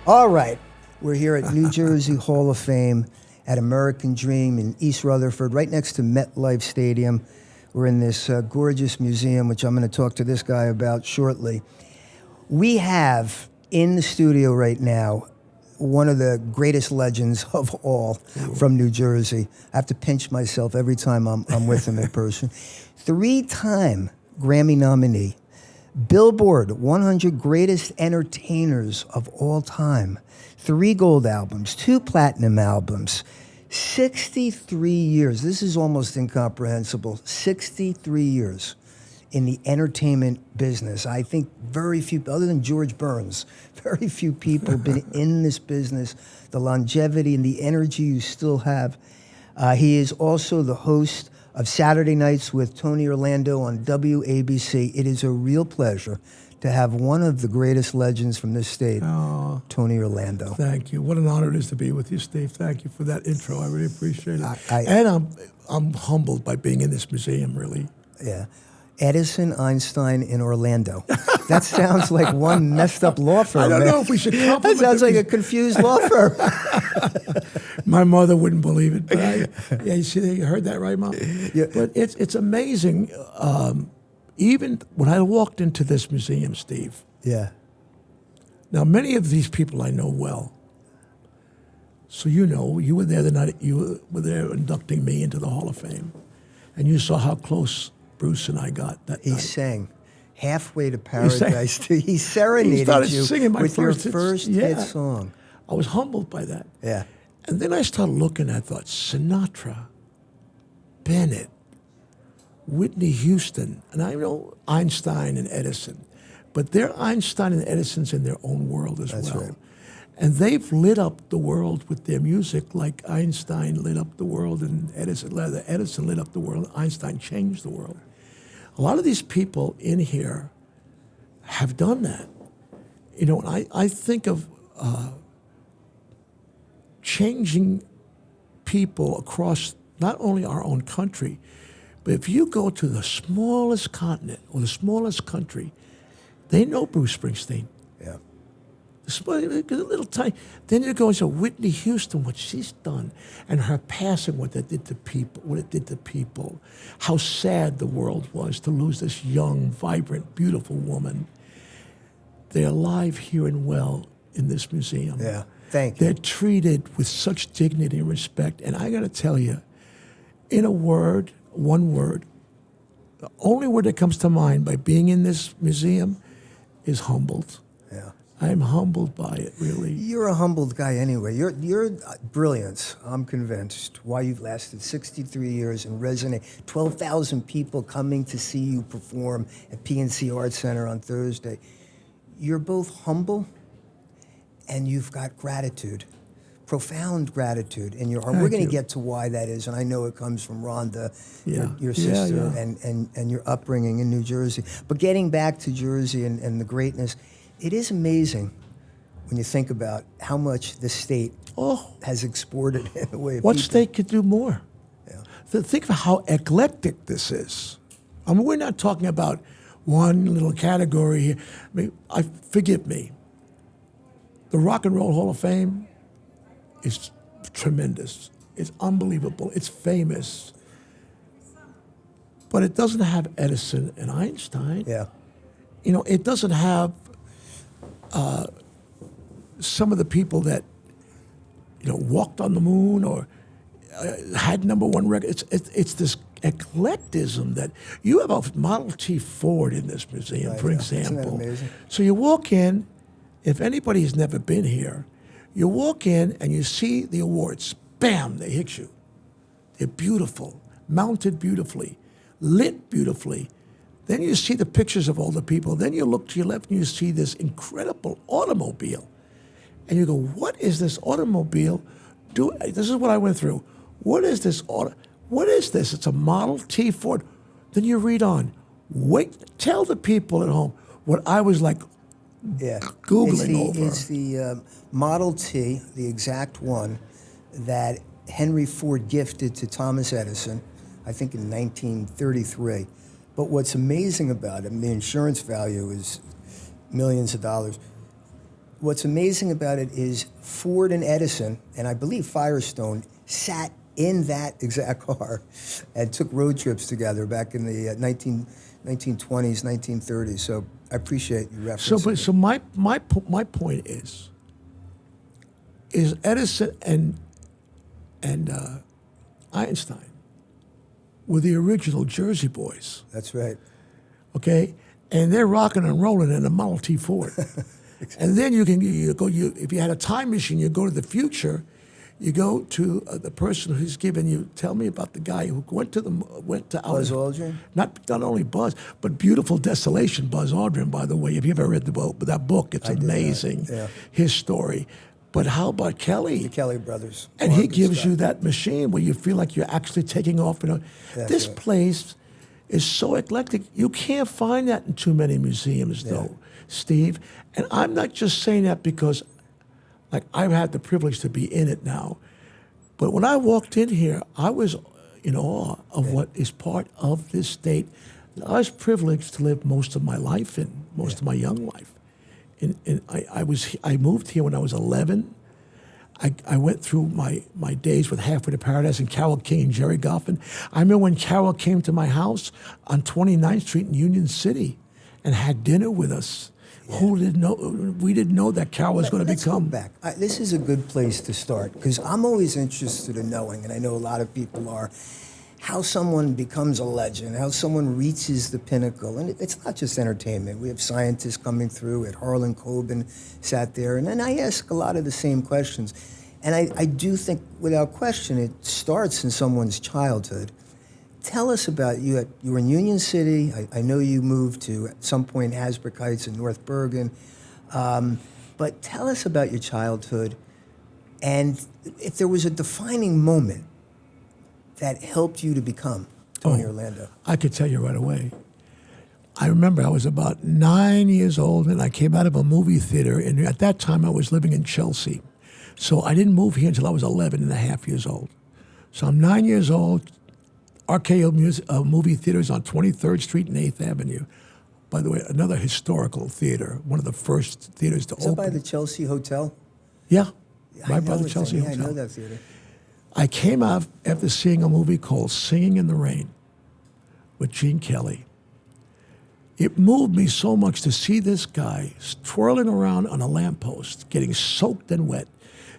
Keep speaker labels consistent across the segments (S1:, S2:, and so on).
S1: All right, we're here at New Jersey Hall of Fame at American Dream in East Rutherford, right next to MetLife Stadium. We're in this gorgeous museum, which I'm going to talk to this guy about shortly. We have in the studio right now one of the greatest legends of all from New Jersey. I have to pinch myself every time I'm with him in person. 3-time Grammy nominee. Billboard 100 Greatest Entertainers of All Time. 3 gold albums, 2 platinum albums. 63 years. This is almost incomprehensible. 63 years in the entertainment business. I think very few, other than George Burns, very few people have been in this business. The longevity and the energy you still have. He is also the host of Saturday Nights with Tony Orlando on WABC. It is a real pleasure to have one of the greatest legends from this state, Tony Orlando.
S2: Thank you. What an honor it is to be with you, Steve. Thank you for that intro. I really appreciate it. And I'm humbled by being in this museum, really.
S1: Yeah. Edison, Einstein, in Orlando. That sounds like one messed up law firm.
S2: I don't know if we should compliment
S1: That sounds like a confused law firm.
S2: My mother wouldn't believe it, but you heard that right, Mom?
S1: Yeah.
S2: But it's amazing. Even when I walked into this museum, Steve.
S1: Yeah.
S2: Now, many of these people I know well. So you were there the night you were there inducting me into the Hall of Fame, and you saw how close Bruce and I got that night.
S1: He sang Halfway to Paradise. He serenaded you with your first hit song.
S2: I was humbled by that.
S1: Yeah.
S2: And then I started looking, I thought, Sinatra, Bennett, Whitney Houston, and I know Einstein and Edison, but they're Einstein and Edison's in their own world as well.
S1: That's right.
S2: And they've lit up the world with their music like Einstein lit up the world and Edison lit up the world. Einstein changed the world. A lot of these people in here have done that. You know, I think of changing people across not only our own country, but if you go to the smallest continent or the smallest country, they know Bruce Springsteen.
S1: Yeah.
S2: A little tiny. Then you go and say Whitney Houston, what she's done, and her passing, what it did to people, how sad the world was to lose this young, vibrant, beautiful woman. They're alive here and well in this museum.
S1: Yeah, thank you.
S2: They're treated with such dignity and respect. And I got to tell you, in a word, one word, the only word that comes to mind by being in this museum is humbled.
S1: Yeah.
S2: I'm humbled by it, really.
S1: You're a humbled guy anyway. Your brilliance, I'm convinced, why you've lasted 63 years and resonate. 12,000 people coming to see you perform at PNC Arts Center on Thursday. You're both humble and you've got gratitude, profound gratitude in your heart. We're going to get to why that is, and I know it comes from Rhonda, your sister, and your upbringing in New Jersey. But getting back to Jersey and the greatness, it is amazing when you think about how much the state has exported in a way.
S2: What state could do more?
S1: Yeah.
S2: So think of how eclectic this is. I mean, we're not talking about one little category here. I mean, forgive me. The Rock and Roll Hall of Fame is tremendous. It's unbelievable. It's famous. But it doesn't have Edison and Einstein.
S1: Yeah.
S2: You know, it doesn't have some of the people that, walked on the moon or had #1 record. It's this eclecticism that you have a Model T Ford in this museum, for example.
S1: Isn't that amazing?
S2: So you walk in, if anybody has never been here, you walk in and you see the awards. Bam, they hit you. They're beautiful, mounted beautifully, lit beautifully. Then you see the pictures of all the people. Then you look to your left and you see this incredible automobile. And you go, what is this automobile doing? This is what I went through. What is this What is this? It's a Model T Ford. Then you read on. Wait, tell the people at home what I was like Googling over.
S1: It's the Model T, the exact one that Henry Ford gifted to Thomas Edison, I think in 1933. But what's amazing about it, the insurance value is millions of dollars. what's amazing about it is Ford and Edison, and I believe Firestone, sat in that exact car and took road trips together back in the 1920s, 1930s. So I appreciate you referencing it.
S2: So my point is Edison and Einstein were the original Jersey boys,
S1: That's right.
S2: okay? And they're rocking and rolling in a Model T Ford. And then if you had a time machine, you go to the future. You go to the person who's given you. Tell me about the guy who went to
S1: Buzz Aldrin?
S2: Not only Buzz, but Beautiful Desolation. Buzz Aldrin, by the way. Have you ever read that book? It's amazing.
S1: Yeah.
S2: His story. But how about Kelly?
S1: The Kelly brothers.
S2: And he
S1: Mark
S2: gives
S1: Scott.
S2: you that machine where you feel like you're actually taking off. This
S1: right.
S2: place is so eclectic. You can't find that in too many museums, though, Steve. And I'm not just saying that because, like, I've had the privilege to be in it now. But when I walked in here, I was in awe of what is part of this state that I was privileged to live most of my life in, most of my young life. And I moved here when I was 11. I went through my days with Halfway to Paradise and Carole King and Jerry Goffin. I remember when Carole came to my house on 29th Street in Union City and had dinner with us. Yeah. Who didn't know? We didn't know that Carole was going to become.
S1: Let's go back. This is a good place to start because I'm always interested in knowing, and I know a lot of people are, how someone becomes a legend, how someone reaches the pinnacle. And it's not just entertainment. We have scientists coming through. At Harlan Coben sat there, and then I ask a lot of the same questions. And I do think, without question, it starts in someone's childhood. Tell us about you. You were in Union City. I know you moved to, at some point, Hasbrook Heights in North Bergen. But tell us about your childhood, and if there was a defining moment that helped you to become Tony Orlando.
S2: I could tell you right away. I remember I was about 9 years old, and I came out of a movie theater, and at that time I was living in Chelsea. So I didn't move here until I was 11 and a half years old. So I'm 9 years old. RKO movie theaters on 23rd Street and 8th Avenue. By the way, another historical theater, one of the first theaters to open.
S1: Is that by the Chelsea Hotel?
S2: Yeah,
S1: I
S2: right by
S1: know
S2: the
S1: it.
S2: Chelsea
S1: Yeah,
S2: Hotel.
S1: I know that theater.
S2: I came out after seeing a movie called Singing in the Rain with Gene Kelly. It moved me so much to see this guy twirling around on a lamppost, getting soaked and wet,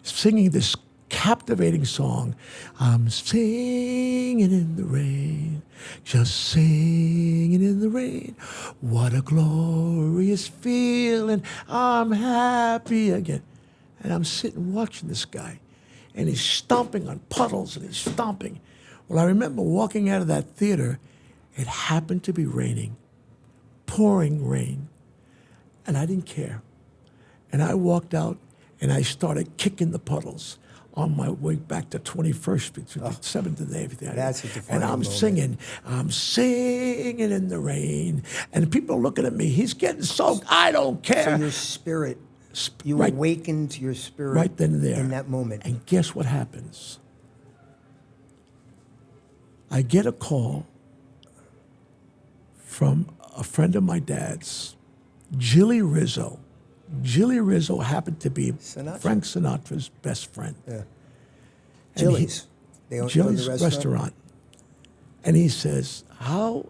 S2: singing this captivating song. I'm singing in the rain, just singing in the rain. What a glorious feeling, I'm happy again. And I'm sitting watching this guy, and he's stomping on puddles, and he's stomping. Well, I remember walking out of that theater. It happened to be raining, pouring rain, and I didn't care. And I walked out, and I started kicking the puddles on my way back to 21st Street, to the 7th and everything.
S1: That's a defining
S2: And I'm
S1: moment.
S2: I'm singing in the rain, and people are looking at me. He's getting soaked. I don't care.
S1: So your spirit, you
S2: Right.
S1: awakened your spirit
S2: Right then and there.
S1: in that moment.
S2: And guess what happens? I get a call from a friend of my dad's, Jilly Rizzo. Jilly Rizzo happened to be
S1: Sinatra?
S2: Frank Sinatra's best friend.
S1: Yeah.
S2: And
S1: Jilly's. They own
S2: Jilly's
S1: the
S2: restaurant. And he says, how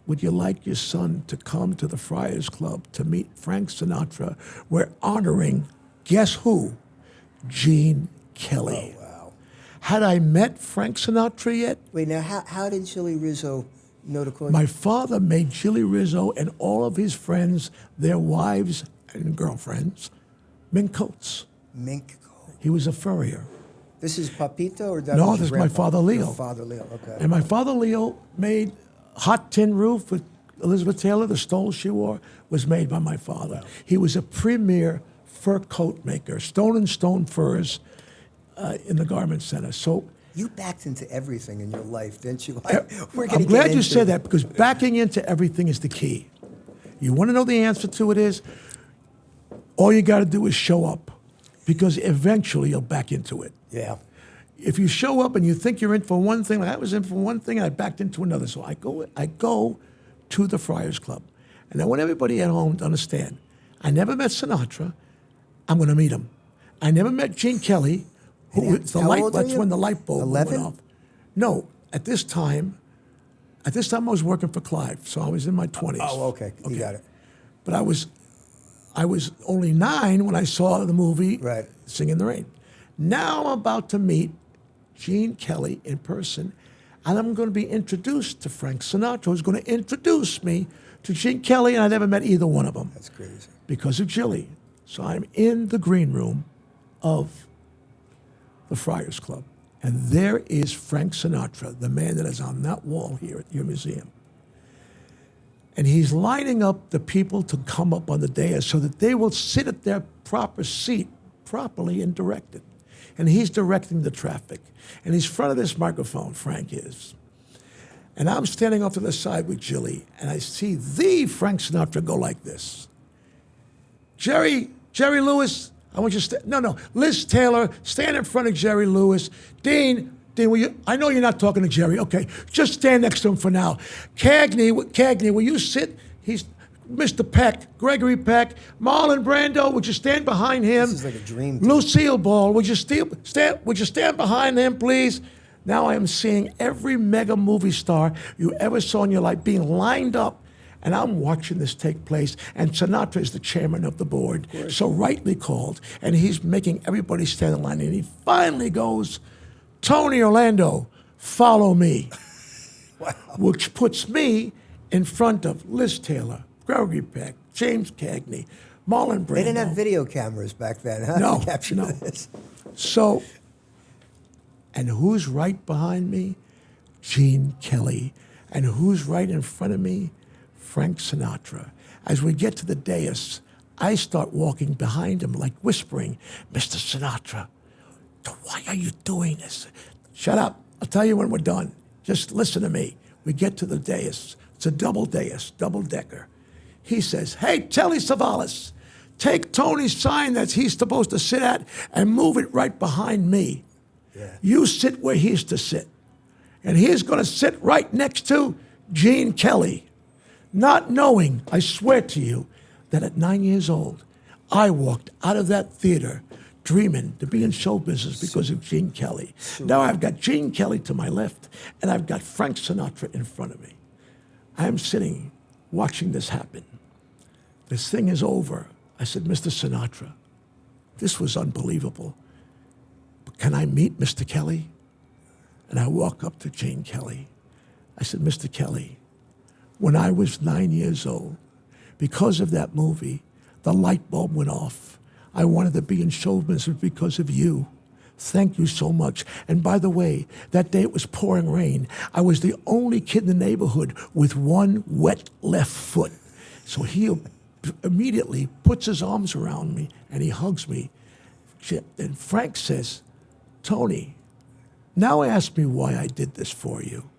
S2: would you like your son to come to the Friars Club to meet Frank Sinatra? We're honoring, guess who? Gene Kelly.
S1: Oh, wow.
S2: Had I met Frank Sinatra yet?
S1: Wait, now how did Jilly Rizzo know to call you?
S2: My father made Jilly Rizzo and all of his friends, their wives and girlfriends, mink coats.
S1: Mink coat.
S2: He was a furrier.
S1: This is Papito or that
S2: No,
S1: was your
S2: this is my
S1: grandpa?
S2: father Leo.
S1: Your father Leo, okay.
S2: And my father Leo made Hot Tin Roof with Elizabeth Taylor. The stole she wore was made by my father. Wow. He was a premier fur coat maker, Stone and Stone furs in the garment center. So
S1: You backed into everything in your life, didn't you?
S2: I'm glad you said that, because backing into everything is the key. You want to know the answer to it is, all you got to do is show up, because eventually you'll back into it.
S1: Yeah.
S2: If you show up and you think you're in for one thing, like I was in for one thing, and I backed into another. So I go to the Friars Club. And I want everybody at home to understand, I never met Sinatra. I'm going to meet him. I never met Gene Kelly.
S1: How old are
S2: That's
S1: you?
S2: when the light bulb
S1: 11?
S2: went off. No, at this time I was working for Clive, so I was in my 20s.
S1: Oh, okay. You got it.
S2: But I was only 9 when I saw the movie
S1: Right.
S2: Sing in the Rain. Now I'm about to meet Gene Kelly in person, and I'm going to be introduced to Frank Sinatra, who's going to introduce me to Gene Kelly, and I never met either one of them.
S1: That's crazy.
S2: Because of Jilly. So I'm in the green room of the Friars Club, and there is Frank Sinatra, the man that is on that wall here at your museum. And he's lining up the people to come up on the dais so that they will sit at their proper seat, properly and directed. And he's directing the traffic. And he's in front of this microphone, Frank is. And I'm standing off to the side with Jilly, and I see the Frank Sinatra go like this. Jerry Lewis, I want you to Liz Taylor, stand in front of Jerry Lewis. Dean, will you, I know you're not talking to Jerry, okay, just stand next to him for now. Cagney, will you sit? He's Mr. Peck, Gregory Peck, Marlon Brando, would you stand behind him?
S1: This is like a dream team.
S2: Lucille Ball, would you stand behind him, please? Now I am seeing every mega movie star you ever saw in your life being lined up, and I'm watching this take place, and Sinatra is the chairman of the board, so rightly called, and he's making everybody stand in line, and he finally goes, Tony Orlando, follow me.
S1: Wow.
S2: Which puts me in front of Liz Taylor, Gregory Peck, James Cagney, Marlon Brando.
S1: They didn't have video cameras back then, huh?
S2: No,
S1: to capture
S2: no.
S1: this.
S2: So, and who's right behind me? Gene Kelly. And who's right in front of me? Frank Sinatra. As we get to the dais, I start walking behind him, like whispering, Mr. Sinatra, why are you doing this? Shut up. I'll tell you when we're done. Just listen to me. We get to the dais. It's a double dais, double-decker. He says, hey, Telly Savalas, take Tony's sign that he's supposed to sit at and move it right behind me.
S1: Yeah.
S2: You sit where he's to sit. And he's going to sit right next to Gene Kelly. Not knowing, I swear to you, that at 9 years old, I walked out of that theater dreaming to be in show business because of Gene Kelly. Now I've got Gene Kelly to my left, and I've got Frank Sinatra in front of me. I am sitting, watching this happen. This thing is over. I said, Mr. Sinatra, this was unbelievable. But can I meet Mr. Kelly? And I walk up to Gene Kelly. I said, Mr. Kelly, when I was 9 years old, because of that movie, the light bulb went off. I wanted to be in show business because of you. Thank you so much. And by the way, that day it was pouring rain. I was the only kid in the neighborhood with one wet left foot. So he immediately puts his arms around me and he hugs me. And Frank says, Tony, now ask me why I did this for you.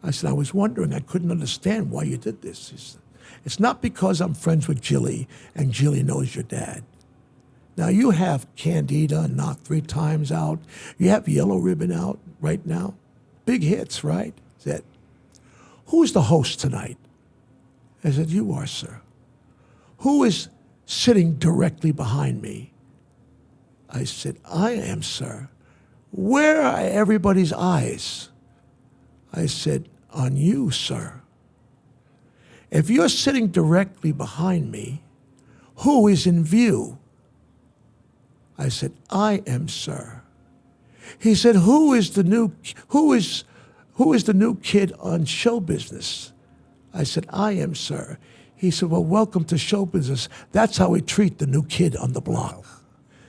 S2: I said, I was wondering, I couldn't understand why you did this. He said, it's not because I'm friends with Jilly and Jilly knows your dad. Now you have Candida, Knock 3 Times out. You have Yellow Ribbon out right now. Big hits, right? He said, who's the host tonight? I said, you are, sir. Who is sitting directly behind me? I said, I am, sir. Where are everybody's eyes? I said, on you, sir. If you're sitting directly behind me, who is in view? I said, I am, sir. He said, who is the new kid on show business? I said, I am, sir. He said, well, welcome to show business. That's how we treat the new kid on the block.
S1: Wow.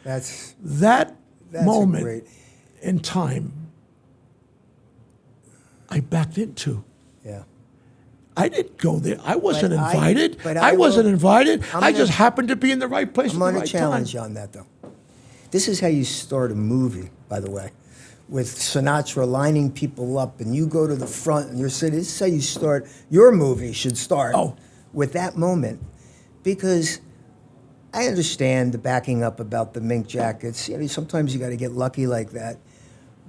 S1: That's
S2: moment in time, I backed into.
S1: Yeah.
S2: I didn't go there. I wasn't
S1: But
S2: invited.
S1: I
S2: wasn't invited.
S1: I'm
S2: I
S1: gonna-
S2: just happened to be in the right place
S1: I'm
S2: at the
S1: going
S2: right
S1: to challenge
S2: time.
S1: you on that, though. This is how you start a movie, by the way, with Sinatra lining people up, and you go to the front, and you're sitting. This is how you start. Your movie should start with that moment, because I understand the backing up about the mink jackets. You know, sometimes you got to get lucky like that,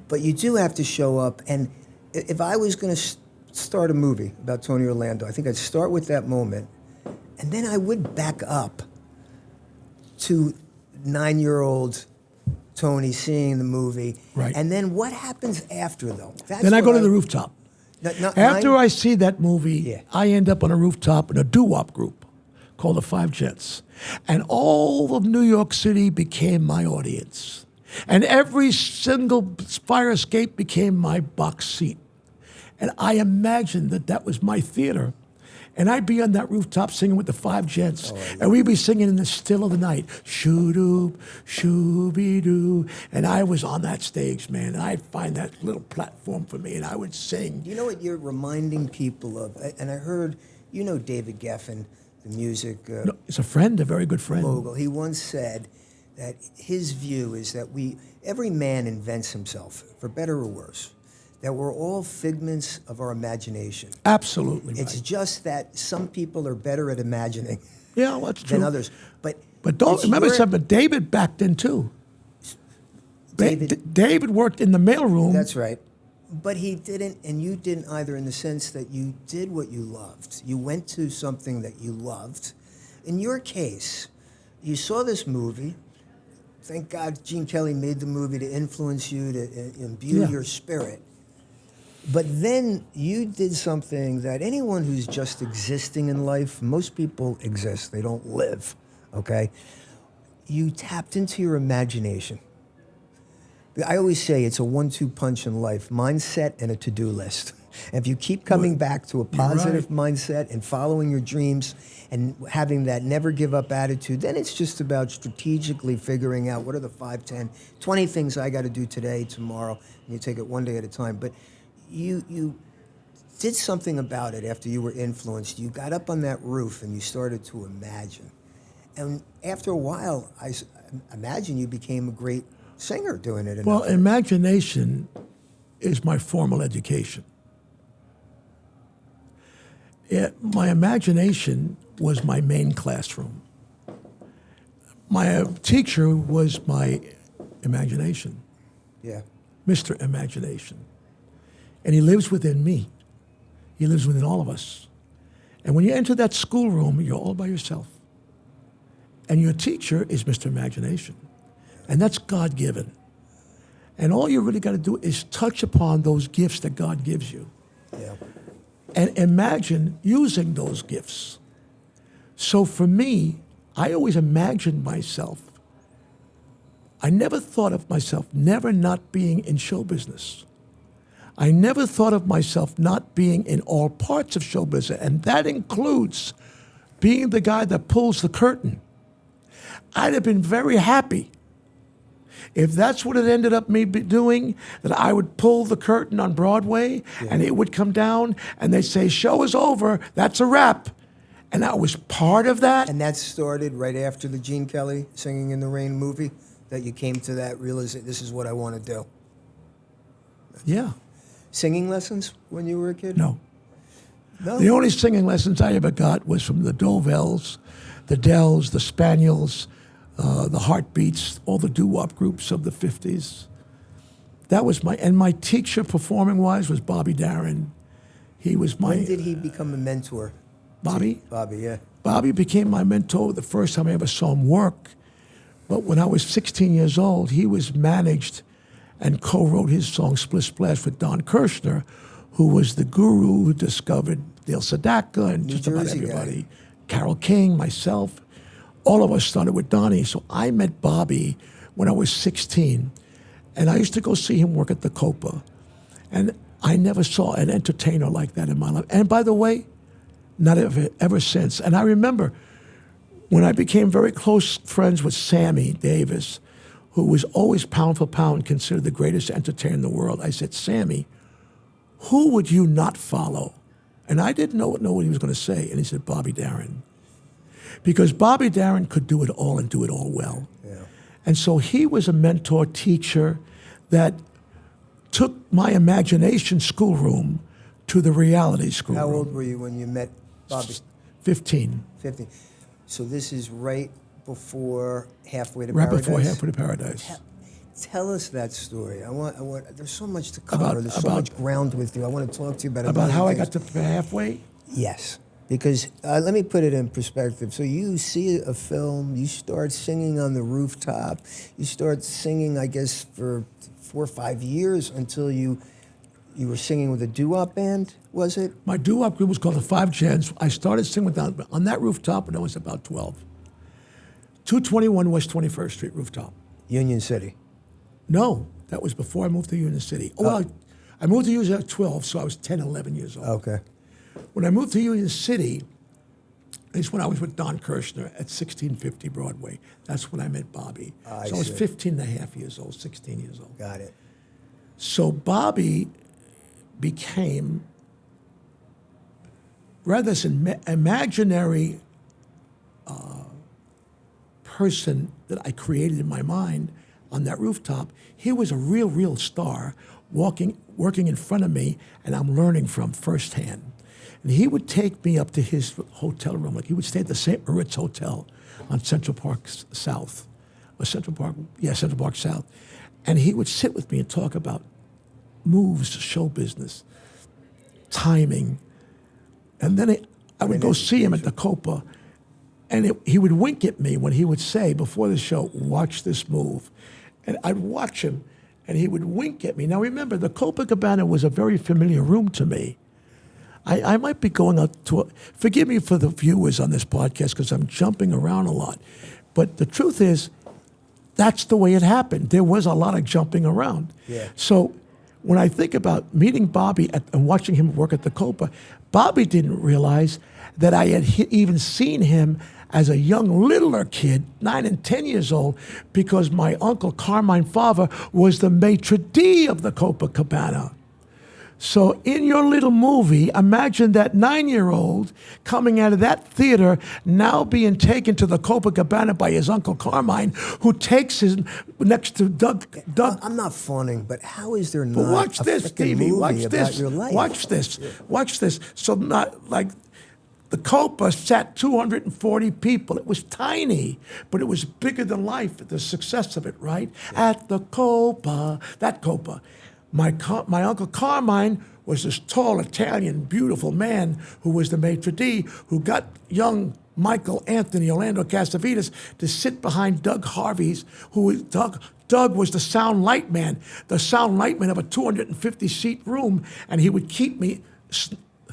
S1: but you do have to show up. And if I was going to start a movie about Tony Orlando, I think I'd start with that moment, and then I would back up to 9-year-old Tony seeing the movie.
S2: Right.
S1: And then what happens after, though? That's
S2: Then I go
S1: what
S2: to the rooftop. After I see that movie,
S1: Yeah.
S2: I end up on a rooftop in a doo-wop group called the Five Jets. And all of New York City became my audience. And every single fire escape became my box seat. And I imagined that that was my theater. And I'd be on that rooftop singing with the Five Jets. And we'd be singing in the still of the night. Shoo-doo, shoo-be-doo. And I was on that stage, man. And I'd find that little platform for me, and I would sing.
S1: You know what you're reminding people of? And I heard, you know David Geffen, the music
S2: No, it's a friend, a very good friend.
S1: mogul. He once said that his view is that every man invents himself, for better or worse, that we're all figments of our imagination.
S2: Absolutely
S1: It's
S2: right.
S1: just that some people are better at imagining
S2: Yeah, well, that's true.
S1: than others. But
S2: don't
S1: it's
S2: remember
S1: your-
S2: something. David backed in too.
S1: David-
S2: David worked in the mailroom.
S1: That's right. But he didn't, and you didn't either, in the sense that you did what you loved. You went to something that you loved. In your case, you saw this movie. Thank God Gene Kelly made the movie to influence you, to imbue
S2: Yeah.
S1: your spirit. But then you did something that anyone who's just existing in life, most people exist, they don't live, okay? You tapped into your imagination. I always say it's a 1-2 punch in life, mindset and a to-do list. And if you keep coming back to a positive mindset and following your dreams and having that never give up attitude, then it's just about strategically figuring out what are the 5, 10, 20 things I got to do today, tomorrow, and you take it one day at a time. But you did something about it after you were influenced. You got up on that roof and you started to imagine. And after a while, I imagine you became a great singer doing it.
S2: Well, imagination is my formal education. My imagination was my main classroom. My teacher was my imagination,
S1: Yeah.
S2: Mr. Imagination. And he lives within me. He lives within all of us. And when you enter that schoolroom, you're all by yourself. And your teacher is Mr. Imagination. And that's God-given. And all you really got to do is touch upon those gifts that God gives you.
S1: Yeah.
S2: And imagine using those gifts. So for me, I always imagined myself. I never thought of myself never not being in show business. I never thought of myself not being in all parts of show business, and that includes being the guy that pulls the curtain. I'd have been very happy if that's what it ended up me doing, that I would pull the curtain on Broadway and it would come down and they say, show is over, that's a wrap. And I was part of that.
S1: And that started right after the Gene Kelly Singing in the Rain movie, that you came to that realization, this is what I want to do.
S2: Yeah,
S1: Singing lessons when you were a kid?
S2: no.
S1: No?
S2: The only singing lessons I ever got was from the Dovels, the Dells, the Spaniels, the Heartbeats, all the doo-wop groups of the 50s. That was my teacher performing-wise was Bobby Darin. He was my...
S1: When did he become a mentor?
S2: Bobby?
S1: Bobby, yeah.
S2: Bobby became my mentor the first time I ever saw him work. But when I was 16 years old, he was managed and co-wrote his song Splish Splash with Don Kirshner, who was the guru who discovered Neil Sedaka and just about
S1: Jersey guy.
S2: everybody. Carole King, myself. All of us started with Donnie. So I met Bobby when I was 16. And I used to go see him work at the Copa. And I never saw an entertainer like that in my life. And by the way, not ever since. And I remember when I became very close friends with Sammy Davis, who was always pound for pound considered the greatest entertainer in the world, I said, Sammy, who would you not follow? And I didn't know what he was going to say. And he said, Bobby Darin. Because Bobby Darin could do it all and do it all well.
S1: Yeah.
S2: And so he was a mentor teacher that took my imagination schoolroom to the reality schoolroom.
S1: How old were you when you met Bobby?
S2: 15.
S1: 50. So this is right before Halfway to
S2: Right
S1: Paradise?
S2: before Halfway to Paradise.
S1: Tell us that story. I want. There's so much to cover. There's so
S2: about-
S1: much ground with you. I want to talk to you about it.
S2: About how I got to halfway?
S1: Yes. Because let me put it in perspective. So you see a film, you start singing on the rooftop, you start singing, I guess, for 4 or 5 years until you were singing with a doo-wop band, was it?
S2: My doo-wop group was called the Five Gens. I started singing on that rooftop when I was about 12. 221 West 21st Street rooftop.
S1: Union City.
S2: No, that was before I moved to Union City. Oh, well, I moved to Union City at 12, so I was 10, 11 years old.
S1: Okay.
S2: When I moved to Union City, is when I was with Don Kirshner at 1650 Broadway. That's when I met Bobby. So I was 15 and a half years old, 16 years old.
S1: Got it.
S2: So Bobby became rather this imaginary person that I created in my mind on that rooftop. He was a real star working in front of me, and I'm learning from firsthand. And he would take me up to his hotel room. Like he would stay at the St. Moritz Hotel on Central Park South. Or Central Park South. And he would sit with me and talk about moves, show business, timing. And then I would go see him at the Copa, and he would wink at me when he would say, before the show, watch this move. And I'd watch him, and he would wink at me. Now remember, the Copacabana was a very familiar room to me. I might be going out to forgive me for the viewers on this podcast because I'm jumping around a lot. But the truth is, that's the way it happened. There was a lot of jumping around.
S1: Yeah.
S2: So when I think about meeting Bobby and watching him work at the Copa, Bobby didn't realize that I had even seen him as a young, littler kid, 9 and 10 years old, because my uncle Carmine Fava was the maitre d' of the Copacabana. So in your little movie, imagine that 9-year-old coming out of that theater now being taken to the Copacabana by his Uncle Carmine, who takes him next to Doug.
S1: I'm not fawning, but how is there not
S2: Watch
S1: a
S2: this,
S1: frickin'
S2: Stevie.
S1: movie
S2: Watch
S1: about
S2: this.
S1: your life?
S2: Watch this. Watch this. So not like the Copa sat 240 people. It was tiny, but it was bigger than life. The success of it, right? Yeah. At the Copa, that Copa. My Uncle Carmine was this tall, Italian, beautiful man who was the maitre d', who got young Michael Anthony Orlando Casavetes to sit behind Doug Harvey's, Doug was the sound light man of a 250-seat room, and he would keep me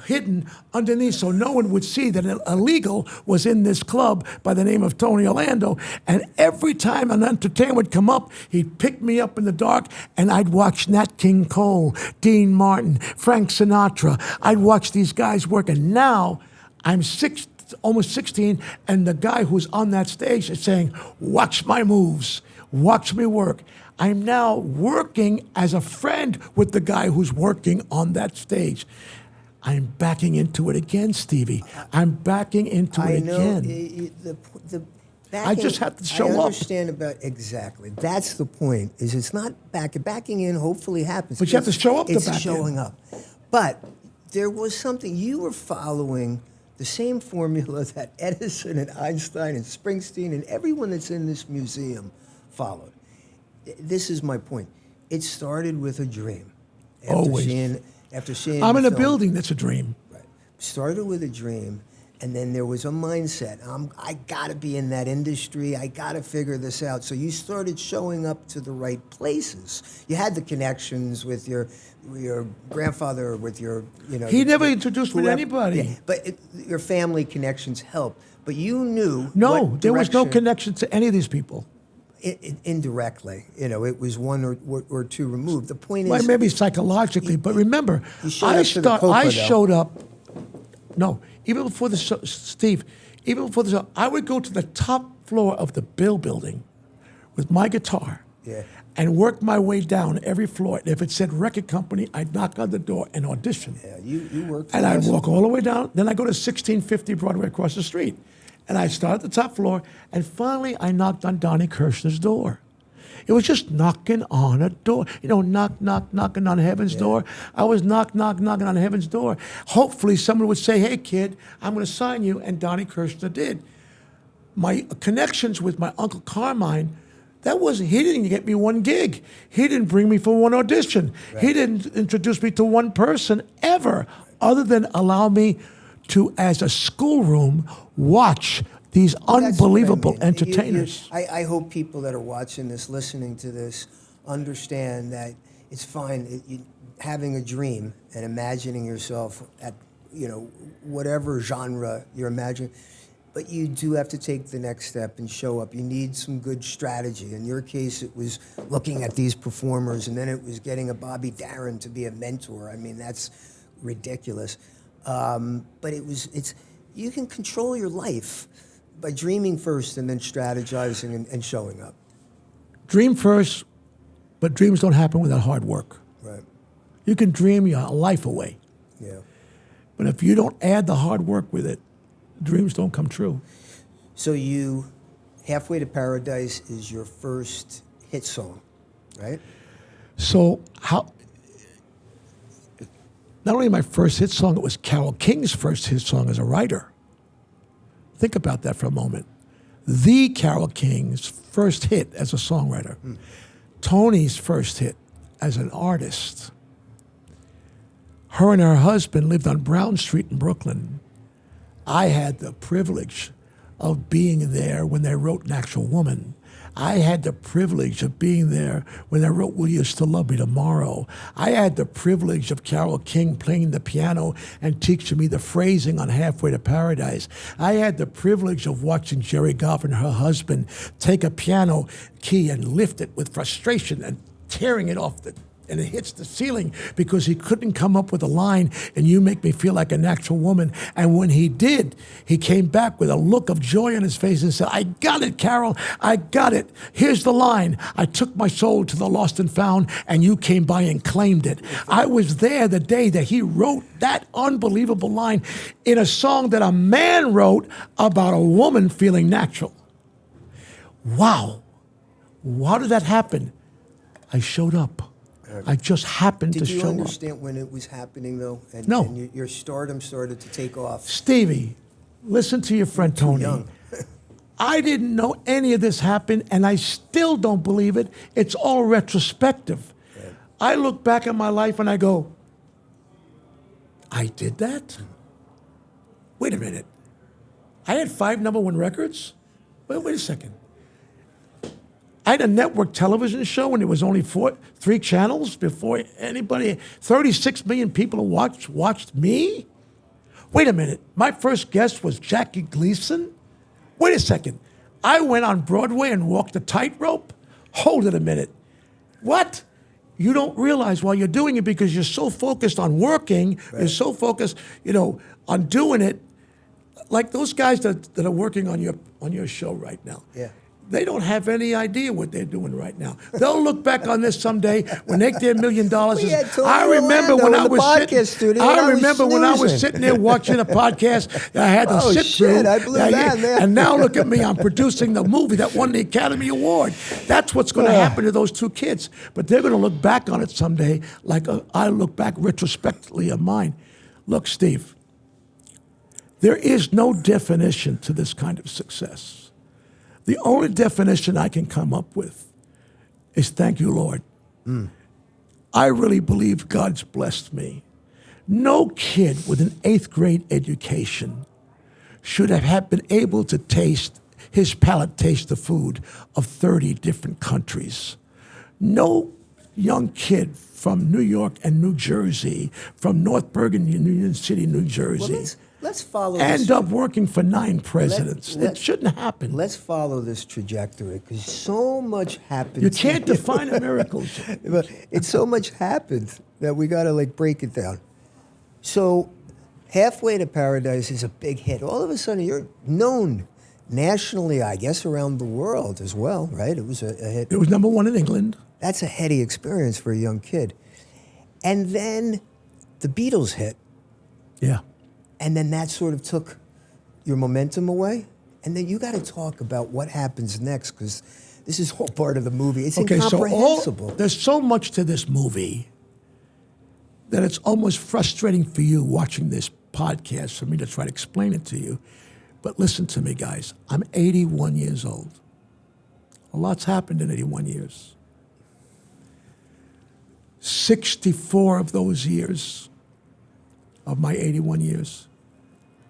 S2: hidden underneath so no one would see that an illegal was in this club by the name of Tony Orlando. And every time an entertainer would come up, he'd pick me up in the dark, and I'd watch Nat King Cole, Dean Martin, Frank Sinatra. I'd watch these guys work. And now I'm almost 16, and the guy who's on that stage is saying, watch my moves, watch me work. I'm now working as a friend with the guy who's working on that stage. I'm backing into it again, Stevie. I'm backing into it again. I just have to show up.
S1: I understand about exactly. That's the point. Is it's not backing in. Hopefully happens.
S2: But you have to show up to back in.
S1: It's showing up. But there was something you were following the same formula that Edison and Einstein and Springsteen and everyone that's in this museum followed. This is my point. It started with a dream.
S2: Always.
S1: After seeing
S2: I'm
S1: the
S2: in a
S1: film.
S2: building that's a dream.
S1: Right. Started with a dream, and then there was a mindset. I got to be in that industry. I got to figure this out. So you started showing up to the right places. You had the connections with your grandfather, with your,
S2: He never introduced me to anybody.
S1: Yeah, but your family connections helped. But you knew.
S2: No, there was no connection to any of these people.
S1: Indirectly, it was one or two removed. The point is,
S2: well, maybe psychologically, but remember, I showed up. No, even before the show, Steve, even before the show, I would go to the top floor of the Bill Building with my guitar, and work my way down every floor. And if it said record company, I'd knock on the door and audition.
S1: Yeah, you worked.
S2: And I'd walk all the way down. Then I go to 1650 Broadway across the street. And I started at the top floor, and finally I knocked on Donnie Kirshner's door. It was just knocking on a door. Knocking on heaven's door. I was knocking on heaven's door. Hopefully someone would say, hey, kid, I'm going to sign you, and Donnie Kirshner did. My connections with my Uncle Carmine, he didn't get me one gig. He didn't bring me for one audition. Right. He didn't introduce me to one person ever, other than allow me to, as a schoolroom, watch these
S1: That's what I
S2: unbelievable
S1: mean.
S2: entertainers.
S1: I hope people that are watching this, listening to this, understand that it's fine having a dream and imagining yourself at, whatever genre you're imagining, but you do have to take the next step and show up. You need some good strategy. In your case, it was looking at these performers, and then it was getting a Bobby Darin to be a mentor. I mean, that's ridiculous. But you can control your life by dreaming first and then strategizing and showing up.
S2: Dream first, but dreams don't happen without hard work.
S1: Right.
S2: You can dream your life away,
S1: Yeah.
S2: but if you don't add the hard work with it, dreams don't come true.
S1: So Halfway to Paradise is your first hit song, right?
S2: So not only my first hit song, it was Carole King's first hit song as a writer. Think about that for a moment. The Carole King's first hit as a songwriter. Tony's first hit as an artist. Her and her husband lived on Brown Street in Brooklyn. I had the privilege of being there when they wrote An Actual Woman. I had the privilege of being there when they wrote Will You Still Love Me Tomorrow. I had the privilege of Carole King playing the piano and teaching me the phrasing on Halfway to Paradise. I had the privilege of watching Jerry Goff and her husband take a piano key and lift it with frustration and tearing it off and it hits the ceiling because he couldn't come up with a line, and You Make Me Feel Like an Actual Woman. And when he did, he came back with a look of joy on his face and said, I got it, Carol, I got it. Here's the line. I took my soul to the lost and found, and you came by and claimed it. I was there the day that he wrote that unbelievable line in a song that a man wrote about a woman feeling natural. Wow. How did that happen? I showed up. I just happened to show up.
S1: Did you understand when it was happening, though?
S2: No.
S1: And your stardom started to take off.
S2: Stevie, listen to your friend Tony.
S1: Young.
S2: I didn't know any of this happened, and I still don't believe it. It's all retrospective.
S1: Yeah.
S2: I look back at my life and I go, I did that? Wait a minute. I had 5 #1 records? Wait a second. I had a network television show and it was only 3 channels before anybody, 36 million people watched me? Wait a minute, my first guest was Jackie Gleason? Wait a second, I went on Broadway and walked a tightrope? Hold it a minute. What? You don't realize while you're doing it because you're so focused on working, You're so focused, on doing it, like those guys that are working on your show right now.
S1: Yeah.
S2: They don't have any idea what they're doing right now. They'll look back on this someday when they get their $1 million. I remember when I was sitting there watching a podcast that I had to sit through.
S1: I blew that, man.
S2: And now look at me, I'm producing the movie that won the Academy Award. That's what's going to happen to those 2 kids. But they're going to look back on it someday like I look back retrospectively on mine. Look, Steve, there is no definition to this kind of success. The only definition I can come up with is thank you, Lord. I really believe God's blessed me. No kid with an 8th grade education should have been able to taste the food of 30 different countries. No young kid from New York and New Jersey, from North Bergen, Union City, New Jersey,
S1: Well, let's follow
S2: end up working for 9 presidents. It shouldn't happen.
S1: Let's follow this trajectory because so much happened.
S2: You can't define a miracle.
S1: But it's so much happened that we got to break it down. So, Halfway to Paradise is a big hit. All of a sudden, you're known nationally, I guess, around the world as well, right? It was a hit.
S2: It was #1 in England.
S1: That's a heady experience for a young kid. And then the Beatles hit.
S2: Yeah.
S1: And then that sort of took your momentum away. And then you got to talk about what happens next because this is all part of the movie. It's incomprehensible.
S2: There's so much to this movie that it's almost frustrating for you watching this podcast for me to try to explain it to you. But listen to me, guys. I'm 81 years old. A lot's happened in 81 years. 64 of those years, of my 81 years,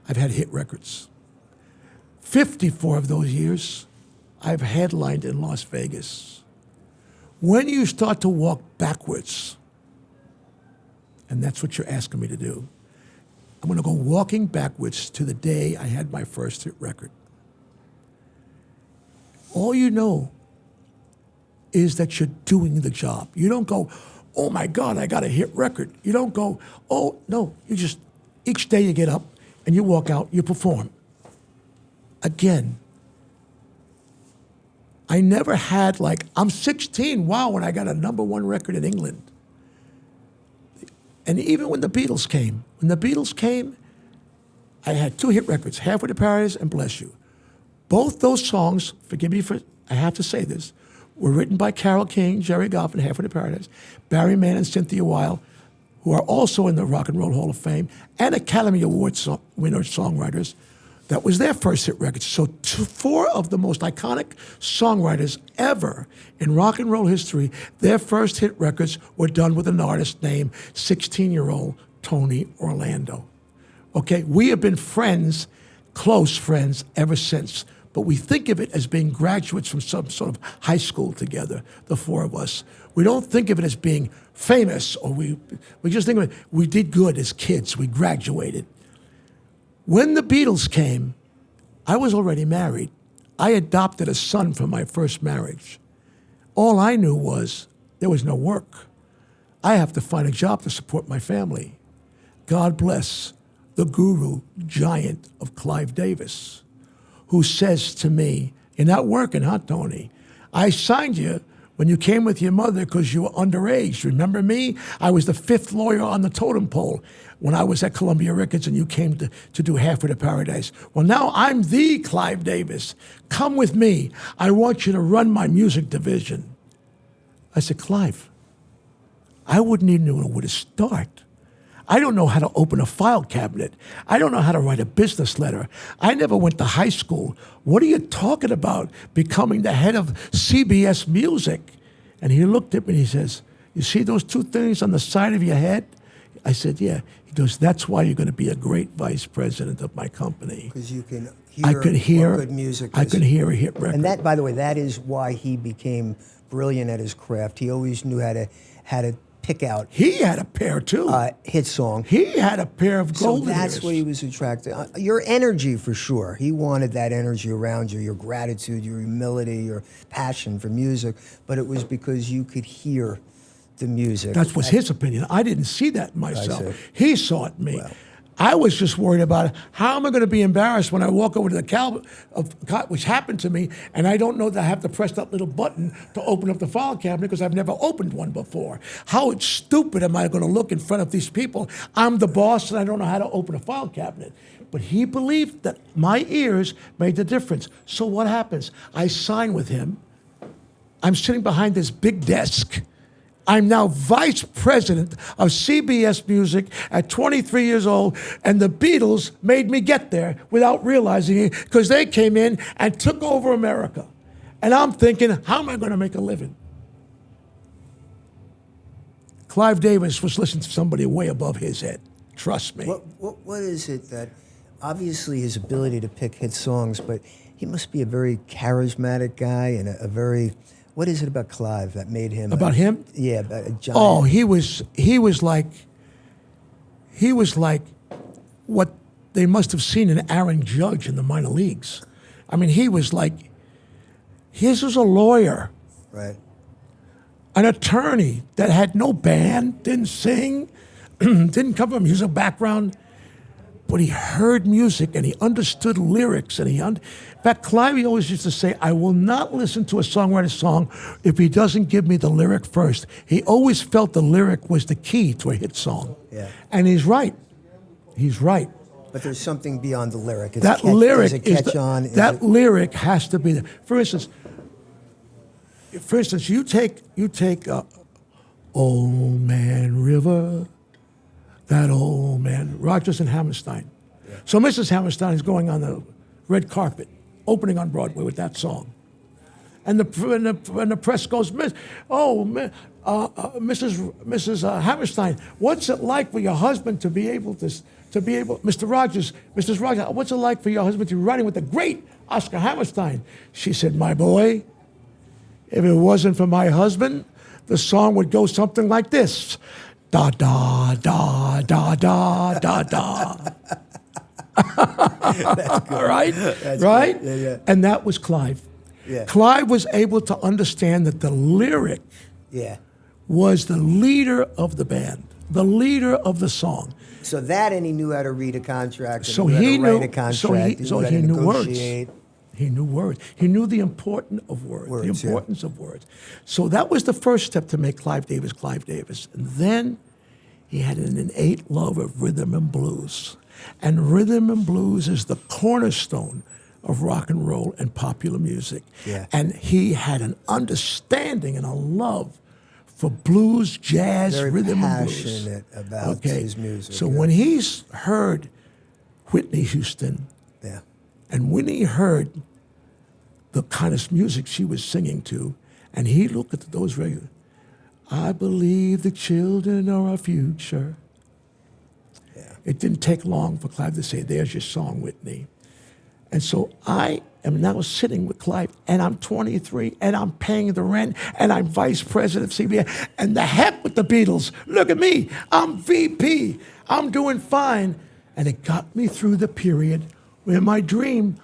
S2: I've had hit records. 54 of those years, I've headlined in Las Vegas. When you start to walk backwards, and that's what you're asking me to do, I'm going to go walking backwards to the day I had my first hit record. All you know is that you're doing the job. You don't go, oh my God, I got a hit record. You don't go, oh, no. You just, each day you get up and you walk out, you perform. Again, I never had like, I'm 16, wow, when I got a #1 record in England. And even when the Beatles came, I had 2 hit records, Halfway to Paradise and Bless You. Both those songs, forgive me for, I have to say this, were written by Carole King, Jerry Goff, and Halfway to Paradise, Barry Mann and Cynthia Weil, who are also in the Rock and Roll Hall of Fame, and Academy Award winner songwriters. That was their first hit record. So 4 of the most iconic songwriters ever in rock and roll history, their first hit records were done with an artist named 16-year-old Tony Orlando. Okay, we have been friends, close friends, ever since. But we think of it as being graduates from some sort of high school together, the 4 of us. We don't think of it as being famous, or we just think of it, we did good as kids, we graduated. When the Beatles came, I was already married. I adopted a son from my first marriage. All I knew was there was no work. I have to find a job to support my family. God bless the guru giant of Clive Davis, who says to me, you're not working, huh, Tony? I signed you when you came with your mother because you were underage. Remember me? I was the 5th lawyer on the totem pole when I was at Columbia Records and you came to do Halfway to Paradise. Well, now I'm the Clive Davis. Come with me. I want you to run my music division. I said, Clive, I wouldn't even know where to start. I don't know how to open a file cabinet. I don't know how to write a business letter. I never went to high school. What are you talking about, becoming the head of CBS Music? And he looked at me and he says, you see those 2 things on the side of your head? I said, yeah. He goes, that's why you're going to be a great vice president of my company.
S1: Because you can
S2: hear
S1: what good music is.
S2: I could hear a hit record.
S1: And that, by the way, that is why he became brilliant at his craft. He always knew how to pick out.
S2: He had a pair too.
S1: Hit song.
S2: He had a pair of golden
S1: So that's
S2: ears.
S1: what he was attracted. Your energy, for sure. He wanted that energy around you, your gratitude, your humility, your passion for music. But it was because you could hear the music.
S2: That was his opinion. I didn't see that in myself.
S1: see.
S2: He saw it in me.
S1: Well.
S2: I was just worried about how am I going to be embarrassed when I walk over to the which happened to me, and I don't know that I have to press that little button to open up the file cabinet because I've never opened one before. How stupid am I going to look in front of these people? I'm the boss and I don't know how to open a file cabinet. But he believed that my ears made the difference. So what happens? I sign with him. I'm sitting behind this big desk. I'm now vice president of CBS Music at 23 years old, and the Beatles made me get there without realizing it because they came in and took over America. And I'm thinking, how am I going to make a living? Clive Davis was listening to somebody way above his head. Trust me.
S1: What is it that, obviously his ability to pick hit songs, but he must be a very charismatic guy and a very... What is it about Clive that made him...
S2: About him?
S1: Yeah, about a giant.
S2: Oh, he was like what they must have seen in Aaron Judge in the minor leagues. I mean, he was like, his was a lawyer,
S1: Right.
S2: an attorney that had no band, didn't sing, didn't come from a music background, but he heard music and he understood lyrics. And in fact, Clive always used to say, I will not listen to a songwriter's song if he doesn't give me the lyric first. He always felt the lyric was the key to a hit song.
S1: Yeah.
S2: And he's right. He's right.
S1: But there's something beyond the lyric. It's
S2: That lyric
S1: is it catch on? Is
S2: that
S1: it,
S2: lyric has to be there. For instance, you take Old Man River, that old man, Rodgers and Hammerstein. Yeah. So Mrs. Hammerstein is going on the red carpet, opening on Broadway with that song. And the press goes, Mrs. Hammerstein, what's it like for your husband to be able, Mr. Rogers, Mrs. Rogers, what's it like for your husband to be writing with the great Oscar Hammerstein? She said, my boy, if it wasn't for my husband, the song would go something like this. Da, da, da, da, da, da, da.
S1: That's good.
S2: Right?
S1: That's
S2: right?
S1: good. Yeah.
S2: And that was Clive.
S1: Yeah.
S2: Clive was able to understand that the lyric
S1: Yeah.
S2: was the leader of the band, the leader of the song.
S1: So that, and he knew how to read a contract. And
S2: So
S1: knew how
S2: he
S1: to
S2: knew.
S1: write a contract.
S2: So
S1: how
S2: he
S1: to
S2: knew
S1: negotiate.
S2: words. He knew words. He knew the importance of words. The importance of words. So that was the first step to make Clive Davis Clive Davis. And then he had an innate love of rhythm and blues. And rhythm and blues is the cornerstone of rock and roll and popular music.
S1: Yeah.
S2: And he had an understanding and a love for blues, jazz,
S1: Very
S2: rhythm and blues.
S1: passionate about his music.
S2: So
S1: yeah.
S2: when he's heard Whitney Houston,
S1: Yeah.
S2: and when he heard the kind of music she was singing to, and he looked at those regular, I believe the children are our future.
S1: Yeah.
S2: It didn't take long for Clive to say, there's your song, Whitney. And so I am now sitting with Clive, and I'm 23, and I'm paying the rent, and I'm vice president of CBS, and the heck with the Beatles. Look at me. I'm VP. I'm doing fine. And it got me through the period where my dream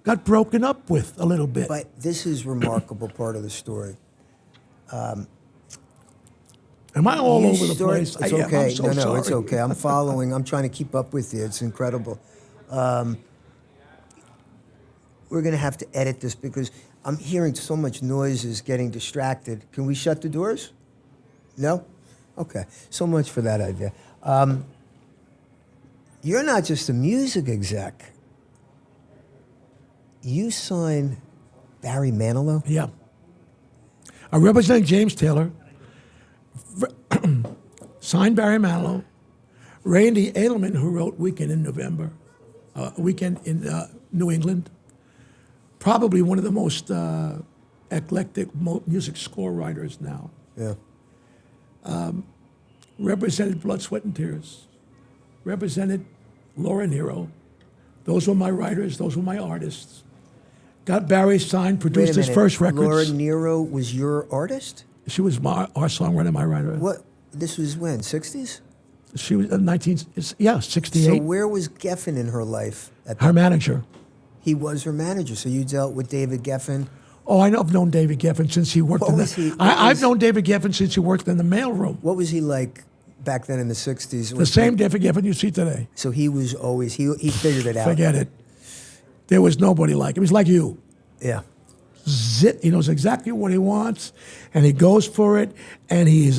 S2: got broken up with a little bit.
S1: But this is remarkable part of the story.
S2: Am I all over the
S1: Story-
S2: place?
S1: It's
S2: I am.
S1: okay.
S2: I'm so
S1: no,
S2: sorry.
S1: it's okay. I'm following. I'm trying to keep up with you. It's incredible. We're going to have to edit this because I'm hearing so much noises, getting distracted. Can we shut the doors? No? Okay. So much for that idea. You're not just a music exec. You signed Barry Manilow?
S2: Yeah. I represent James Taylor, signed Barry Manilow, Randy Edelman, who wrote Weekend in November, Weekend in New England, probably one of the most eclectic music score writers now.
S1: Yeah.
S2: Represented Blood, Sweat, and Tears, represented Laura Nyro. Those were my writers, those were my artists. Got Barry signed,
S1: Wait
S2: produced
S1: a
S2: his
S1: minute.
S2: first records.
S1: Laura Nyro was your artist?
S2: She was our songwriter, my writer.
S1: What? This was when? 60s?
S2: She was 68.
S1: So where was Geffen in her life?
S2: Her manager.
S1: He was her manager. So you dealt with David Geffen.
S2: Oh, I've known David Geffen since he worked
S1: What
S2: in
S1: was he-
S2: the.
S1: what
S2: I've
S1: was-
S2: known David Geffen since he worked in the mailroom.
S1: What was he like back then in the 60s?
S2: The same David Geffen you see today.
S1: So he was always, he figured it out.
S2: Forget it. There was nobody like him. He's like you.
S1: Yeah.
S2: He knows exactly what he wants, and he goes for it. And he's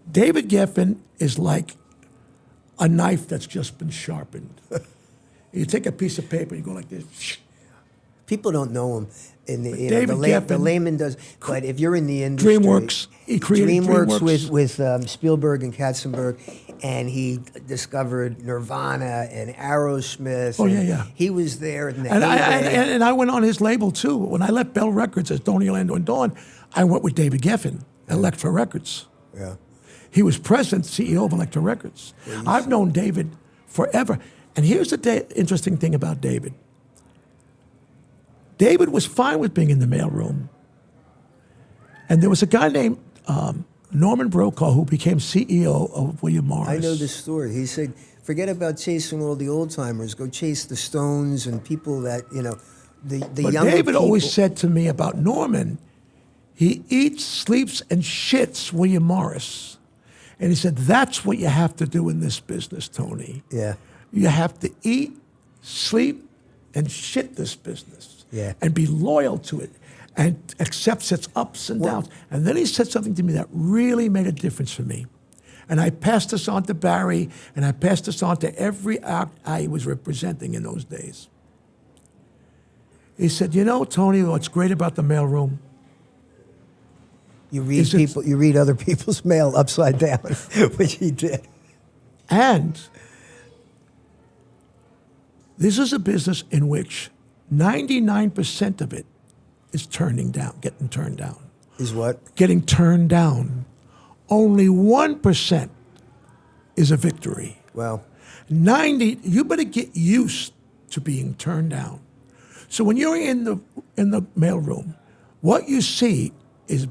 S2: David Geffen is like a knife that's just been sharpened. You take a piece of paper, you go like this.
S1: People don't know him. In the,
S2: David
S1: the
S2: Geffen,
S1: layman does. But if you're in the industry.
S2: DreamWorks. He created
S1: DreamWorks with Spielberg and Katzenberg, and he discovered Nirvana and Aerosmith.
S2: Oh,
S1: and
S2: yeah, yeah.
S1: He was there in the
S2: And
S1: heyday.
S2: I went on his label too. When I left Bell Records as Tony Orlando and Dawn, I went with David Geffen, Elektra Records.
S1: Yeah.
S2: He was president, CEO of Elektra Records. I've known David forever. And here's the interesting thing about David. David was fine with being in the mailroom. And there was a guy named Norman Brokaw who became CEO of William Morris.
S1: I know this story. He said, forget about chasing all the old timers. Go chase the Stones and people that, the
S2: But
S1: younger
S2: David
S1: people.
S2: always said to me about Norman, he eats, sleeps, and shits William Morris. And he said, that's what you have to do in this business, Tony.
S1: Yeah.
S2: You have to eat, sleep, and shit this business.
S1: Yeah.
S2: And be loyal to it and accept its ups and downs. And then he said something to me that really made a difference for me. And I passed this on to Barry, and I passed this on to every act I was representing in those days. He said, Tony, what's great about the mailroom?
S1: You read other people's mail upside down, which he did.
S2: And this is a business in which 99% of it is turning down, getting turned down.
S1: Is what?
S2: Getting turned down. Only 1% is a victory.
S1: Well,
S2: 90, you better get used to being turned down. So when you're in the mailroom, what you see is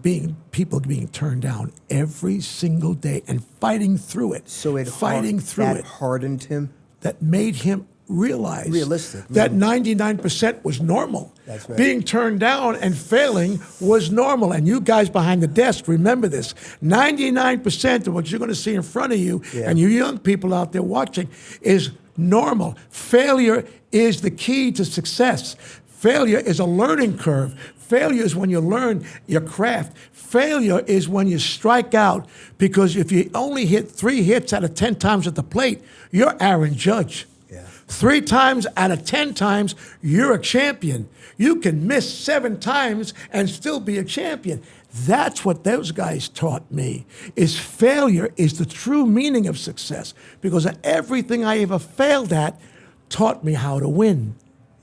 S2: people being turned down every single day and fighting through it.
S1: so that hardened him.
S2: That made him realize
S1: Realistic.
S2: that 99% was normal.
S1: That's right.
S2: Being turned down and failing was normal. And you guys behind the desk, remember this. 99% of what you're going to see in front of you, and you young people out there watching, is normal. Failure is the key to success. Failure is a learning curve. Failure is when you learn your craft. Failure is when you strike out, because if you only hit 3 hits out of 10 times at the plate, you're Aaron Judge.
S1: Yeah.
S2: 3 times out of 10 times, you're a champion. You can miss 7 times and still be a champion. That's what those guys taught me, is failure is the true meaning of success, because everything I ever failed at taught me how to win.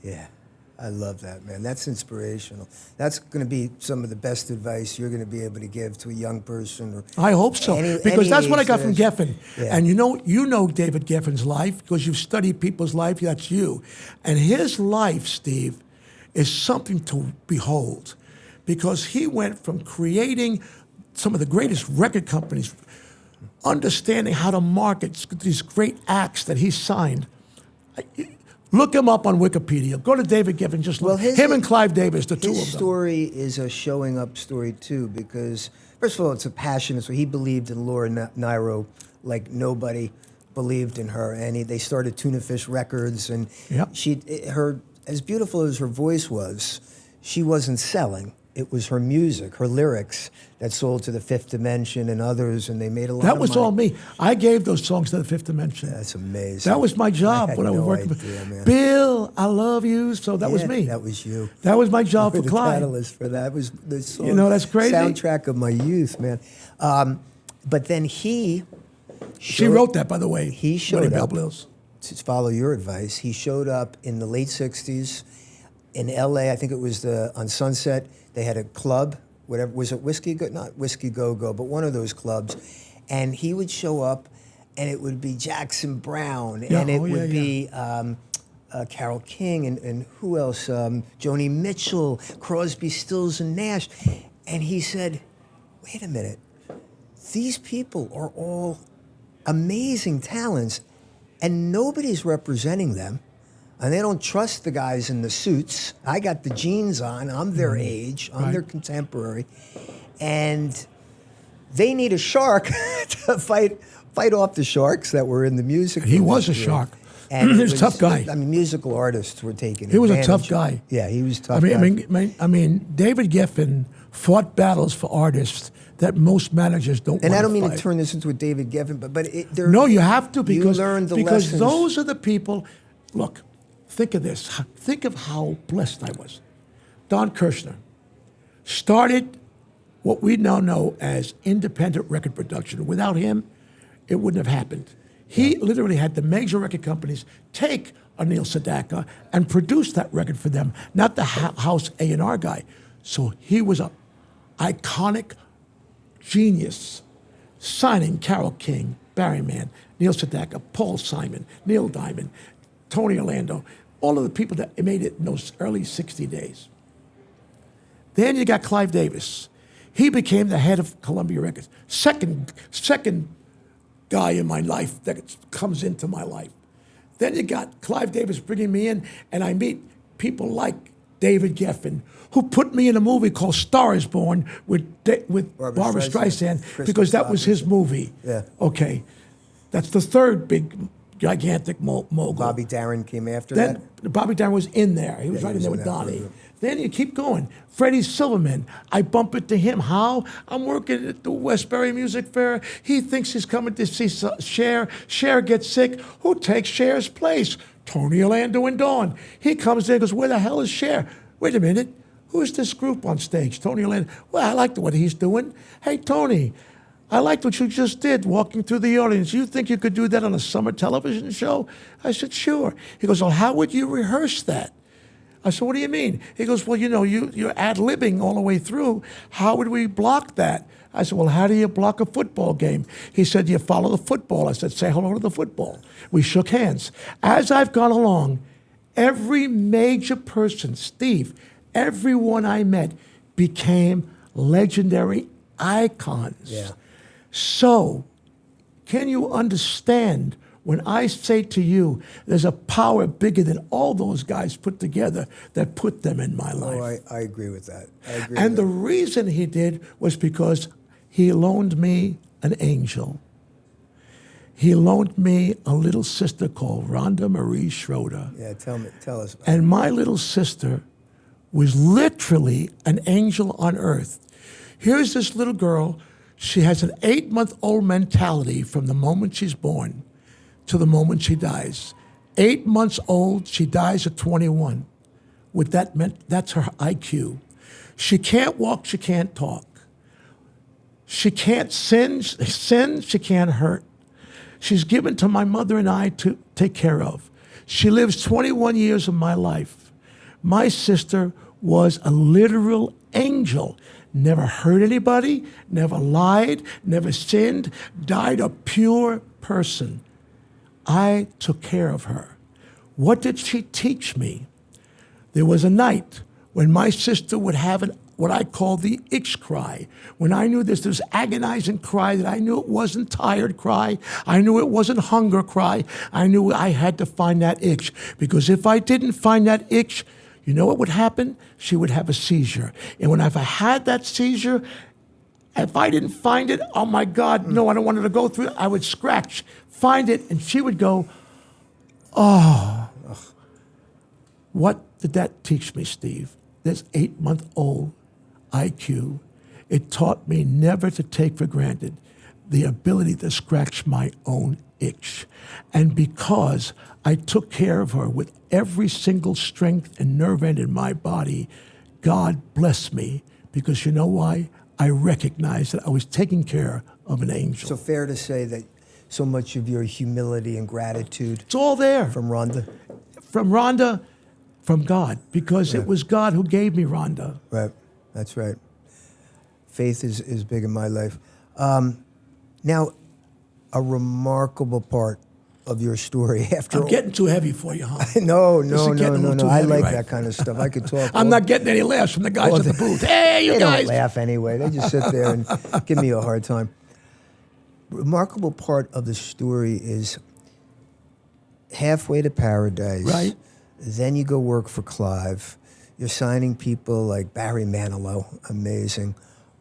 S1: Yeah. I love that, man. That's inspirational. That's going to be some of the best advice you're going to be able to give to a young person. Or
S2: I hope so, because
S1: any
S2: that's what I
S1: age
S2: got from
S1: that-
S2: Geffen.
S1: Yeah.
S2: And you know David Geffen's life, because you've studied people's life. That's you. And his life, Steve, is something to behold, because he went from creating some of the greatest record companies, understanding how to market these great acts that he signed. Look him up on Wikipedia. Go to David Geffen. Just look. Him and Clive Davis, the two of them.
S1: His story is a showing up story too, because first of all, it's a passion. So he believed in Laura Nyro like nobody believed in her, and they started Tuna Fish Records, and
S2: Yep.
S1: her as beautiful as her voice was, she wasn't selling. It was her music, her lyrics that sold to the Fifth Dimension and others, and they made a lot of
S2: That was
S1: money.
S2: all me. I gave those songs to the Fifth Dimension.
S1: That's amazing.
S2: That was my job
S1: had
S2: when I was
S1: no
S2: working.
S1: idea, man.
S2: Bill, I love you. So that was
S1: Yeah,
S2: me.
S1: That was you.
S2: That was my job
S1: You
S2: for
S1: were the
S2: Clive.
S1: catalyst for that. That was the song,
S2: You know, that's crazy.
S1: soundtrack of my youth, man. But then
S2: She
S1: showed-
S2: wrote that, by the way.
S1: He showed
S2: Winnie
S1: up.
S2: Bell Blues.
S1: To follow your advice, he showed up in the late '60s in L.A. I think it was on Sunset. They had a club. Whatever, was it Whiskey Go? Not Whiskey Go Go, but one of those clubs. And he would show up, and it would be Jackson Browne,
S2: Yeah,
S1: and it
S2: oh, yeah,
S1: would
S2: yeah.
S1: be Carole King, and who else? Joni Mitchell, Crosby, Stills, and Nash. And he said, "Wait a minute, these people are all amazing talents, and nobody's representing them." And they don't trust the guys in the suits. I got the jeans on. I'm their age. I'm
S2: Right.
S1: their contemporary. And they need a shark to fight off the sharks that were in the music.
S2: He was a
S1: industry.
S2: shark.
S1: And
S2: He
S1: it
S2: was a tough guy.
S1: I mean, musical artists were taking
S2: He was a
S1: advantage.
S2: tough guy.
S1: Yeah, he was a tough guy.
S2: I mean, David Geffen fought battles for artists that most managers don't
S1: And
S2: want
S1: I don't mean
S2: fight.
S1: to turn this into a David Geffen, but
S2: No, you have to, because,
S1: you learn the
S2: because
S1: lessons.
S2: those are the people. Look, think of this. Think of how blessed I was. Don Kirshner started what we now know as independent record production. Without him, it wouldn't have happened. He literally had the major record companies take a Neil Sedaka and produce that record for them, not the house A&R guy. So he was an iconic genius, signing Carole King, Barry Mann, Neil Sedaka, Paul Simon, Neil Diamond, Tony Orlando, all of the people that made it in those early 60 days. Then you got Clive Davis. He became the head of Columbia Records. Second guy in my life that comes into my life. Then you got Clive Davis bringing me in, and I meet people like David Geffen, who put me in a movie called Star is Born with Barbra Streisand,
S1: Christmas
S2: because that was his
S1: Vacation.
S2: movie.
S1: Yeah.
S2: Okay. That's the third big, gigantic mogul.
S1: Bobby Darin came after
S2: Then
S1: that.
S2: Bobby Darin was in there. He was
S1: Yeah,
S2: right
S1: he
S2: in there
S1: was
S2: with
S1: in that
S2: Donnie.
S1: program.
S2: Then you keep going. Freddie Silverman, I bump into him. How? I'm working at the Westbury Music Fair. He thinks he's coming to see Cher. Cher gets sick. Who takes Cher's place? Tony Orlando and Dawn. He comes in and goes, where the hell is Cher? Wait a minute. Who's this group on stage? Tony Orlando. Well, I like what he's doing. Hey, Tony, I liked what you just did, walking through the audience. You think you could do that on a summer television show? I said, sure. He goes, well, how would you rehearse that? I said, what do you mean? He goes, well, you're ad-libbing all the way through. How would we block that? I said, well, how do you block a football game? He said, you follow the football. I said, say hello to the football. We shook hands. As I've gone along, every major person, Steve, everyone I met became legendary icons.
S1: Yeah.
S2: So, can you understand when I say to you, there's a power bigger than all those guys put together that put them in my life?
S1: Oh, I agree with that. I agree
S2: And
S1: with
S2: the reason he did was because he loaned me an angel. He loaned me a little sister called Rhonda Marie Schroeder.
S1: that. Yeah, tell us about
S2: And my little sister was literally an angel on earth. Here's this little girl. She has an 8-month-old mentality from the moment she's born to the moment she dies. 8 months old, she dies at 21. With that meant that's her IQ. She can't walk, she can't talk. She can't sin, she can't hurt. She's given to my mother and I to take care of. She lives 21 years of my life. My sister was a literal angel. Never hurt anybody, never lied, never sinned, died a pure person. I took care of her. What did she teach me? There was a night when my sister would have what I call the itch cry. When I knew this agonizing cry that I knew it wasn't tired cry. I knew it wasn't hunger cry. I knew I had to find that itch. Because if I didn't find that itch, you know what would happen? She would have a seizure. And if I had that seizure, if I didn't find it, oh my God, no, I don't want her to go through it. I would scratch, find it, and she would go, oh. What did that teach me, Steve? This 8-month-old IQ. It taught me never to take for granted the ability to scratch my own itch. And because I took care of her with every single strength and nerve end in my body, God blessed me. Because you know why? I recognized that I was taking care of an angel.
S1: So fair to say that so much of your humility and gratitude
S2: It's all there.
S1: from Rhonda?
S2: From Rhonda, from God. Because it was God who gave me Rhonda.
S1: Right, that's right. Faith is big in my life. Now, a remarkable part of your story after
S2: I'm getting too heavy for you, huh?
S1: No.
S2: This is getting a little too
S1: I
S2: heavy,
S1: like
S2: right?
S1: that kind of stuff. I could talk.
S2: I'm not getting any laughs from the guys at the booth. Hey, you
S1: They
S2: guys.
S1: don't laugh anyway. They just sit there and give me a hard time. Remarkable part of the story is halfway to paradise.
S2: Right.
S1: Then you go work for Clive. You're signing people like Barry Manilow. Amazing.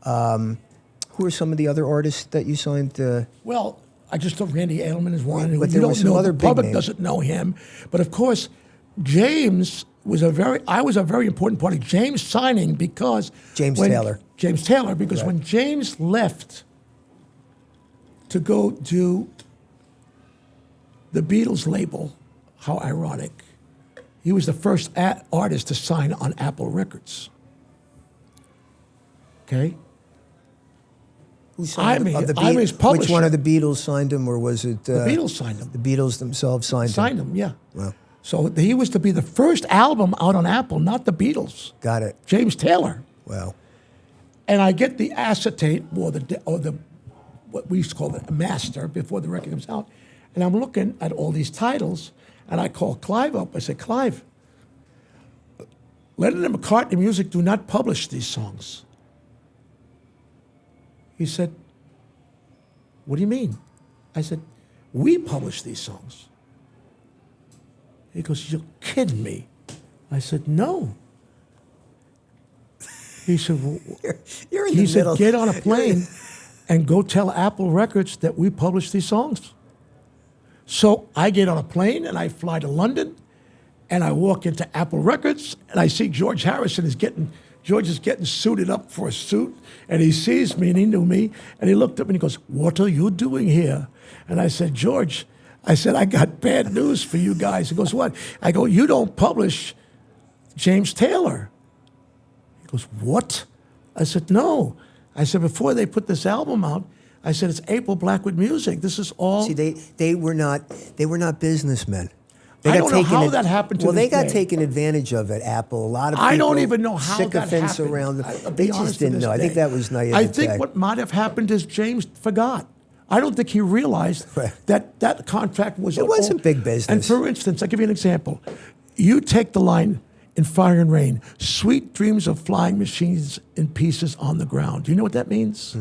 S1: Who are some of the other artists that you signed?
S2: Well, I just thought Randy Edelman is one.
S1: But
S2: You
S1: there were
S2: don't
S1: some
S2: know,
S1: other
S2: the
S1: big
S2: public
S1: names.
S2: doesn't know him. But of course, James was a very important part of James signing because
S1: James Taylor.
S2: James Taylor, because
S1: Right.
S2: when James left to go do the Beatles label, how ironic, he was the first artist to sign on Apple Records. Okay?
S1: Who signed
S2: I'm
S1: of the
S2: his
S1: Which
S2: publisher.
S1: one of the Beatles signed him, or was it
S2: The Beatles signed him.
S1: The Beatles themselves signed him.
S2: Signed him, yeah.
S1: Wow.
S2: So he was to be the first album out on Apple, not the Beatles.
S1: Got it.
S2: James Taylor.
S1: Wow.
S2: And I get the acetate or the what we used to call it a master before the record comes out, and I'm looking at all these titles, and I call Clive up. I said, Clive, Lennon and McCartney Music do not publish these songs. He said, what do you mean? I said, we publish these songs. He goes, you're kidding me. I said, no. He said, well,
S1: You're in
S2: he
S1: the
S2: said,
S1: middle.
S2: get on a plane and go tell Apple Records that we publish these songs. So I get on a plane and I fly to London and I walk into Apple Records and I see George Harrison George is getting suited up for a suit, and he sees me and he knew me, and he looked up and he goes, what are you doing here? And I said, George, I got bad news for you guys. He goes, what? I go, you don't publish James Taylor. He goes, what? I said, no. I said, before they put this album out, I said, it's April Blackwood Music. This is all.
S1: See, they were not businessmen.
S2: I don't know how that happened to
S1: Well,
S2: this
S1: they got
S2: day.
S1: taken advantage of at Apple. A lot of people
S2: I don't even know how that
S1: sycophants
S2: happened.
S1: around
S2: I'll
S1: them.
S2: be
S1: They
S2: honest
S1: just
S2: to
S1: didn't
S2: this
S1: know. I think
S2: day.
S1: that was naivete.
S2: I think what might have happened is James forgot. I don't think he realized
S1: Right.
S2: that contract was.
S1: It wasn't big business.
S2: And for instance, I'll give you an example. You take the line in Fire and Rain, sweet dreams of flying machines in pieces on the ground. Do you know what that means?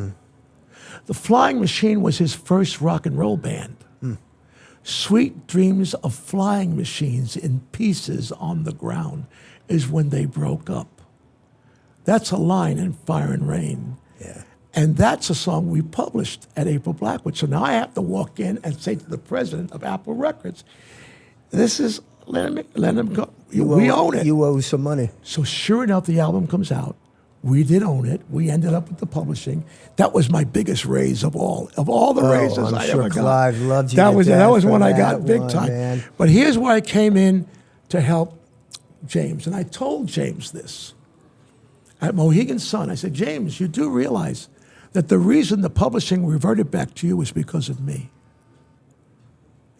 S2: The Flying Machine was his first rock and roll band. Sweet dreams of flying machines in pieces on the ground is when they broke up. That's a line in Fire and Rain.
S1: Yeah.
S2: And that's a song we published at April Blackwood. So now I have to walk in and say to the president of Apple Records, this is, let him go. We own it.
S1: You owe some money.
S2: So sure enough, the album comes out. We did own it. We ended up with the publishing. That was my biggest raise of all the raises
S1: I'm
S2: I
S1: sure
S2: ever got.
S1: Clive loved you
S2: That
S1: to
S2: was
S1: death
S2: that was
S1: for
S2: when I
S1: that
S2: got big
S1: one,
S2: time.
S1: man.
S2: But here's where I came in to help James, and I told James this at Mohegan Sun. I said, James, you do realize that the reason the publishing reverted back to you was because of me.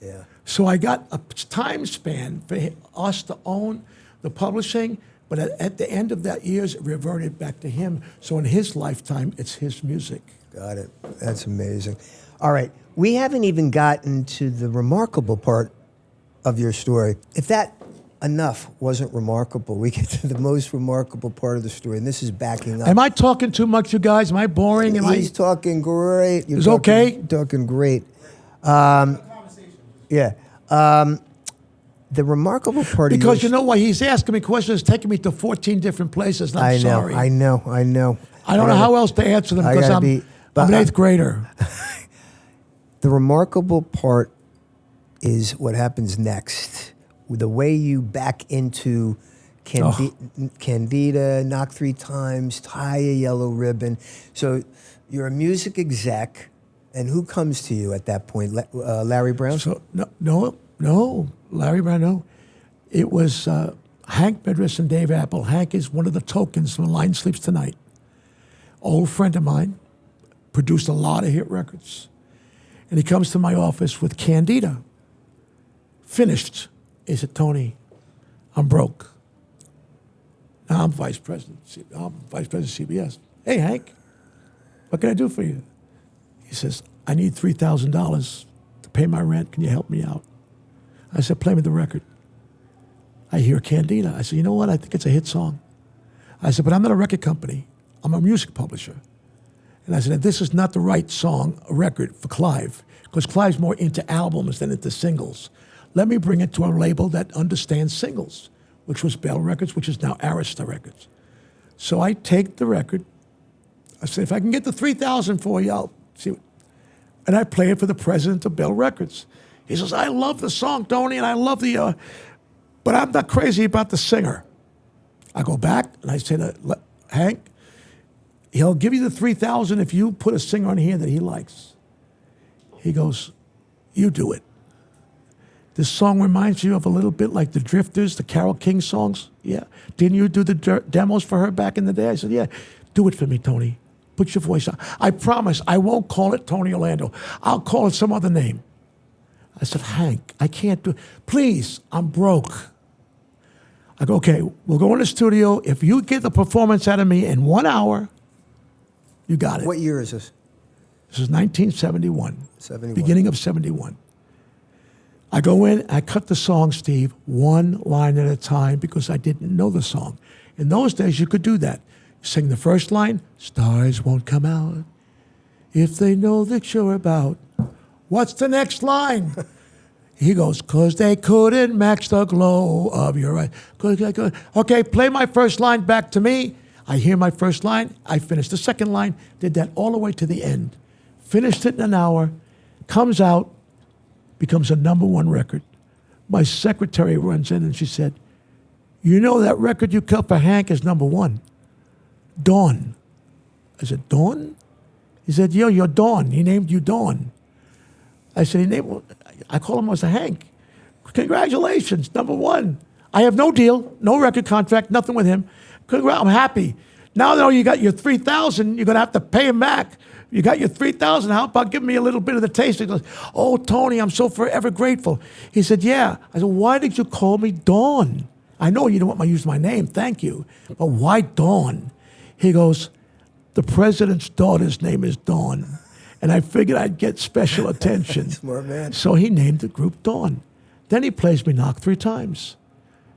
S1: Yeah.
S2: So I got a time span for us to own the publishing, but at the end of that years, it reverted back to him. So in his lifetime, it's his music.
S1: Got it. That's amazing. All right. We haven't even gotten to the remarkable part of your story. If that enough wasn't remarkable, we get to the most remarkable part of the story, and this is backing up.
S2: Am I talking too much, you guys? Am I boring?
S1: He's talking great. You're
S2: Is
S1: talking,
S2: okay?
S1: Talking great. Yeah. The remarkable part
S2: Because
S1: of
S2: you know why he's asking me questions, taking me to 14 different places. And I'm sorry.
S1: I know.
S2: I don't know how else to answer them because I'm an eighth grader.
S1: The remarkable part is what happens next. The way you back into Candida, Knock 3 Times, Tie a Yellow Ribbon. So you're a music exec, and who comes to you at that point? Larry Brown?
S2: So no, Larry Brown, no. It was Hank Bedris and Dave Apple. Hank is one of the tokens from Line Sleeps Tonight. Old friend of mine, produced a lot of hit records. And he comes to my office with Candida. Finished. He said, Tony, I'm broke. Now I'm vice president. I'm vice president of CBS. Hey, Hank, what can I do for you? He says, I need $3,000 to pay my rent. Can you help me out? I said, play me the record. I hear Candida. I said, you know what? I think it's a hit song. I said, but I'm not a record company. I'm a music publisher. And I said, this is not the right song, a record for Clive, because Clive's more into albums than into singles. Let me bring it to a label that understands singles, which was Bell Records, which is now Arista Records. So I take the record. I said, if I can get the $3,000 for you, I'll see what. And I play it for the president of Bell Records. He says, I love the song, Tony, and I love the, but I'm not crazy about the singer. I go back and I say to Hank, he'll give you the $3,000 if you put a singer on here that he likes. He goes, you do it. This song reminds you of a little bit like the Drifters, the Carole King songs. Yeah. Didn't you do the demos for her back in the day? I said, yeah. Do it for me, Tony. Put your voice on. I promise I won't call it Tony Orlando. I'll call it some other name. I said, Hank, I can't do it. Please, I'm broke. I go, okay, we'll go in the studio. If you get the performance out of me in 1 hour, you got it.
S1: What year is this?
S2: This is 1971.
S1: 71.
S2: Beginning of 71. I go in, I cut the song, Steve, one line at a time because I didn't know the song. In those days, you could do that. You sing the first line, stars won't come out if they know that you're about. What's the next line? He goes, 'cause they couldn't match the glow of your eyes. Okay, play my first line back to me. I hear my first line. I finished the second line. Did that all the way to the end. Finished it in an hour. Comes out. Becomes a #1 record. My secretary runs in and she said, you know that record you cut for Hank is #1. Dawn. I said, Dawn? He said, yo, you're Dawn. He named you Dawn. I said, I call him as a Hank. Congratulations, #1. I have no deal, no record contract, nothing with him. I'm happy. Now that you got your $3,000, you're going to have to pay him back You got your 3,000. How about giving me a little bit of the taste? He goes, oh, Tony, I'm so forever grateful. He said, yeah. I said, why did you call me Dawn? I know you don't want me to use my name, thank you. But why Dawn? He goes, the president's daughter's name is Dawn. And I figured I'd get special attention.
S1: Smart man.
S2: So he named the group Dawn. Then he plays me Knock 3 times.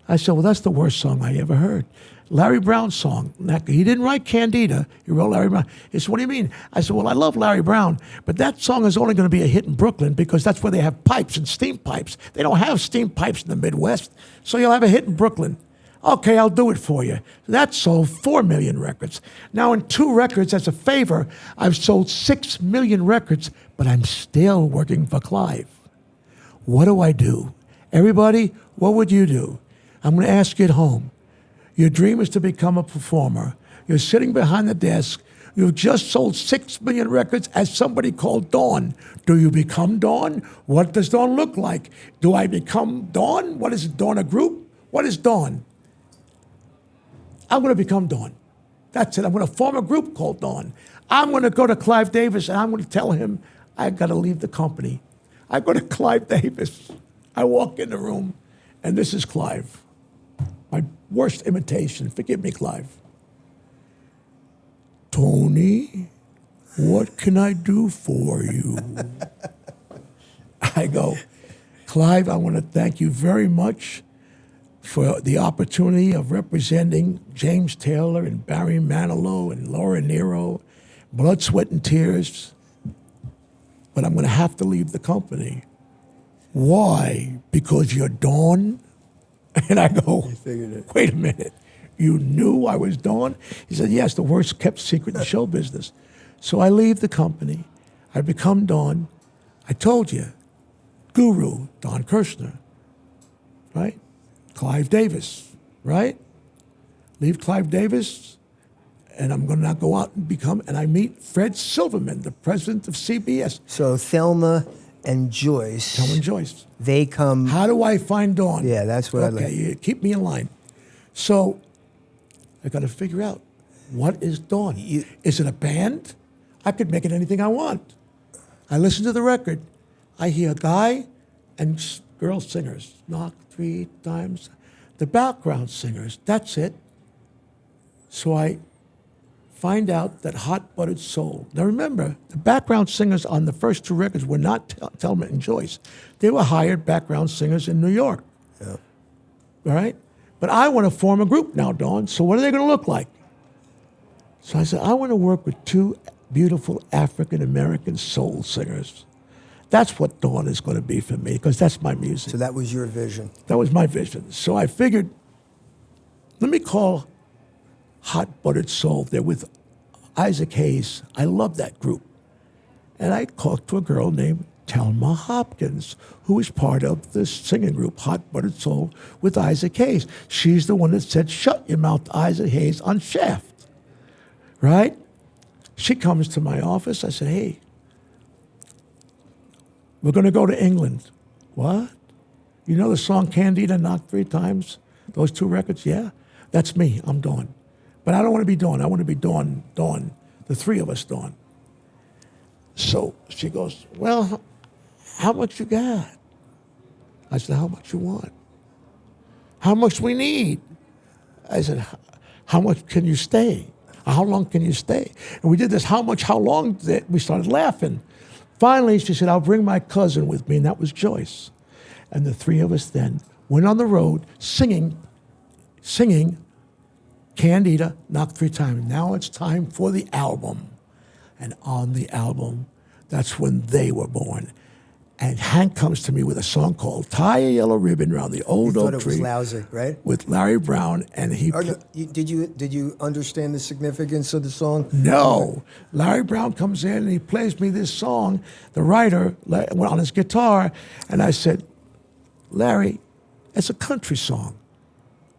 S2: I said, well, that's the worst song I ever heard. Larry Brown's song. He didn't write Candida. He wrote Larry Brown. He said, what do you mean? I said, well, I love Larry Brown, but that song is only going to be a hit in Brooklyn because that's where they have pipes and steam pipes. They don't have steam pipes in the Midwest, so you'll have a hit in Brooklyn. Okay, I'll do it for you. That sold 4 million records. Now, in 2 records, as a favor, I've sold 6 million records, but I'm still working for Clive. What do I do? Everybody, what would you do? I'm going to ask you at home. Your dream is to become a performer. You're sitting behind the desk. You've just sold 6 million records as somebody called Dawn. Do you become Dawn? What does Dawn look like? Do I become Dawn? What is Dawn, a group? What is Dawn? I'm going to become Dawn. That's it. I'm going to form a group called Dawn. I'm going to go to Clive Davis and I'm going to tell him I've got to leave the company. I go to Clive Davis. I walk in the room and this is Clive. My worst imitation. Forgive me, Clive. Tony, what can I do for you? I go, Clive, I want to thank you very much for the opportunity of representing James Taylor and Barry Manilow and Laura Nero, blood, sweat, and tears. But I'm going to have to leave the company. Why? Because you're Dawn? And I go, wait a minute. You knew I was Dawn? He said, yes, the worst kept secret in show business. So I leave the company. I become Dawn. I told you, Guru, Don Kirshner, right? Clive Davis, right? Leave Clive Davis, and I'm going to now go out and and I meet Fred Silverman, the president of CBS.
S1: So Thelma and Joyce.
S2: Thelma and Joyce.
S1: They come.
S2: How do I find Dawn?
S1: Yeah, that's what I like.
S2: Okay, you keep me in line. So I got to figure out, what is Dawn? Is it a band? I could make it anything I want. I listen to the record. I hear a guy and girl singers. Knock 3 times. The background singers, that's it. So I find out that Hot Buttered Soul. Now remember, the background singers on the first 2 records were not Thelma and Joyce. They were hired background singers in New York. Yeah. All right? But I want to form a group now, Dawn. So what are they going to look like? So I said, I want to work with 2 beautiful African-American soul singers. That's what Dawn is going to be for me, because that's my music.
S1: So that was your vision.
S2: That was my vision. So I figured, let me call Hot Buttered Soul. They're with Isaac Hayes. I love that group. And I talked to a girl named Thelma Hopkins, who is part of this singing group, Hot Buttered Soul, with Isaac Hayes. She's the one that said, shut your mouth, Isaac Hayes, on Shaft. Right? She comes to my office. I said, hey, we're going to go to England. What? You know the song Candida, Knock 3 times? Those 2 records? Yeah. That's me. I'm Dawn. But I don't want to be Dawn. I want to be Dawn. The 3 of us, Dawn. So she goes, well, how much you got? I said, how much you want? How much we need? I said, how much can you stay? How long can you stay? And we did this, how much, how long? We started laughing. Finally, she said, I'll bring my cousin with me, and that was Joyce. And the 3 of us then went on the road singing Candida, Knock 3 times. Now it's time for the album. And on the album, that's when they were born. And Hank comes to me with a song called Tie a Yellow Ribbon Around the Old Oak Tree.
S1: You thought it was lousy, right?
S2: With Larry Brown, and he...
S1: Did you understand the significance of the song?
S2: No. Larry Brown comes in and he plays me this song, the writer, on his guitar, and I said, Larry, it's a country song.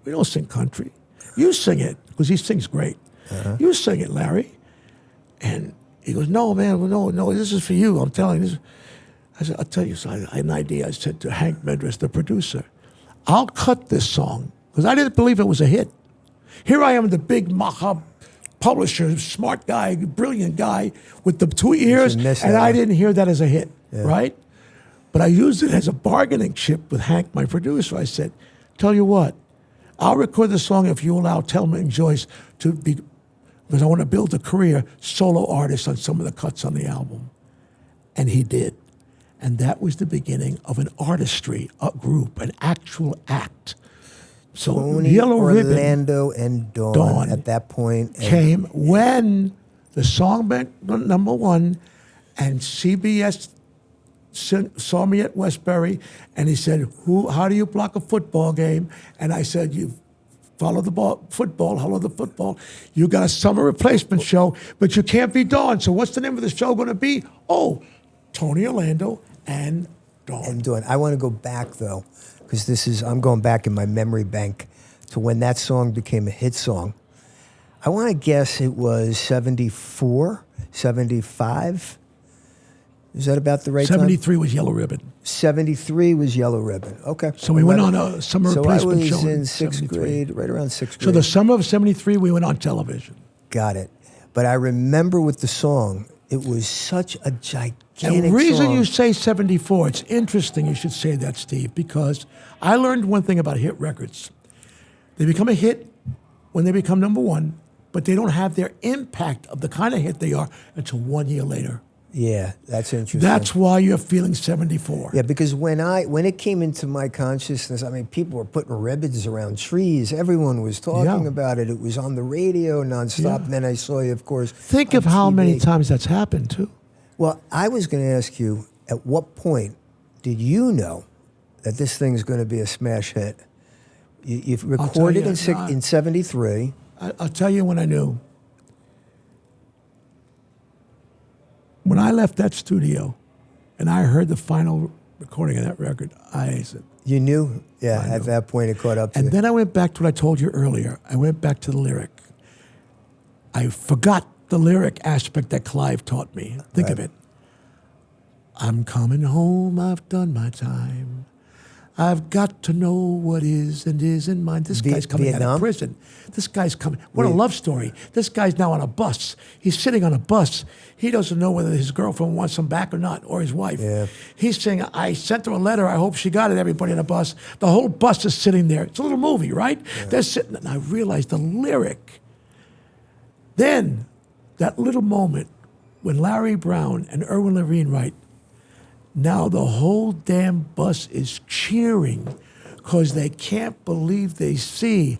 S2: We don't sing country. You sing it, because he sings great. Uh-huh. You sing it, Larry. And he goes, no, man, no, this is for you. I'm telling you this. I said, I'll tell you something. I had an idea. I said to Hank Medras, the producer, I'll cut this song, because I didn't believe it was a hit. Here I am, the big Maha publisher, smart guy, brilliant guy with the 2 ears,
S1: miss
S2: and
S1: that
S2: I
S1: one.
S2: didn't hear that as a hit, right? But I used it as a bargaining chip with Hank, my producer. I said, tell you what, I'll record the song if you allow Thelma and Joyce to be, because I want to build a career solo artist on some of the cuts on the album. And he did. And that was the beginning of an artistry, a group, an actual act. So
S1: Tony
S2: Yellow Ribbon
S1: Orlando and Dawn at that point. And
S2: came when the song went number one, and CBS saw me at Westbury, and he said, how do you block a football game? And I said, you follow the football. You got a summer replacement show, but you can't be Dawn. So what's the name of the show going to be? Oh, Tony Orlando and Dawn.
S1: And Dawn. I want to go back, though, because I'm going back in my memory bank to when that song became a hit song. I want to guess it was 74, 75. Is that about the right
S2: 73 was Yellow Ribbon.
S1: 73 was Yellow Ribbon. Okay.
S2: So we went on a summer replacement show.
S1: So I was in sixth grade, right around sixth grade.
S2: So the summer of 73, we went on television.
S1: Got it. But I remember with the song, it was such a gigantic
S2: And the reason
S1: song.
S2: you say 74, it's interesting you should say that, Steve, because I learned one thing about hit records. They become a hit when they become number one, but they don't have their impact of the kind of hit they are until 1 year later.
S1: Yeah, that's interesting.
S2: That's why you're feeling 74.
S1: Yeah, because when it came into my consciousness, I mean, people were putting ribbons around trees. Everyone was talking about it. It was on the radio nonstop.
S2: Yeah.
S1: And then I saw you, of course.
S2: Think
S1: on
S2: of how
S1: TV.
S2: many times that's happened, too.
S1: Well, I was going to ask you, at what point did you know that this thing's going to be a smash hit? You've recorded
S2: you,
S1: in 73.
S2: I'll tell you when I knew. When I left that studio and I heard the final recording of that record, I said...
S1: You knew? Yeah, at that point it caught up to you.
S2: And then I went back to what I told you earlier. I went back to the lyric. I forgot the lyric aspect that Clive taught me. Think of it. I'm coming home, I've done my time. I've got to know what is and isn't mine. This guy's coming out
S1: Vietnam?
S2: of prison. This guy's coming. What a love story. This guy's now on a bus. He's sitting on a bus. He doesn't know whether his girlfriend wants him back or not, or his wife.
S1: Yeah.
S2: He's saying, I sent her a letter. I hope she got it, everybody on the bus. The whole bus is sitting there. It's a little movie, right? Yeah. They're sitting, and I realized the lyric. Then, that little moment when Larry Brown and Irwin Levine write, now the whole damn bus is cheering because they can't believe they see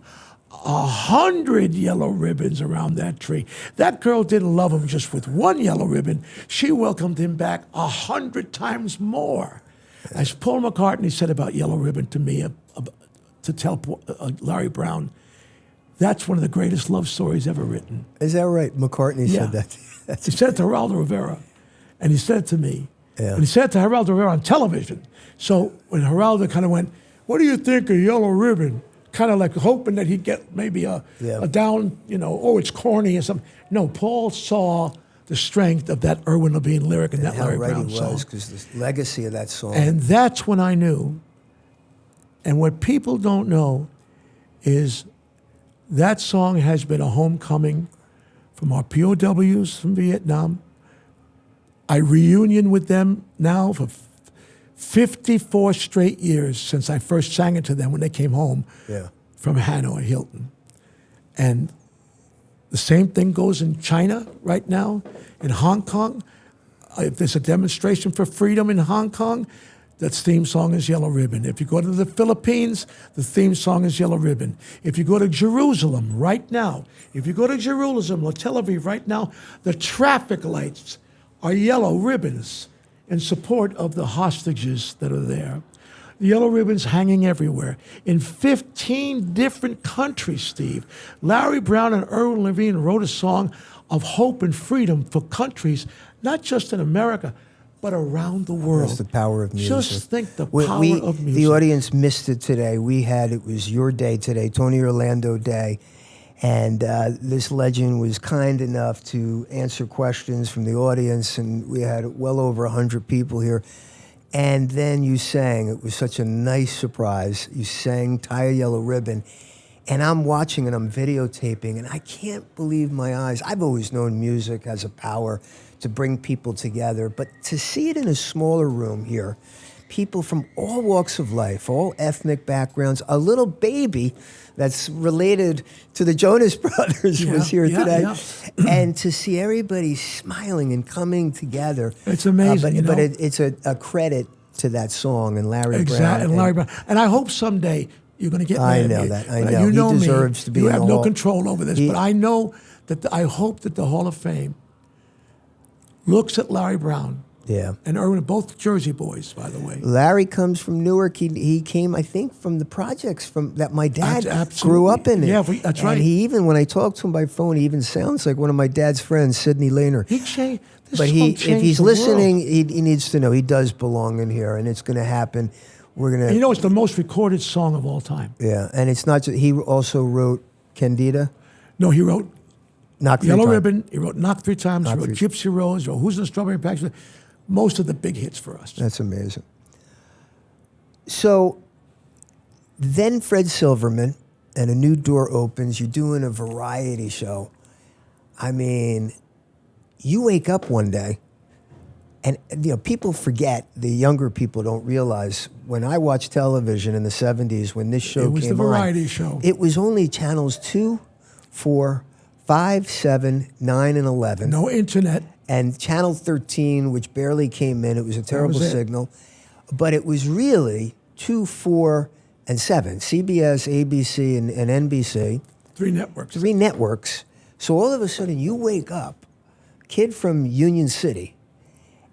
S2: 100 yellow ribbons around that tree. That girl didn't love him just with one yellow ribbon. She welcomed him back 100 times more. As Paul McCartney said about Yellow Ribbon to me, to tell Larry Brown, that's one of the greatest love stories ever written.
S1: Is that right? McCartney said that.
S2: He said it to Geraldo Rivera, and he said it to me.
S1: Yeah.
S2: And he said it to Geraldo Rivera on television. So when Geraldo kind of went, what do you think of Yellow Ribbon? Kind of like hoping that he'd get maybe a down, it's corny or something. No, Paul saw the strength of that Irwin Levine lyric and that Larry Brown song.
S1: How right he was, because the legacy of that song.
S2: And that's when I knew. And what people don't know is that song has been a homecoming from our POWs from Vietnam. I reunion with them now for 54 straight years since I first sang it to them when they came home from Hanoi, Hilton. And the same thing goes in China right now, in Hong Kong. If there's a demonstration for freedom in Hong Kong, that theme song is Yellow Ribbon. If you go to the Philippines, the theme song is Yellow Ribbon. If you go to Jerusalem right now, or Tel Aviv right now, the traffic lights are yellow ribbons in support of the hostages that are there. The yellow ribbons hanging everywhere. In 15 different countries, Steve, Larry Brown and Irwin Levine wrote a song of hope and freedom for countries, not just in America, but around the world.
S1: That's the power of music.
S2: Just think the power of music.
S1: The audience missed it today. It was your day today, Tony Orlando Day. And this legend was kind enough to answer questions from the audience, and we had well over 100 people here. And then you sang. It was such a nice surprise. You sang Tie a Yellow Ribbon. And I'm watching and I'm videotaping, and I can't believe my eyes. I've always known music has a power to bring people together, but to see it in a smaller room here, people from all walks of life, all ethnic backgrounds, a little baby that's related to the Jonas Brothers was here today.
S2: Yeah.
S1: And to see everybody smiling and coming together.
S2: It's amazing,
S1: But it's a credit to that song and Larry Brown.
S2: Exactly, and Larry Brown. And I hope someday you're going to get
S1: I
S2: mad
S1: know
S2: at me.
S1: that. I
S2: But
S1: know.
S2: You know
S1: He
S2: me.
S1: deserves to be
S2: You
S1: in
S2: have
S1: the
S2: no
S1: Hall.
S2: control over this, but I know that I hope that the Hall of Fame looks at Larry Brown
S1: Yeah.
S2: and Irwin, both Jersey boys, by the way.
S1: Larry comes from Newark. He came, I think, from the projects that my dad
S2: Absolutely.
S1: grew up in.
S2: Yeah, that's right.
S1: And he even, when I talk to him by phone, he even sounds like one of my dad's friends, Sidney Lehner.
S2: He changed.
S1: But if he's listening, he needs to know he does belong in here, and it's going to happen. We're going to.
S2: You know, it's the most recorded song of all time.
S1: Yeah, and it's not just, he also wrote Candida,
S2: No, he wrote
S1: Knock 3
S2: Yellow
S1: Times.
S2: Ribbon. He wrote Knock 3 Times.
S1: Knock
S2: He wrote
S1: 3.
S2: Gypsy Rose. He wrote Who's in the Strawberry Patch. Most of the big hits for us.
S1: That's amazing. So then Fred Silverman, and a new door opens. You're doing a variety show. I mean, you wake up one day, and people forget. The younger people don't realize. When I watched television in the '70s, when this show came on,
S2: It was the variety show.
S1: It was only channels 2, 4, 5, 7, 9, and 11.
S2: No internet.
S1: And channel 13, which barely came in. It was a terrible
S2: was it.
S1: signal. But it was really 2, 4, and 7. CBS, ABC, and NBC.
S2: 3 networks.
S1: 3 networks. So all of a sudden you wake up, kid from Union City,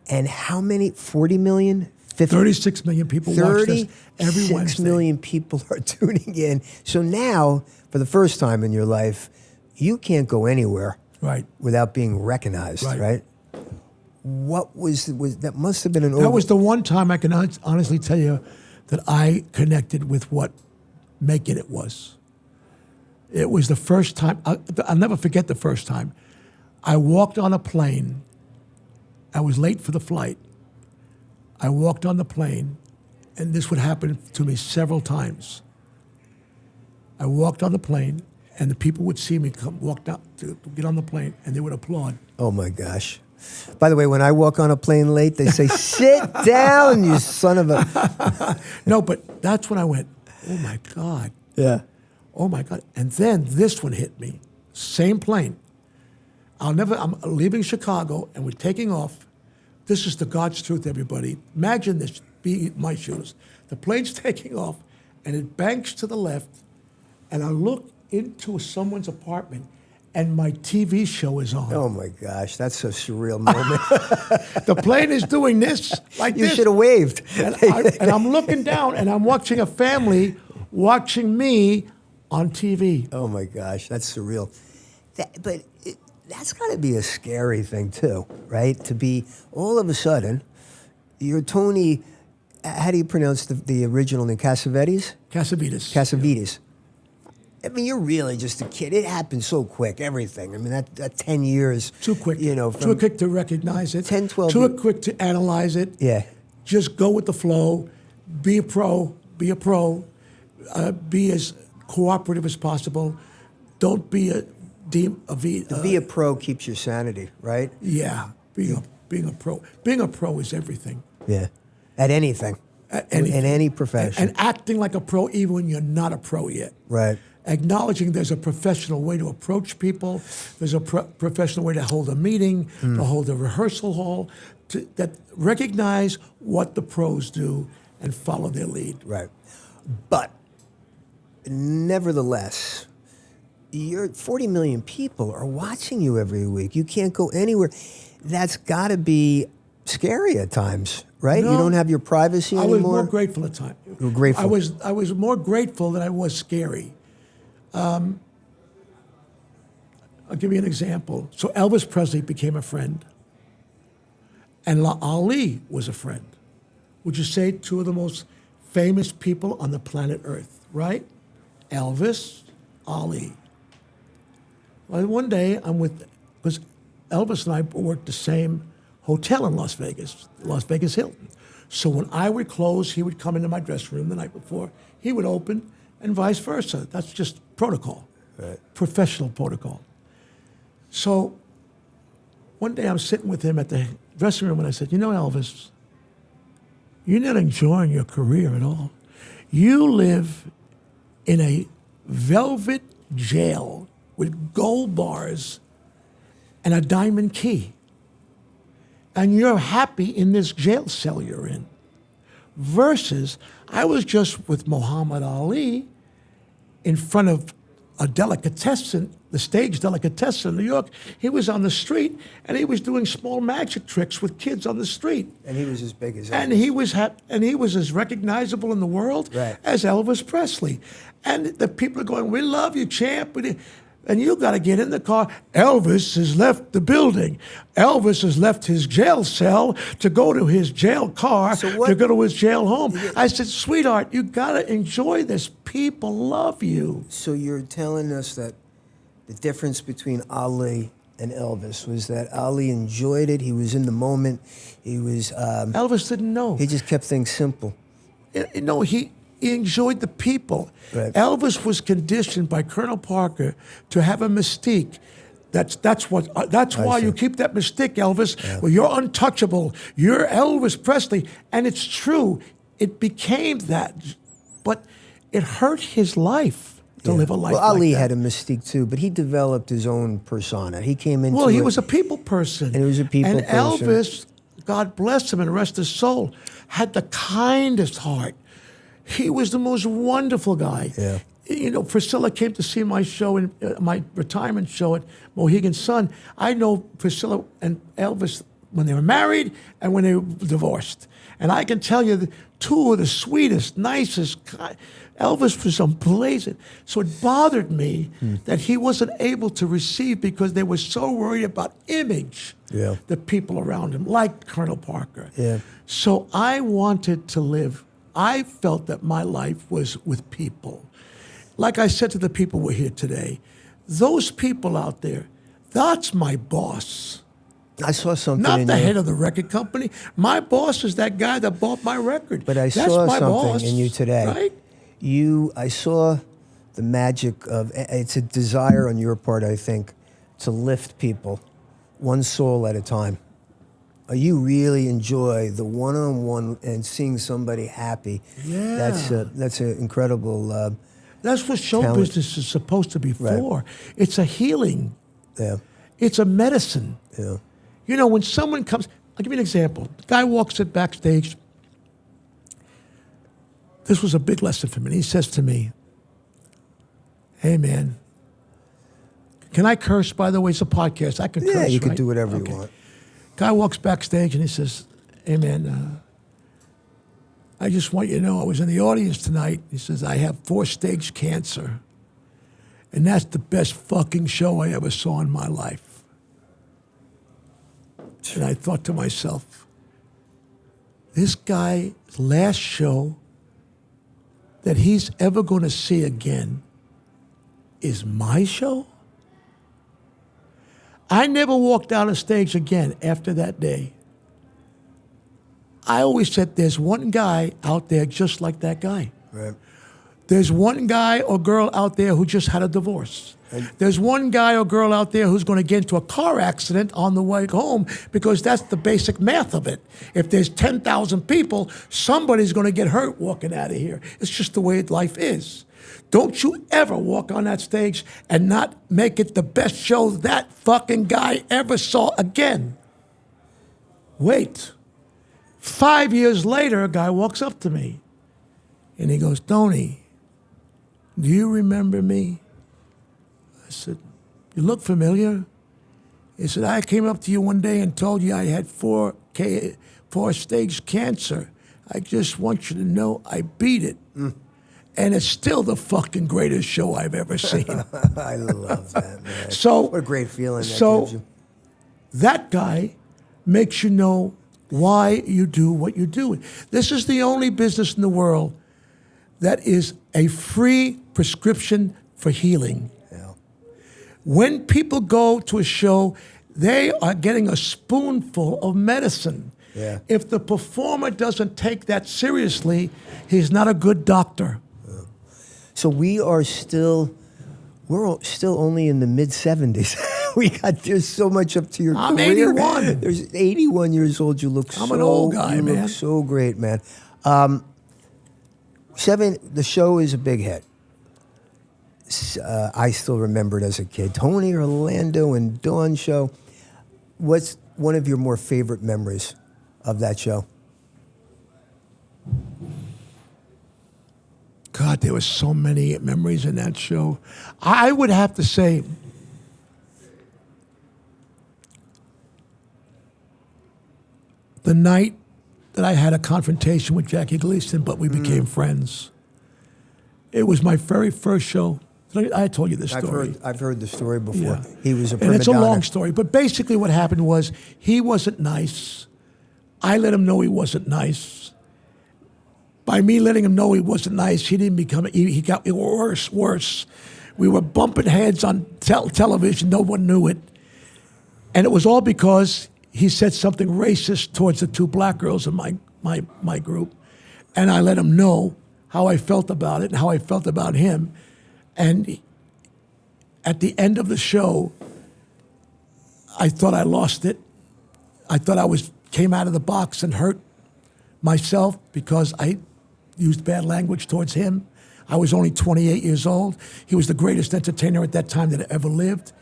S1: and how many? 40 million? 50?
S2: 36 million people watch this every
S1: 36
S2: Wednesday.
S1: million people are tuning in. So now, for the first time in your life, you can't go anywhere
S2: Right.
S1: without being recognized,
S2: Right.
S1: right? What was that? Must have been an
S2: That was the one time I can honestly tell you that I connected with what making it was. It was the first time, I'll never forget the first time. I walked on a plane. I was late for the flight. I walked on the plane, and this would happen to me several times. I walked on the plane, and the people would see me walk down to get on the plane, and they would applaud.
S1: Oh my gosh. By the way, when I walk on a plane late, they say, "Sit down, you son of a."
S2: No, but that's when I went, oh my God.
S1: Yeah.
S2: Oh my God. And then this one hit me. Same plane. I'm leaving Chicago and we're taking off. This is the God's truth, everybody. Imagine this, be my shoes. The plane's taking off and it banks to the left, and I look into someone's apartment and my TV show is on.
S1: Oh my gosh, that's a surreal moment.
S2: The plane is doing this, like
S1: You
S2: this.
S1: should have waved.
S2: And I'm looking down and I'm watching a family watching me on TV.
S1: Oh my gosh, that's surreal. That's got to be a scary thing too, right? To be all of a sudden, you're Tony. How do you pronounce the original name? Cassavetes?
S2: Cassavetes.
S1: I mean, you're really just a kid. It happened so quick, everything. I mean, that 10 years.
S2: Too quick.
S1: From
S2: too quick to recognize it.
S1: 10, 12
S2: Too
S1: years.
S2: quick to analyze it.
S1: Yeah.
S2: Just go with the flow. Be a pro. Be a pro. Be as cooperative as possible. Don't be a
S1: To be a pro keeps your sanity, right?
S2: Yeah. Being a pro. Being a pro is everything.
S1: Yeah. At anything. In any profession.
S2: And acting like a pro even when you're not a pro yet.
S1: Right.
S2: Acknowledging there's a professional way to approach people, there's a professional way to hold a meeting, to hold a rehearsal hall, that recognize what the pros do and follow their lead.
S1: Right. But nevertheless, 40 million people are watching you every week. You can't go anywhere. That's got to be scary at times, right?
S2: No,
S1: you don't have your privacy anymore.
S2: I was more grateful at times.
S1: You were grateful.
S2: I was more grateful than I was scary. I'll give you an example. So Elvis Presley became a friend, and Ali was a friend. Would you say 2 of the most famous people on the planet Earth, right? Elvis, Ali. Well, one day because Elvis and I worked the same hotel in Las Vegas Hilton. So when I would close, he would come into my dressing room the night before. He would open, and vice versa. That's just protocol,
S1: Right.
S2: professional protocol. So one day I'm sitting with him at the dressing room and I said, you know, Elvis, you're not enjoying your career at all. You live in a velvet jail with gold bars and a diamond key. And you're happy in this jail cell you're in. Versus, I was just with Muhammad Ali in front of a delicatessen, the stage delicatessen in New York. He was on the street and he was doing small magic tricks with kids on the street.
S1: And he was as big as
S2: And
S1: Elvis.
S2: he was as recognizable in the world
S1: Right.
S2: as Elvis Presley. And the people are going, we love you, champ. And you got to get in the car. Elvis has left the building. Elvis has left his jail cell to go to his jail car,
S1: So what-
S2: to go to his jail home. I said, sweetheart, you got to enjoy this. People love you.
S1: So you're telling us that the difference between Ali and Elvis was that Ali enjoyed it. He was in the moment. He was.
S2: Elvis didn't know.
S1: He just kept things simple.
S2: No, he enjoyed the people.
S1: Right.
S2: Elvis was conditioned by Colonel Parker to have a mystique. That's why
S1: see.
S2: you keep that mystique, Elvis. Yeah. Well, you're untouchable. You're Elvis Presley, and it's true. It became that, but it hurt his life to live a life.
S1: Well, Ali
S2: like that.
S1: had a mystique too, but he developed his own persona. He came into
S2: Well, he
S1: it-
S2: was a people person.
S1: And he was a people
S2: and
S1: person.
S2: Elvis, God bless him and rest his soul, had the kindest heart. He was the most wonderful guy.
S1: Yeah.
S2: You know, Priscilla came to see my show, my retirement show at Mohegan Sun. I know Priscilla and Elvis when they were married and when they were divorced. And I can tell you, two of the sweetest, nicest. Elvis was amazing. So it bothered me that he wasn't able to receive because they were so worried about image,
S1: Yeah.
S2: the people around him, like Colonel Parker.
S1: Yeah.
S2: So I wanted to live. I felt that my life was with people. Like I said to the people who were here today, those people out there, that's my boss.
S1: I saw something
S2: Not
S1: in
S2: the
S1: you,
S2: head of the record company. My boss is that guy that bought my record.
S1: but I
S2: That's
S1: saw
S2: my
S1: something
S2: boss,
S1: in you today.
S2: Right?
S1: I saw the magic of, it's a desire on your part, I think, to lift people one soul at a time. You really enjoy the one-on-one and seeing somebody happy.
S2: Yeah.
S1: That's an incredible.
S2: That's what show
S1: talent.
S2: business is supposed to be
S1: Right.
S2: for. It's a healing.
S1: Yeah,
S2: It's a medicine.
S1: yeah.
S2: You know, when someone comes, I'll give you an example. The guy walks in backstage. This was a big lesson for me. And he says to me, hey, man, can I curse, by the way? It's a podcast. I can curse,
S1: Yeah, you can
S2: right?
S1: do whatever
S2: Okay.
S1: you want.
S2: Guy walks backstage and he says, hey, man, I just want you to know I was in the audience tonight. He says, I have 4-stage cancer. And that's the best fucking show I ever saw in my life. And I thought to myself, this guy's last show that he's ever going to see again is my show? I never walked down a stage again after that day. I always said there's one guy out there just like that guy.
S1: Right.
S2: There's one guy or girl out there who just had a divorce. There's one guy or girl out there who's going to get into a car accident on the way home because that's the basic math of it. If there's 10,000 people, somebody's going to get hurt walking out of here. It's just the way life is. Don't you ever walk on that stage and not make it the best show that fucking guy ever saw again. Wait. 5 years later, a guy walks up to me and he goes, Tony, do you remember me? I said, you look familiar. He said, I came up to you one day and told you I had 4-stage cancer. I just want you to know I beat it. And it's still the fucking greatest show I've ever seen.
S1: I love that, man.
S2: So,
S1: what a great feeling that gives you.
S2: that guy makes you know why you do what you do. This is the only business in the world that is a free prescription for healing.
S1: Yeah.
S2: When people go to a show, they are getting a spoonful of medicine.
S1: Yeah.
S2: If the performer doesn't take that seriously, he's not a good doctor.
S1: So we're still only in the mid-70s. There's so much up to your
S2: I'm
S1: career.
S2: 81.
S1: There's 81 years old. You look
S2: I'm an old guy,
S1: you
S2: man.
S1: look so great, man. The show is a big hit. I still remember it as a kid. Tony Orlando and Dawn show. What's one of your more favorite memories of that show?
S2: God, there were so many memories in that show. I would have to say, the night that I had a confrontation with Jackie Gleason, but we became friends. It was my very first show. I told you this story.
S1: I've heard the story before.
S2: Yeah.
S1: He was a prima
S2: And it's a
S1: donna.
S2: long story, but basically what happened was he wasn't nice. I let him know he wasn't nice. By me letting him know he wasn't nice, he didn't become, he got worse. We were bumping heads on television, no one knew it. And it was all because he said something racist towards the two black girls in my group. And I let him know how I felt about it and how I felt about him. And at the end of the show, I thought I lost it. I thought I came out of the box and hurt myself because I used bad language towards him. I was only 28 years old. He was the greatest entertainer at that time that ever lived.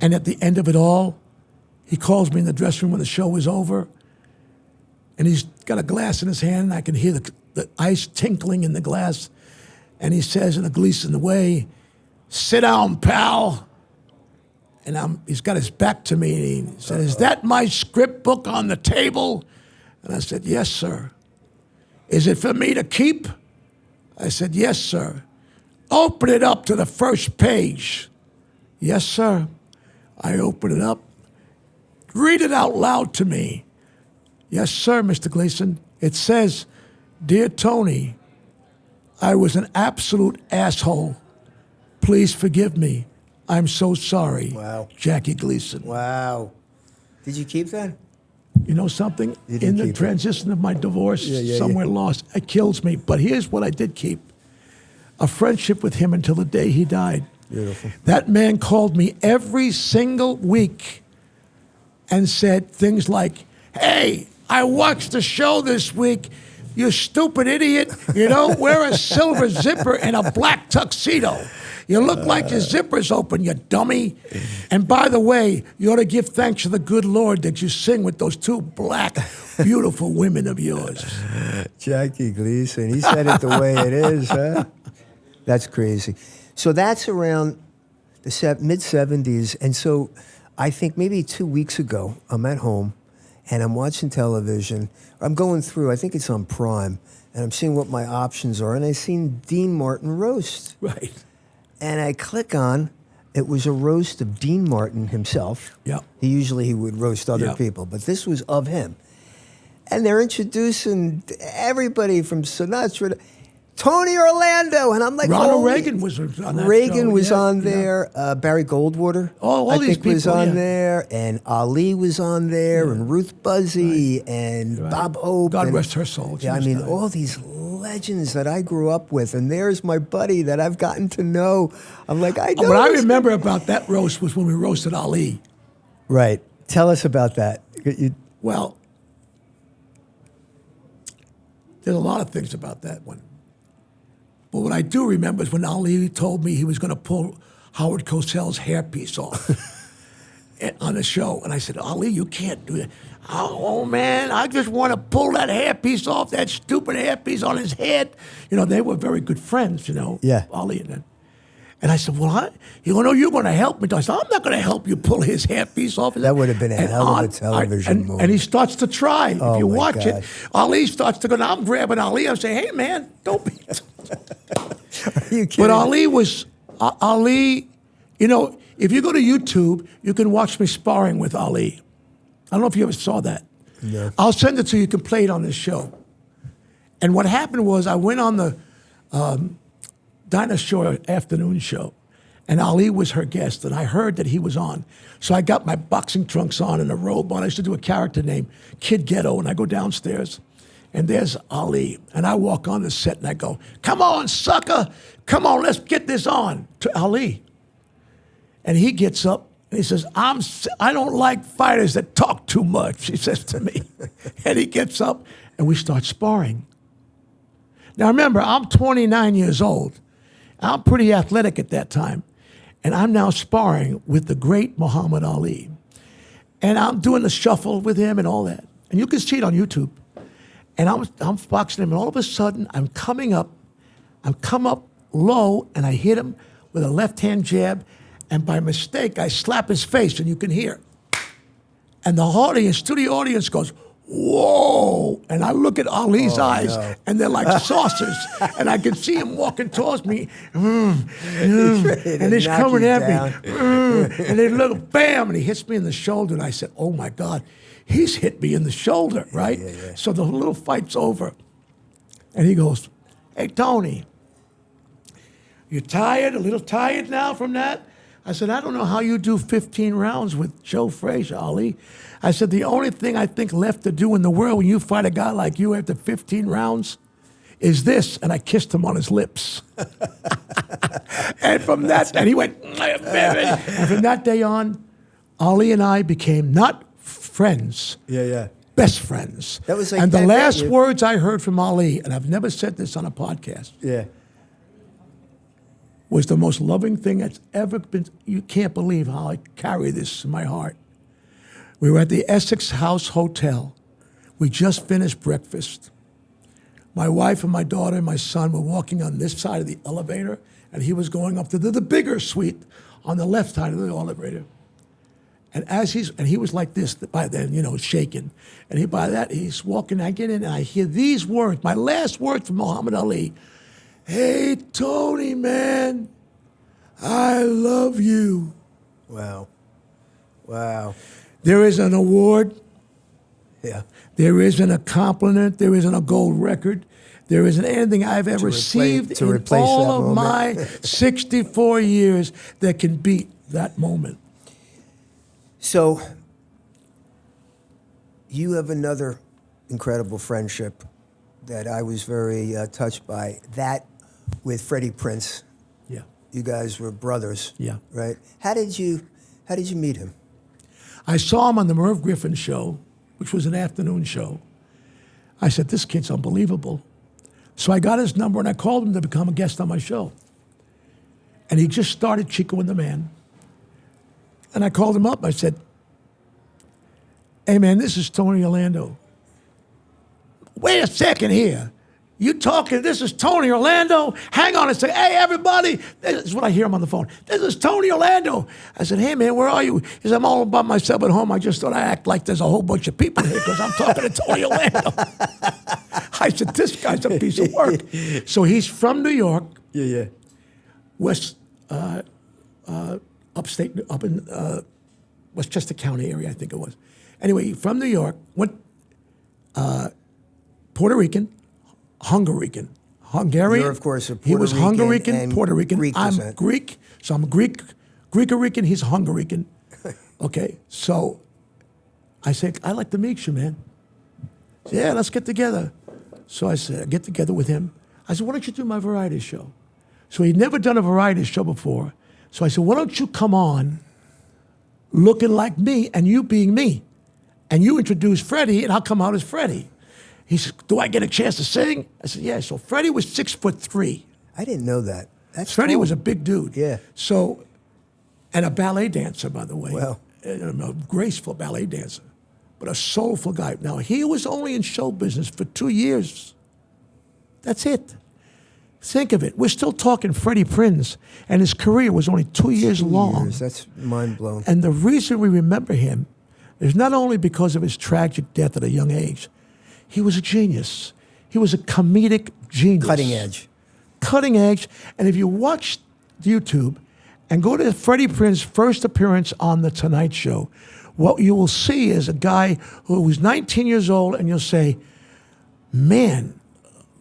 S2: And at the end of it all, he calls me in the dressing room when the show was over, and he's got a glass in his hand, and I can hear the ice tinkling in the glass. And he says in a Gleason way, "Sit down, pal." And he's got his back to me, and he said, "Is that my script book on the table?" And I said, "Yes, sir." "Is it for me to keep?" I said, "Yes, sir." "Open it up to the first page." "Yes, sir." I open it up. "Read it out loud to me." "Yes, sir, Mr. Gleason." It says, "Dear Tony, I was an absolute asshole. Please forgive me. I'm so sorry."
S1: Wow.
S2: Jackie Gleason.
S1: Wow. Did you keep that?
S2: You know something?
S1: You didn't
S2: In the
S1: keep it.
S2: transition of my divorce,
S1: Yeah.
S2: somewhere lost. It kills me. But here's what I did keep. A friendship with him until the day he died.
S1: Beautiful.
S2: That man called me every single week and said things like, "Hey, I watched the show this week. You stupid idiot. You don't wear a silver zipper and a black tuxedo. You look like your zipper's open, you dummy. And by the way, you ought to give thanks to the good Lord that you sing with those two black, beautiful women of yours."
S1: Jackie Gleason. He said it the way it is, huh? That's crazy. So that's around the mid-70s. And so I think maybe 2 weeks ago, I'm at home and I'm watching television. I'm going through, I think it's on Prime, and I'm seeing what my options are. And I seen Dean Martin roast.
S2: Right.
S1: And I click on, it was a roast of Dean Martin himself.
S2: Yep.
S1: He would roast other
S2: Yep.
S1: people, but this was of him. And they're introducing everybody from Sinatra to Tony Orlando, and I'm like,
S2: Ronald
S1: holy-
S2: Reagan was on that
S1: Reagan
S2: show.
S1: was
S2: Yeah,
S1: on
S2: yeah.
S1: there. Barry Goldwater,
S2: Oh, all
S1: I
S2: these
S1: think was
S2: people,
S1: on
S2: yeah.
S1: there, and Ali was on there, and Ruth Buzzy, and
S2: Right.
S1: Bob Hope.
S2: God
S1: and-
S2: rest her soul. She
S1: Yeah, I
S2: was
S1: mean,
S2: dying.
S1: all these legends that I grew up with, and there's my buddy that I've gotten to know. I'm like, I know.
S2: What I
S1: this
S2: remember about that roast was when we roasted Ali.
S1: Right. Tell us about that.
S2: Well, there's a lot of things about that one. But what I do remember is when Ali told me he was going to pull Howard Cosell's hairpiece off on the show. And I said, "Ali, you can't do that." "Oh, man, I just want to pull that hairpiece off, that stupid hairpiece on his head." You know, they were very good friends, you know,
S1: Yeah.
S2: Ali and them. And I said, "Well, he goes, no, you're going to help me." I said, "I'm not going to help you pull his hairpiece off."
S1: That would have been a
S2: And
S1: hell of a television movie.
S2: And he starts to try.
S1: Oh,
S2: if you
S1: my
S2: watch
S1: God.
S2: it, Ali starts to go, now I'm grabbing Ali. I'm saying, "Hey, man, don't be..."
S1: Are you kidding?
S2: But Ali was, Ali, you know, if you go to YouTube, you can watch me sparring with Ali. I don't know if you ever saw that.
S1: No.
S2: I'll send it to you. You can play it on this show. And what happened was I went on the Dinah Shore afternoon show, and Ali was her guest, and I heard that he was on. So I got my boxing trunks on and a robe on. I used to do a character named Kid Ghetto, and I go downstairs, and there's Ali. And I walk on the set and I go, come on, sucker. Come on, let's get this on, to Ali. And he gets up and he says, I don't like fighters that talk too much, he says to me. And he gets up and we start sparring. Now remember, I'm 29 years old. I'm pretty athletic at that time. And I'm now sparring with the great Muhammad Ali. And I'm doing the shuffle with him and all that. And you can see it on YouTube. And I'm boxing him, and all of a sudden, I'm come up low, and I hit him with a left-hand jab, and by mistake, I slap his face, and you can hear. And the audience, studio audience goes, whoa. And I look at Ali's eyes, and they're like saucers. And I can see him walking towards me. And he's coming at me. And they look, bam, and he hits me in the shoulder. And I said, oh, my God, he's hit me in the shoulder, right? Yeah. So the little fight's over. And he goes, hey, Tony, you tired, a little tired now from that? I said, I don't know how you do 15 rounds with Joe Frazier, Ali. I said, the only thing I think left to do in the world when you fight a guy like you after 15 rounds is this. And I kissed him on his lips. And from that, and he went, and from that day on, Ali and I became not friends, best friends.
S1: That was like,
S2: and the last words I heard from Ali, and I've never said this on a podcast, was the most loving thing that's ever been. You can't believe how I carry this in my heart. We were at the Essex House Hotel. We just finished breakfast. My wife and my daughter and my son were walking on this side of the elevator, and he was going up to the bigger suite on the left side of the elevator. And he was like this by then, shaking. And by that, he's walking, I get in, and I hear these words, my last words from Muhammad Ali. Hey, Tony, man, I love you.
S1: Wow.
S2: There is an award.
S1: Yeah.
S2: There isn't a compliment. There isn't a gold record. There isn't anything I've ever received in all of my 64 years that can beat that moment.
S1: So, you have another incredible friendship that I was very touched by. That with Freddie Prinze.
S2: Yeah.
S1: You guys were brothers.
S2: Yeah.
S1: Right? How did you meet him?
S2: I saw him on the Merv Griffin show, which was an afternoon show. I said, this kid's unbelievable. So I got his number and I called him to become a guest on my show. And he just started Chico and the Man. And I called him up. I said, hey, man, this is Tony Orlando. Wait a second here. You talking, this is Tony Orlando? Hang on a second. Hey, everybody. This is what I hear him on the phone. This is Tony Orlando. I said, hey, man, where are you? He said, I'm all by myself at home. I just thought I act like there's a whole bunch of people here because I'm talking to Tony Orlando. I said, this guy's a piece of work. So he's from New York. West, upstate, up in Westchester County area, I think it was. Anyway, from New York, went Puerto Rican, Hungarian.
S1: You're, of course, a Puerto
S2: He was
S1: Rican
S2: Hungarian,
S1: and
S2: Puerto Rican.
S1: Greek
S2: I'm
S1: descent.
S2: Greek, so I'm Greek-Rican, he's Hungarian. Okay, so I said, I'd like to meet you, man. He said, yeah, let's get together. So I said, I get together with him. I said, why don't you do my variety show? So he'd never done a variety show before. So I said, why don't you come on looking like me and you being me? And you introduce Freddie, and I'll come out as Freddie. He said, do I get a chance to sing? I said, yeah. So Freddie was 6'3".
S1: I didn't know that.
S2: Freddie
S1: cool.
S2: was a big dude.
S1: Yeah.
S2: So, and a ballet dancer, by the way.
S1: Well.
S2: A graceful ballet dancer, but a soulful guy. Now, he was only in show business for 2 years. That's it. Think of it. We're still talking Freddie Prinze, and his career was only 2 years long.
S1: That's mind-blowing.
S2: And the reason we remember him is not only because of his tragic death at a young age. He was a genius. He was a comedic genius.
S1: Cutting edge.
S2: Cutting edge. And if you watch YouTube and go to Freddie Prinze's first appearance on The Tonight Show, what you will see is a guy who was 19 years old, and you'll say, man,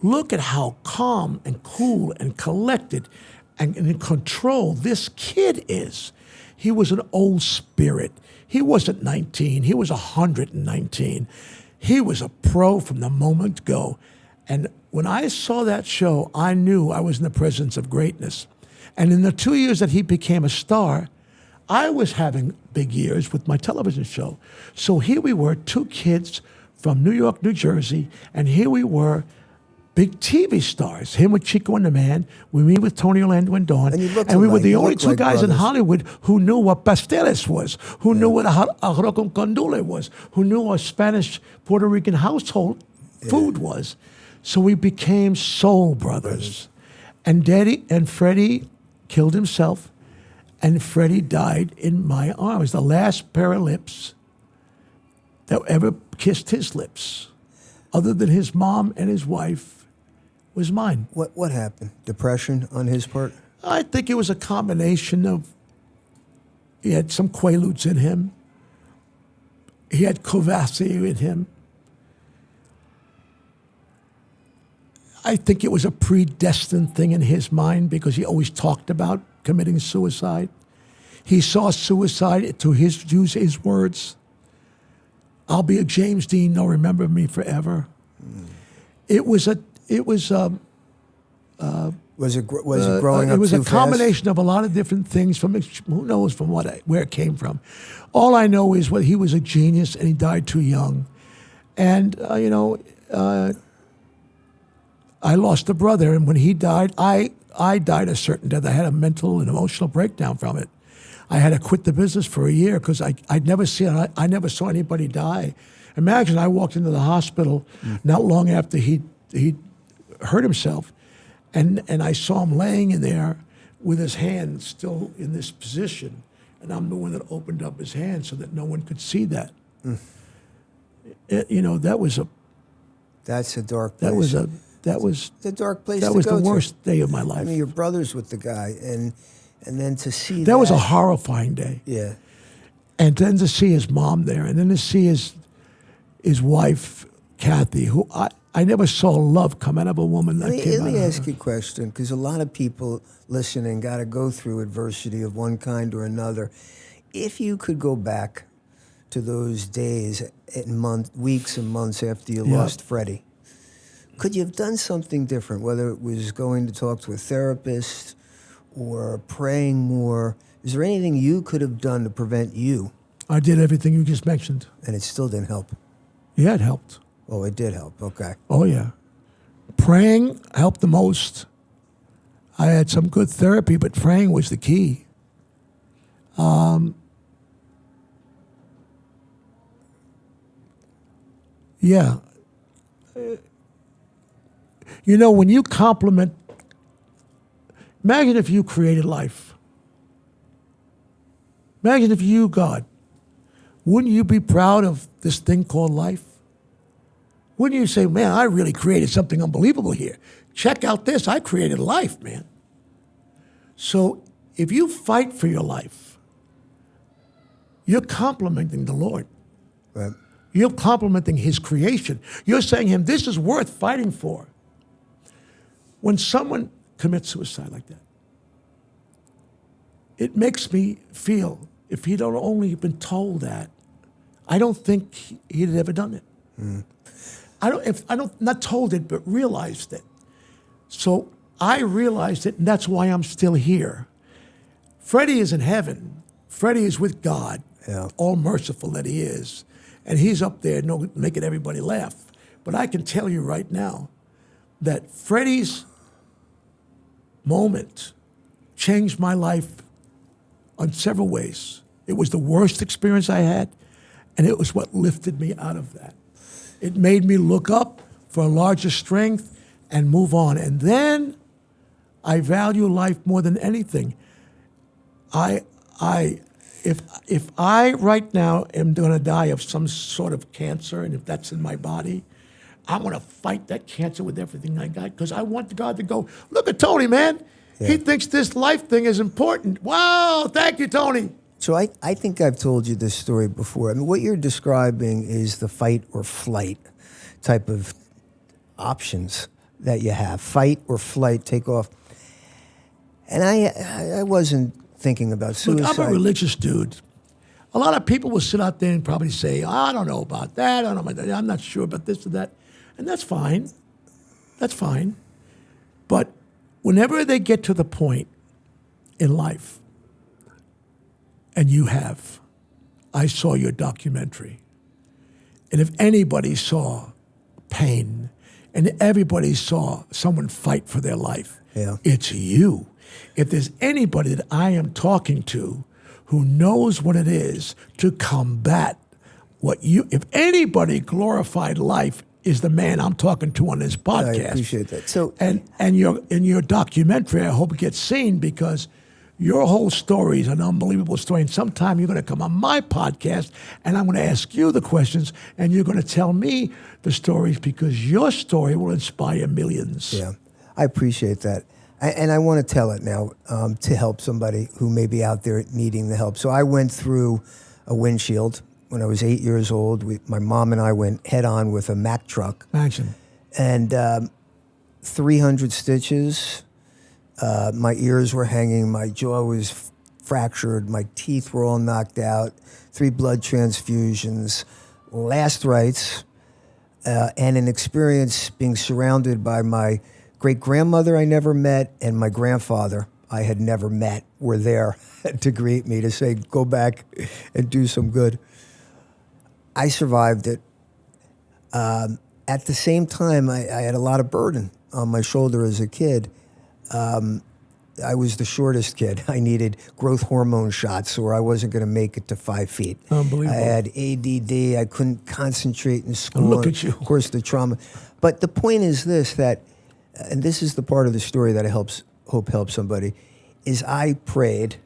S2: look at how calm and cool and collected and in control this kid is. He was an old spirit. He wasn't 19. He was 119. He was a pro from the moment go. And when I saw that show, I knew I was in the presence of greatness. And in the 2 years that he became a star, I was having big years with my television show. So here we were, two kids from New York, New Jersey, and here we were, big TV stars. Him with Chico and the Man, me with Tony Orlando and Dawn.
S1: And
S2: we were the
S1: you
S2: only
S1: looked
S2: two
S1: like
S2: guys in
S1: brothers.
S2: Hollywood who knew what pasteles was, who knew what arroz con condole was, who knew what Spanish Puerto Rican household food was. So we became soul brothers. And Daddy and Freddie killed himself, and Freddie died in my arms. The last pair of lips that ever kissed his lips, other than his mom and his wife, was mine.
S1: What happened? Depression on his part?
S2: I think it was a combination of, he had some Quaaludes in him. He had Courvoisier in him. I think it was a predestined thing in his mind because he always talked about committing suicide. He saw suicide, to use his words, "I'll be a James Dean, they'll remember me forever." It was
S1: Was it growing up
S2: it was
S1: too
S2: a combination of a lot of different things. From who knows from where it came from. All I know is he was a genius and he died too young. And I lost a brother, and when he died, I died a certain death. I had a mental and emotional breakdown from it. I had to quit the business for a year because I never saw anybody die. Imagine I walked into the hospital not long after he hurt himself, and I saw him laying in there with his hand still in this position, and I'm the one that opened up his hand so that no one could see that. That was a
S1: That's a dark place.
S2: that was
S1: It's a dark place
S2: that
S1: to
S2: was
S1: go
S2: the
S1: to.
S2: worst day of my life.
S1: I mean, you're brothers with the guy, and then to see
S2: That was a horrifying day.
S1: Yeah.
S2: And then to see his mom there, and then to see his wife, Kathy, who I never saw love come out of a woman that came
S1: Let
S2: out
S1: me
S2: of
S1: ask
S2: her.
S1: you a question, because a lot of people listening got to go through adversity of one kind or another. If you could go back to those days and weeks and months after you lost Freddie, could you have done something different, whether it was going to talk to a therapist or praying more? Is there anything you could have done to prevent you?
S2: I did everything you just mentioned.
S1: And it still didn't help.
S2: Yeah, it helped.
S1: Oh, it did help. Okay.
S2: Oh, yeah. Praying helped the most. I had some good therapy, but praying was the key. Yeah. When you compliment, imagine if you created life. Imagine if you, God, wouldn't you be proud of this thing called life? Wouldn't you say, man, I really created something unbelievable here. Check out this, I created life, man. So if you fight for your life, you're complimenting the Lord.
S1: Right.
S2: You're complimenting his creation. You're saying to him, this is worth fighting for. When someone commits suicide like that, it makes me feel, if he'd only been told that, I don't think he'd have ever done it. Not told it, but realized it. So I realized it, and that's why I'm still here. Freddie is in heaven. Freddie is with God, all merciful that he is. And he's up there making everybody laugh. But I can tell you right now that Freddie's moment changed my life on several ways. It was the worst experience I had, and it was what lifted me out of that. It made me look up for a larger strength and move on. And then I value life more than anything. If I right now am going to die of some sort of cancer, and if that's in my body, I'm going to fight that cancer with everything I got because I want God to go, look at Tony, man. Yeah. He thinks this life thing is important. Wow, thank you, Tony.
S1: So I think I've told you this story before. I mean, what you're describing is the fight or flight type of options that you have. Fight or flight, take off. And I wasn't thinking about suicide.
S2: Look, I'm a religious dude. A lot of people will sit out there and probably say, I don't know about that. I don't know about that. I'm not sure about this or that. And that's fine. That's fine. But whenever they get to the point in life, and you have, I saw your documentary. And if anybody saw pain, and everybody saw someone fight for their life, it's you. If there's anybody that I am talking to who knows what it is to combat what you, if anybody glorified life, is the man I'm talking to on this podcast.
S1: I appreciate that. So,
S2: and in your documentary, I hope it gets seen, because your whole story is an unbelievable story. And sometime you're going to come on my podcast, and I'm going to ask you the questions, and you're going to tell me the stories, because your story will inspire millions.
S1: Yeah, I appreciate that. And I want to tell it now to help somebody who may be out there needing the help. So I went through a windshield when I was 8 years old. My mom and I went head on with a Mack truck.
S2: Imagine.
S1: And 300 stitches. My ears were hanging. My jaw was fractured. My teeth were all knocked out. 3 blood transfusions. Last rites. And an experience being surrounded by my great-grandmother I never met and my grandfather I had never met were there to greet me, to say, go back and do some good. I survived it. At the same time, I had a lot of burden on my shoulder as a kid. I was the shortest kid. I needed growth hormone shots or I wasn't going to make it to 5 feet.
S2: Unbelievable.
S1: I had ADD. I couldn't concentrate in school.
S2: Look at you.
S1: Of course, the trauma. But the point is this, that, and this is the part of the story that I hope helps somebody, is I prayed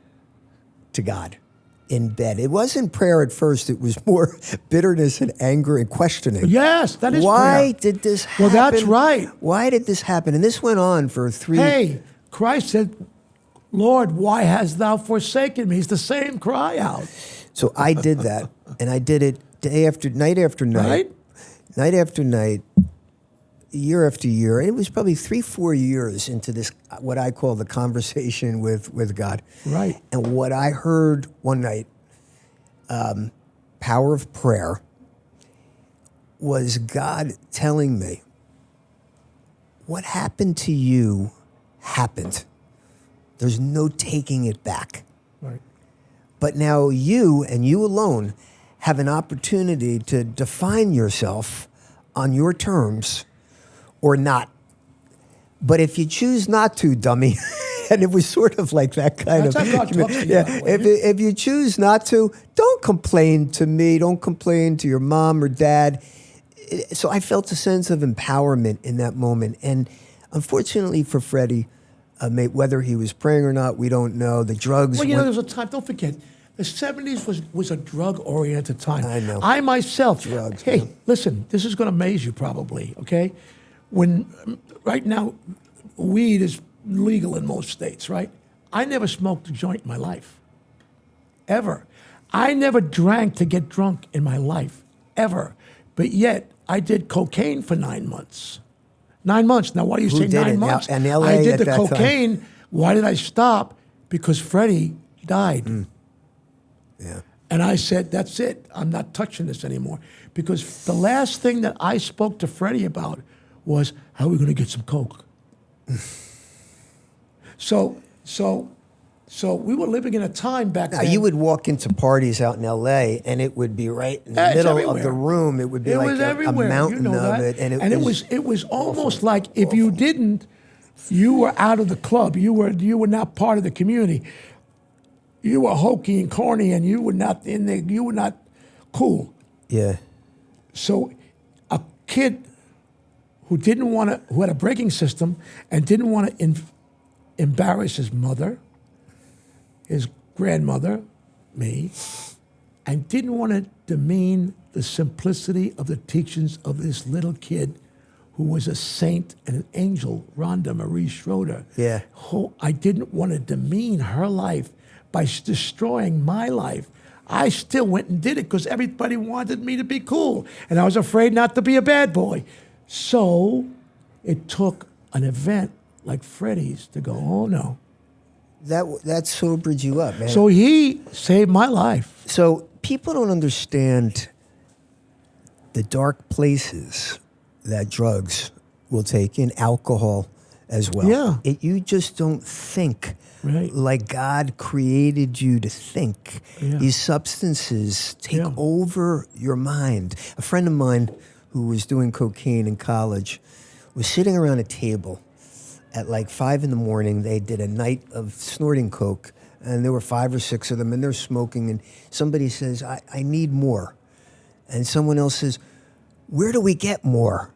S1: to God in bed. It wasn't prayer at first. It was more bitterness and anger and questioning.
S2: Yes, that is
S1: Why
S2: prayer.
S1: did this happen?
S2: Well, that's right.
S1: Why did this happen? And this went on for 3
S2: Hey, Christ said, Lord, why hast thou forsaken me? It's the same cry out.
S1: So I did that, and I did it night after night,
S2: Right?
S1: night after night, year after year. And it was probably 3-4 years into this, what I call the conversation with God.
S2: Right.
S1: And what I heard one night, power of prayer, was God telling me, what happened to you happened. There's no taking it back.
S2: Right.
S1: But now you and you alone have an opportunity to define yourself on your terms or not. But if you choose not to, dummy, and it was sort of like that kind
S2: That's
S1: of...
S2: how God talks to you, by the way.
S1: If you choose not to, don't complain to me. Don't complain to your mom or dad. So I felt a sense of empowerment in that moment. And unfortunately for Freddie, whether he was praying or not, we don't know. The drugs...
S2: Well, you know, there was a time, don't forget, the 70s was a drug-oriented time.
S1: I know.
S2: I myself...
S1: Drugs,
S2: hey,
S1: yeah.
S2: listen, this is going to amaze you probably, okay? Right now, weed is legal in most states, right? I never smoked a joint in my life, ever. I never drank to get drunk in my life, ever. But yet, I did cocaine for 9 months. 9 months. Now, why do you say 9 months?
S1: Now, in LA
S2: I did
S1: at
S2: the
S1: that
S2: cocaine.
S1: time.
S2: Why did I stop? Because Freddie died.
S1: Yeah.
S2: And I said, that's it. I'm not touching this anymore. Because the last thing that I spoke to Freddie about was, how are we going to get some coke? So we were living in a time back
S1: Now,
S2: then.
S1: you would walk into parties out in L.A. and it would be right in the
S2: It's
S1: middle
S2: everywhere.
S1: of the room. It would be
S2: It
S1: like
S2: was
S1: a
S2: everywhere.
S1: mountain
S2: you know
S1: of
S2: that.
S1: it, and
S2: it was almost like if you didn't, you were out of the club. You were not part of the community. You were hokey and corny, and you were not in there. You were not cool.
S1: Yeah.
S2: So, a kid who who had a braking system and didn't want to embarrass his mother, his grandmother, me, and didn't want to demean the simplicity of the teachings of this little kid who was a saint and an angel, Rhonda Marie Schroeder.
S1: Yeah.
S2: Who I didn't want to demean her life by destroying my life. I still went and did it because everybody wanted me to be cool, and I was afraid not to be a bad boy. So it took an event like Freddie's to go, oh no.
S1: That sobered you up, man.
S2: So he saved my life.
S1: So people don't understand the dark places that drugs will take in, alcohol as well.
S2: Yeah.
S1: You just don't think
S2: Right.
S1: like God created you to think.
S2: Yeah.
S1: These substances take
S2: Yeah.
S1: over your mind. A friend of mine who was doing cocaine in college was sitting around a table at like 5 a.m. They did a night of snorting coke, and there were 5 or 6 of them, and they're smoking, and somebody says, I need more. And someone else says, where do we get more?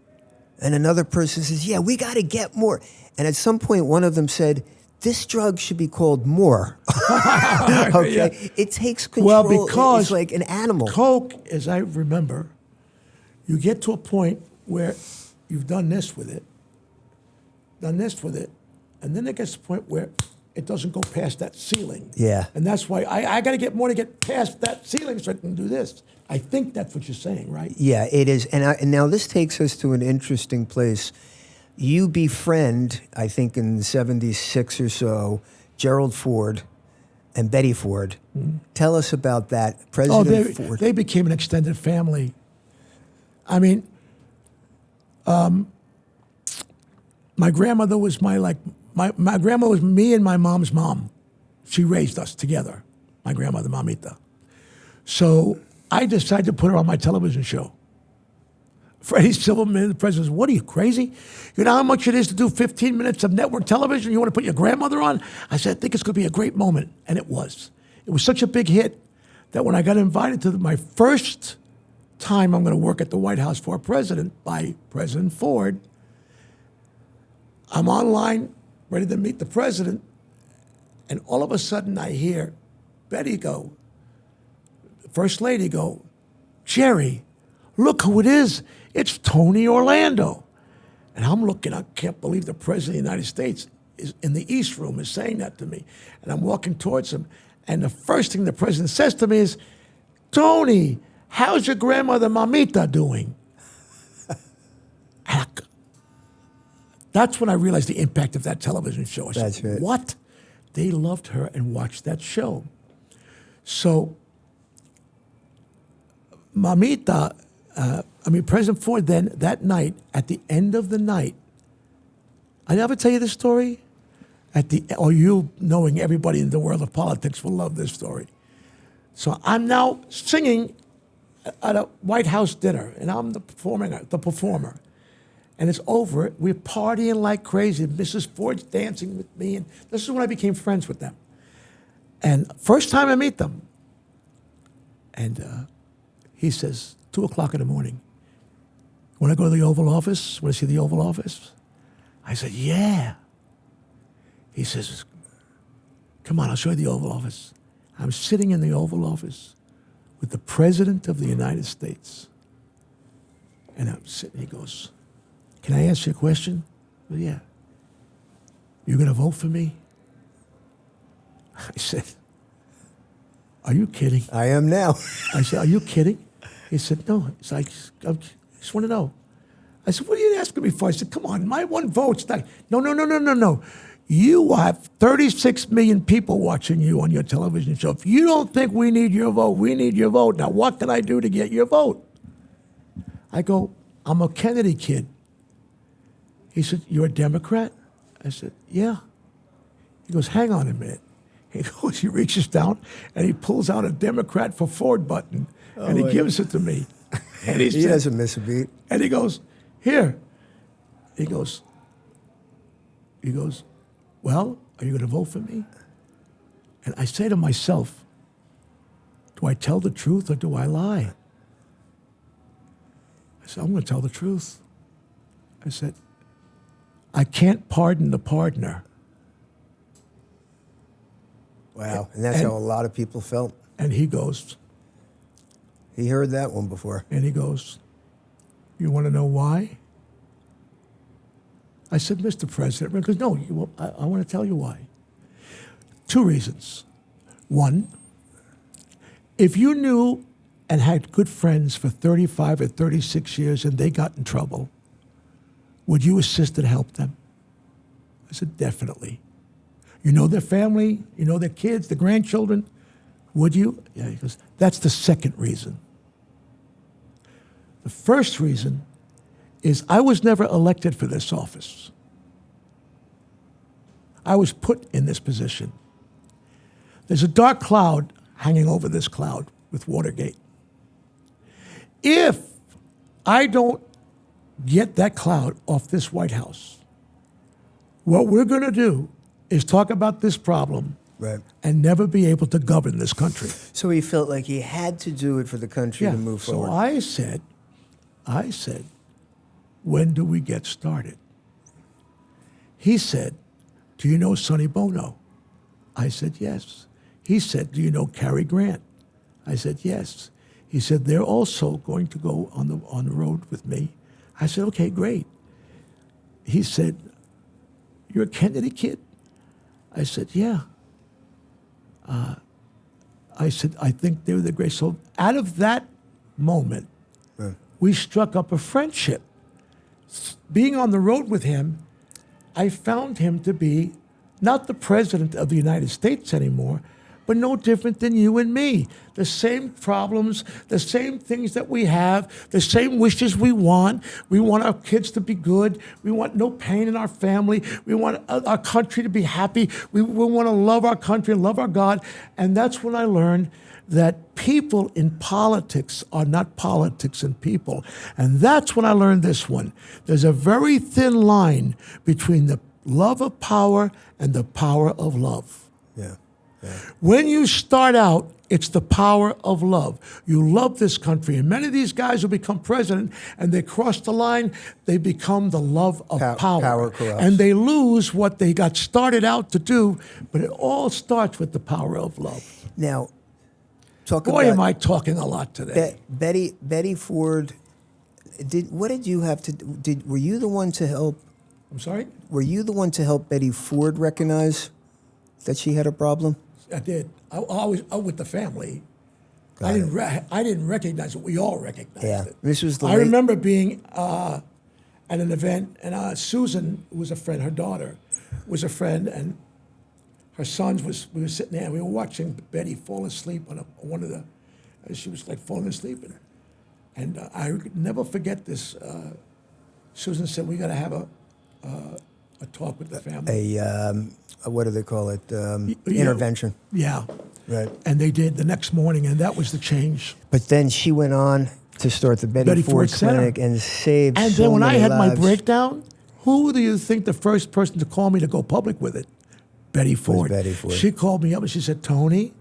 S1: And another person says, yeah, we got to get more. And at some point, one of them said, this drug should be called more. Okay?
S2: Yeah.
S1: It takes control.
S2: Well, because
S1: it's like an animal.
S2: Coke, as I remember, you get to a point where you've done this with it, and then it gets to a point where it doesn't go past that ceiling.
S1: Yeah.
S2: And that's why I got to get more to get past that ceiling so I can do this. I think that's what you're saying, right?
S1: Yeah, it is. And now this takes us to an interesting place. You befriend, I think in '76 or so, Gerald Ford and Betty Ford. Tell us about that. President Ford.
S2: They became an extended family. I mean, my grandmother was my grandma was me and my mom's mom. She raised us together, my grandmother, Mamita. So I decided to put her on my television show. Freddie Silverman, the president, says, what are you, crazy? You know how much it is to do 15 minutes of network television? You want to put your grandmother on? I said, I think it's going to be a great moment. And it was. It was such a big hit that when I got invited to my first time I'm going to work at the White House for a president by President Ford, I'm online, ready to meet the president, and all of a sudden I hear Betty go, First Lady go, Jerry, look who it is. It's Tony Orlando. And I'm looking, I can't believe the President of the United States is in the East Room is saying that to me. And I'm walking towards him, and the first thing the President says to me is, Tony, how's your grandmother Mamita doing? That's when I realized the impact of that television show. I
S1: That's
S2: said,
S1: right.
S2: what? They loved her and watched that show. So Mamita, President Ford then, that night, at the end of the night, I never tell you this story? Or you knowing everybody in the world of politics will love this story. So I'm now singing at a White House dinner, and I'm the performer. And it's over. We're partying like crazy. Mrs. Ford's dancing with me, and this is when I became friends with them. And first time I meet them, and he says, 2 o'clock in the morning, want to go to the Oval Office? Want to see the Oval Office? I said, yeah. He says, come on, I'll show you the Oval Office. I'm sitting in the Oval Office with the President of the United States. And I'm sitting, he goes, can I ask you a question? Well, yeah. You going to vote for me? I said, are you kidding?
S1: I am now.
S2: I said, are you kidding? He said, no. It's like, I just want to know. I said, what are you asking me for? I said, come on, my one vote's not. No. You have 36 million people watching you on your television show. If you don't think we need your vote, we need your vote. Now, what can I do to get your vote? I go, I'm a Kennedy kid. He said, you're a Democrat? I said, yeah. He goes, hang on a minute. He reaches down and he pulls out a Democrat for Ford button and he gives it to me. And
S1: He doesn't miss a beat.
S2: And he goes, here. He goes, well, are you going to vote for me? And I say to myself, do I tell the truth or do I lie? I said, I'm going to tell the truth. I said, I can't pardon the pardoner.
S1: Wow. And that's how a lot of people felt.
S2: And he goes,
S1: He heard that one before.
S2: and he goes, you want to know why? I said, Mr. President, because no, I want to tell you why. 2 reasons. One, if you knew and had good friends for 35 or 36 years and they got in trouble, would you assist and help them? I said, definitely. You know their family, you know their kids, their grandchildren. Would you? Yeah, he goes, that's the second reason. The first reason is I was never elected for this office. I was put in this position. There's a dark cloud hanging over this cloud with Watergate. If I don't get that cloud off this White House, what we're going to do is talk about this problem
S1: Right.
S2: and never be able to govern this country.
S1: So he felt like he had to do it for the country to move forward.
S2: So I said, when do we get started? He said, do you know Sonny Bono? I said, yes. He said, do you know Cary Grant? I said, yes. He said, they're also going to go on the road with me. I said, okay, great. He said, you're a Kennedy kid? I said, yeah. I said, I think they were the great. So out of that moment, we struck up a friendship. Being on the road with him, I found him to be not the president of the United States anymore, but no different than you and me. The same problems, the same things that we have, the same wishes we want. We want our kids to be good. We want no pain in our family. We want our country to be happy. We want to love our country and love our God. And that's when I learned that people in politics are not politics in people. And that's when I learned this one. There's a very thin line between the love of power and the power of love.
S1: Yeah.
S2: When you start out, it's the power of love. You love this country. And many of these guys who become president and they cross the line, they become the love of power.
S1: Power corrupts.
S2: And they lose what they got started out to do, but it all starts with the power of love.
S1: Now, talk
S2: Boy,
S1: about...
S2: am I talking a lot today.
S1: Betty Ford, what did you have to do? Were you the one to help...
S2: I'm sorry?
S1: Were you the one to help Betty Ford recognize that she had a problem?
S2: I did. I was with the family.
S1: Got
S2: I didn't recognize it. We all recognized it.
S1: This was the
S2: I remember being at an event, and Susan, who was a friend, her daughter, was a friend, and her sons we were sitting there, and we were watching Betty fall asleep on one of the, she was like falling asleep, and I never forget this. Susan said, we got to have a talk with the family.
S1: What do they call it? Intervention.
S2: Yeah.
S1: Right.
S2: And they did the next morning, and that was the change.
S1: But then she went on to start the Betty Ford Clinic and saved
S2: And
S1: so
S2: then when I
S1: many
S2: had my
S1: lives.
S2: breakdown, who do you think the first person to call me to go public with it? Betty Ford.
S1: Betty Ford.
S2: She called me up and she said, Tony,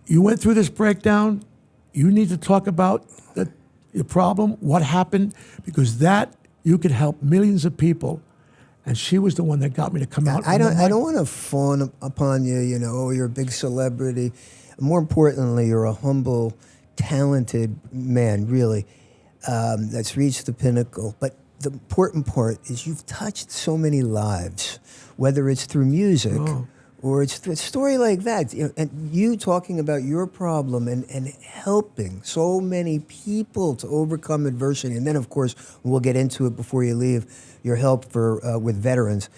S2: you went through this breakdown. You need to talk about your problem, what happened, because that you could help millions of people. And she was the one that got me to come out.
S1: I don't want to fawn upon you, oh, you're a big celebrity. More importantly, you're a humble, talented man, really, that's reached the pinnacle. But the important part is you've touched so many lives, whether it's through music or it's a story like that. And you talking about your problem and helping so many people to overcome adversity. And then, of course, we'll get into it before you leave, your help with veterans.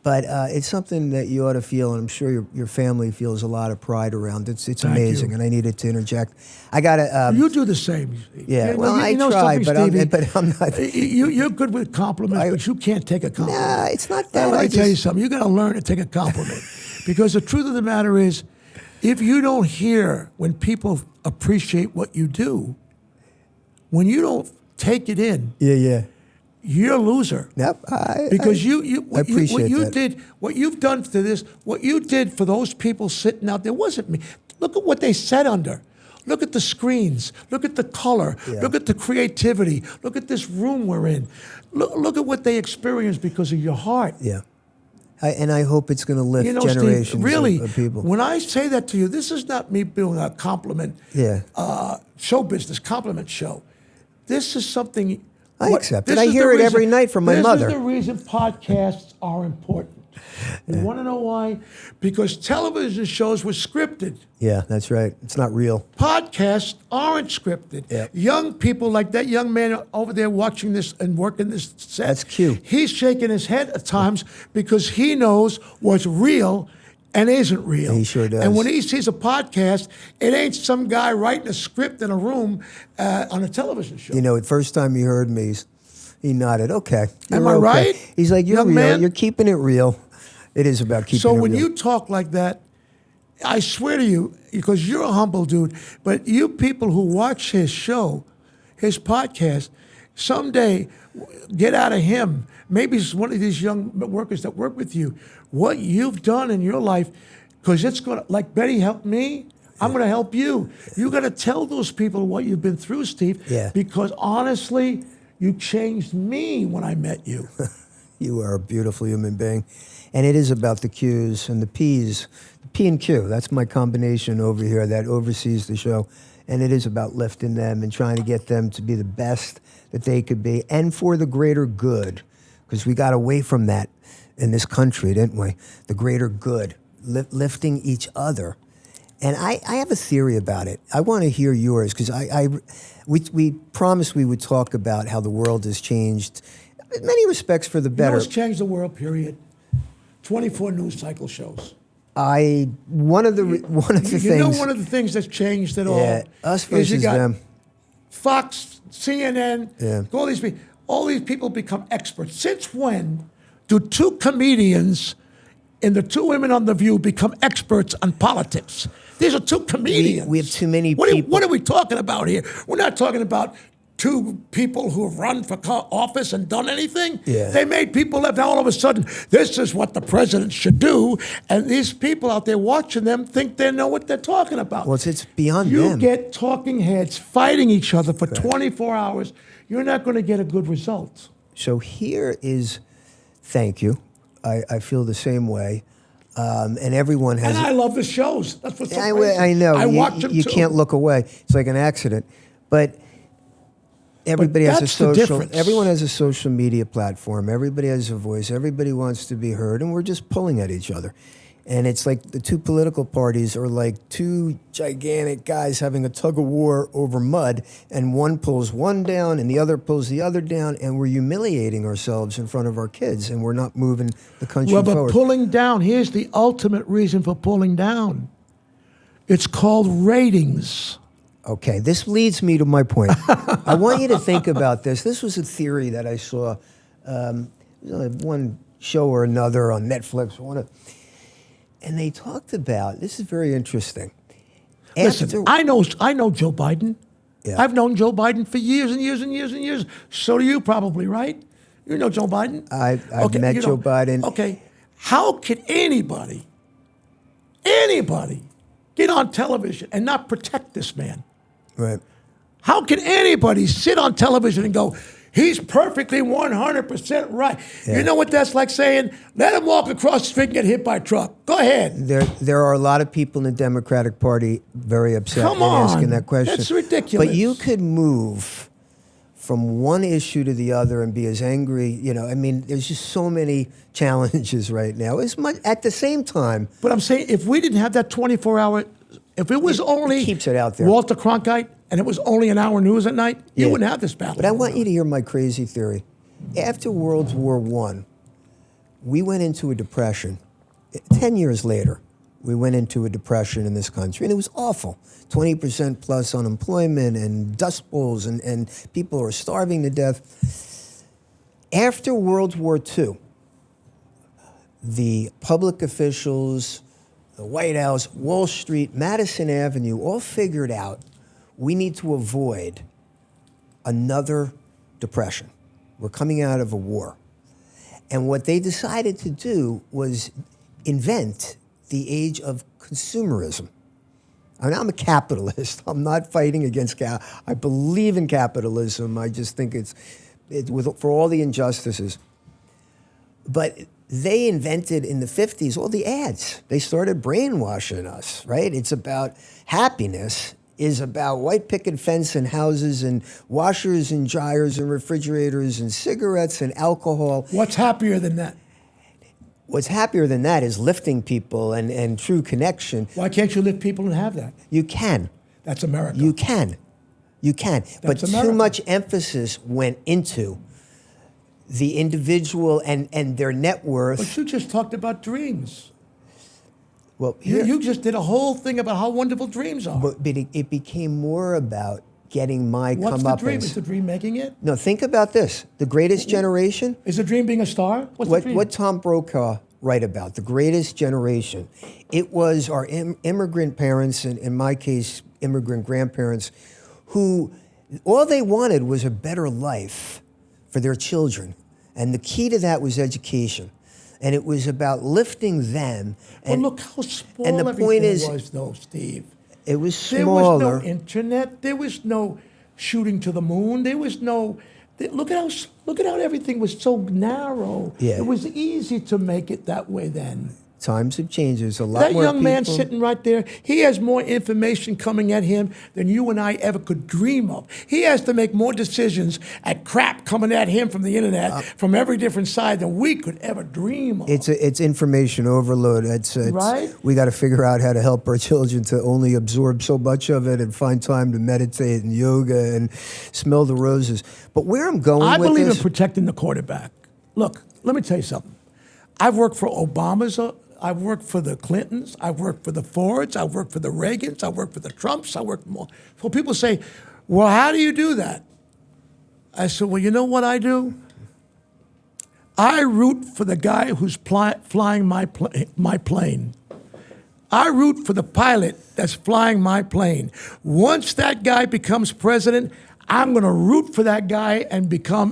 S1: But it's something that you ought to feel, and I'm sure your family feels a lot of pride around. It's amazing, and I needed to interject. I got to...
S2: you do the same.
S1: Yeah, well, I try, but I'm not...
S2: You're good with compliments, but you can't take a compliment.
S1: Nah, it's not that.
S2: Let me tell you something. You got to learn to take a compliment. Because the truth of the matter is, if you don't hear when people appreciate what you do, when you don't take it in...
S1: Yeah.
S2: You're a loser.
S1: Yep.
S2: Because
S1: I appreciate
S2: what you
S1: that.
S2: did, what you've done to this, what you did for those people sitting out there wasn't me. Look at what they sat under. Look at the screens. Look at the color.
S1: Yeah.
S2: Look at the creativity. Look at this room we're in. Look at what they experienced because of your heart.
S1: Yeah. And I hope it's going to lift generations
S2: Steve, really,
S1: of people.
S2: When I say that to you, this is not me doing a compliment, show business, compliment show. This is something...
S1: I accept it. I hear it every night from my mother.
S2: This is the reason podcasts are important. You want to know why? Because television shows were scripted.
S1: Yeah, that's right. It's not real.
S2: Podcasts aren't scripted.
S1: Yep.
S2: Young people like that young man over there watching this and working this set.
S1: That's cute.
S2: He's shaking his head at times because he knows what's real and isn't real.
S1: He sure does.
S2: And when he sees a podcast, it ain't some guy writing a script in a room on a television show.
S1: You know, the first time he heard me, he nodded. Okay.
S2: Am
S1: you're
S2: I
S1: okay.
S2: right?
S1: He's like, you're
S2: Young
S1: real.
S2: man?
S1: You're keeping it real. It is about keeping
S2: So
S1: it
S2: when
S1: real.
S2: you talk like that, I swear to you, because you're a humble dude, but you people who watch his show, his podcast, someday get out of him. Maybe it's one of these young workers that work with you. What you've done in your life, because it's going to, like Betty helped me, I'm going to help you. You got to tell those people what you've been through, Steve.
S1: Yeah.
S2: Because honestly, you changed me when I met you.
S1: You are a beautiful human being. And it is about the Q's and the P's. The P and Q, that's my combination over here that oversees the show. And it is about lifting them and trying to get them to be the best that they could be and for the greater good. Because we got away from that in this country, didn't we? The greater good, lifting each other. And I have a theory about it. I want to hear yours because we promised we would talk about how the world has changed in many respects for the
S2: You know
S1: better.
S2: what's changed the world, period? 24 news cycle shows.
S1: One of the things.
S2: You know one of the things that's changed at all?
S1: Yeah, us
S2: is you
S1: versus
S2: got
S1: them.
S2: Fox, CNN,
S1: Yeah.
S2: all these people become experts. Since when do two comedians and the two women on The View become experts on politics? These are two comedians.
S1: We have too many
S2: What
S1: people.
S2: What are we talking about here? We're not talking about two people who have run for office and done anything.
S1: Yeah.
S2: They made people left. Now all of a sudden, this is what the president should do. And these people out there watching them think they know what they're talking about.
S1: Well, it's beyond
S2: You
S1: them.
S2: get talking heads fighting each other for 24 hours, you're not going to get a good result.
S1: So here is, thank you. I feel the same way. And everyone has.
S2: And I love the shows. That's what's so crazy.
S1: I know.
S2: I watch them
S1: You
S2: too.
S1: can't look away. It's like an accident. But everybody has a
S2: that's the
S1: social.
S2: difference.
S1: Everyone has a social media platform. Everybody has a voice. Everybody wants to be heard, and we're just pulling at each other. And it's like the two political parties are like two gigantic guys having a tug of war over mud, and one pulls one down and the other pulls the other down, and we're humiliating ourselves in front of our kids, and we're not moving the country
S2: Well, but
S1: forward.
S2: pulling down, here's the ultimate reason for pulling down. It's called ratings.
S1: Okay, this leads me to my point. I want you to think about this. This was a theory that I saw one show or another on Netflix. And they talked about, this is very interesting.
S2: Listen, I know Joe Biden.
S1: Yeah.
S2: I've known Joe Biden for years and years and years and years. So do you probably, right? You know Joe Biden?
S1: I've met Joe Biden.
S2: Okay. How can anybody get on television and not protect this man?
S1: Right.
S2: How can anybody sit on television and go, he's perfectly 100% right?
S1: Yeah.
S2: You know what that's like saying? Let him walk across the street and get hit by a truck. Go ahead.
S1: There are a lot of people in the Democratic Party very upset
S2: Come
S1: in asking
S2: on.
S1: that question.
S2: That's ridiculous.
S1: But you could move from one issue to the other and be as angry. You know, I mean, there's just so many challenges right now. As much at the same time.
S2: But I'm saying if we didn't have that 24-hour, if it was only
S1: keeps it out there.
S2: Walter Cronkite and it was only an hour news at night, you
S1: Yeah.
S2: wouldn't have this battle.
S1: But I want you to hear my crazy theory. After World War I, we went into a depression. 10 years later, we went into a depression in this country, and it was awful. 20% plus unemployment and dust bowls, and people are starving to death. After World War II, the public officials, the White House, Wall Street, Madison Avenue, all figured out we need to avoid another depression. We're coming out of a war. And what they decided to do was invent the age of consumerism. I mean, I'm a capitalist. I'm not fighting against I believe in capitalism. I just think for all the injustices. But they invented in the 50s all the ads. They started brainwashing us, right? It's about happiness is about white picket fence and houses and washers and dryers and refrigerators and cigarettes and alcohol.
S2: What's happier than that?
S1: What's happier than that is lifting people and true connection.
S2: Why can't you lift people and have that?
S1: You can.
S2: That's America.
S1: You can. But
S2: That's America.
S1: too much emphasis went into the individual and their net worth.
S2: But you just talked about dreams.
S1: Well,
S2: You just did a whole thing about how wonderful dreams are.
S1: but it became more about getting my
S2: What's the dream?
S1: comeuppance.
S2: Is the dream making it?
S1: No, think about this. The Greatest Generation.
S2: Is the dream being a star? What's the dream?
S1: What Tom Brokaw write about, The Greatest Generation, it was our immigrant parents, and in my case, immigrant grandparents, who all they wanted was a better life for their children. And the key to that was education. And it was about lifting them.
S2: Well,
S1: And
S2: look how small
S1: and the
S2: everything
S1: point is,
S2: was, though, Steve.
S1: it was
S2: There was
S1: smaller.
S2: no internet. There was no shooting to the moon. There was no. Look at how everything was so narrow.
S1: Yeah.
S2: It was easy to make it that way then.
S1: Times have changed. There's a lot
S2: That
S1: more
S2: young man
S1: people-
S2: sitting right there, he has more information coming at him than you and I ever could dream of. He has to make more decisions at crap coming at him from the internet, from every different side than we could ever dream of.
S1: It's information overload.
S2: Right?
S1: We got to figure out how to help our children to only absorb so much of it and find time to meditate and yoga and smell the roses. But where I'm going
S2: I
S1: with
S2: believe
S1: this,
S2: in protecting the quarterback. Look, let me tell you something. I've worked for Obama's. I've worked for the Clintons. I've worked for the Fords. I've worked for the Reagans. I've worked for the Trumps. I worked more. So people say, well, how do you do that? I said, well, you know what I do? I root for the guy who's flying my plane. I root for the pilot that's flying my plane. Once that guy becomes president, I'm going to root for that guy and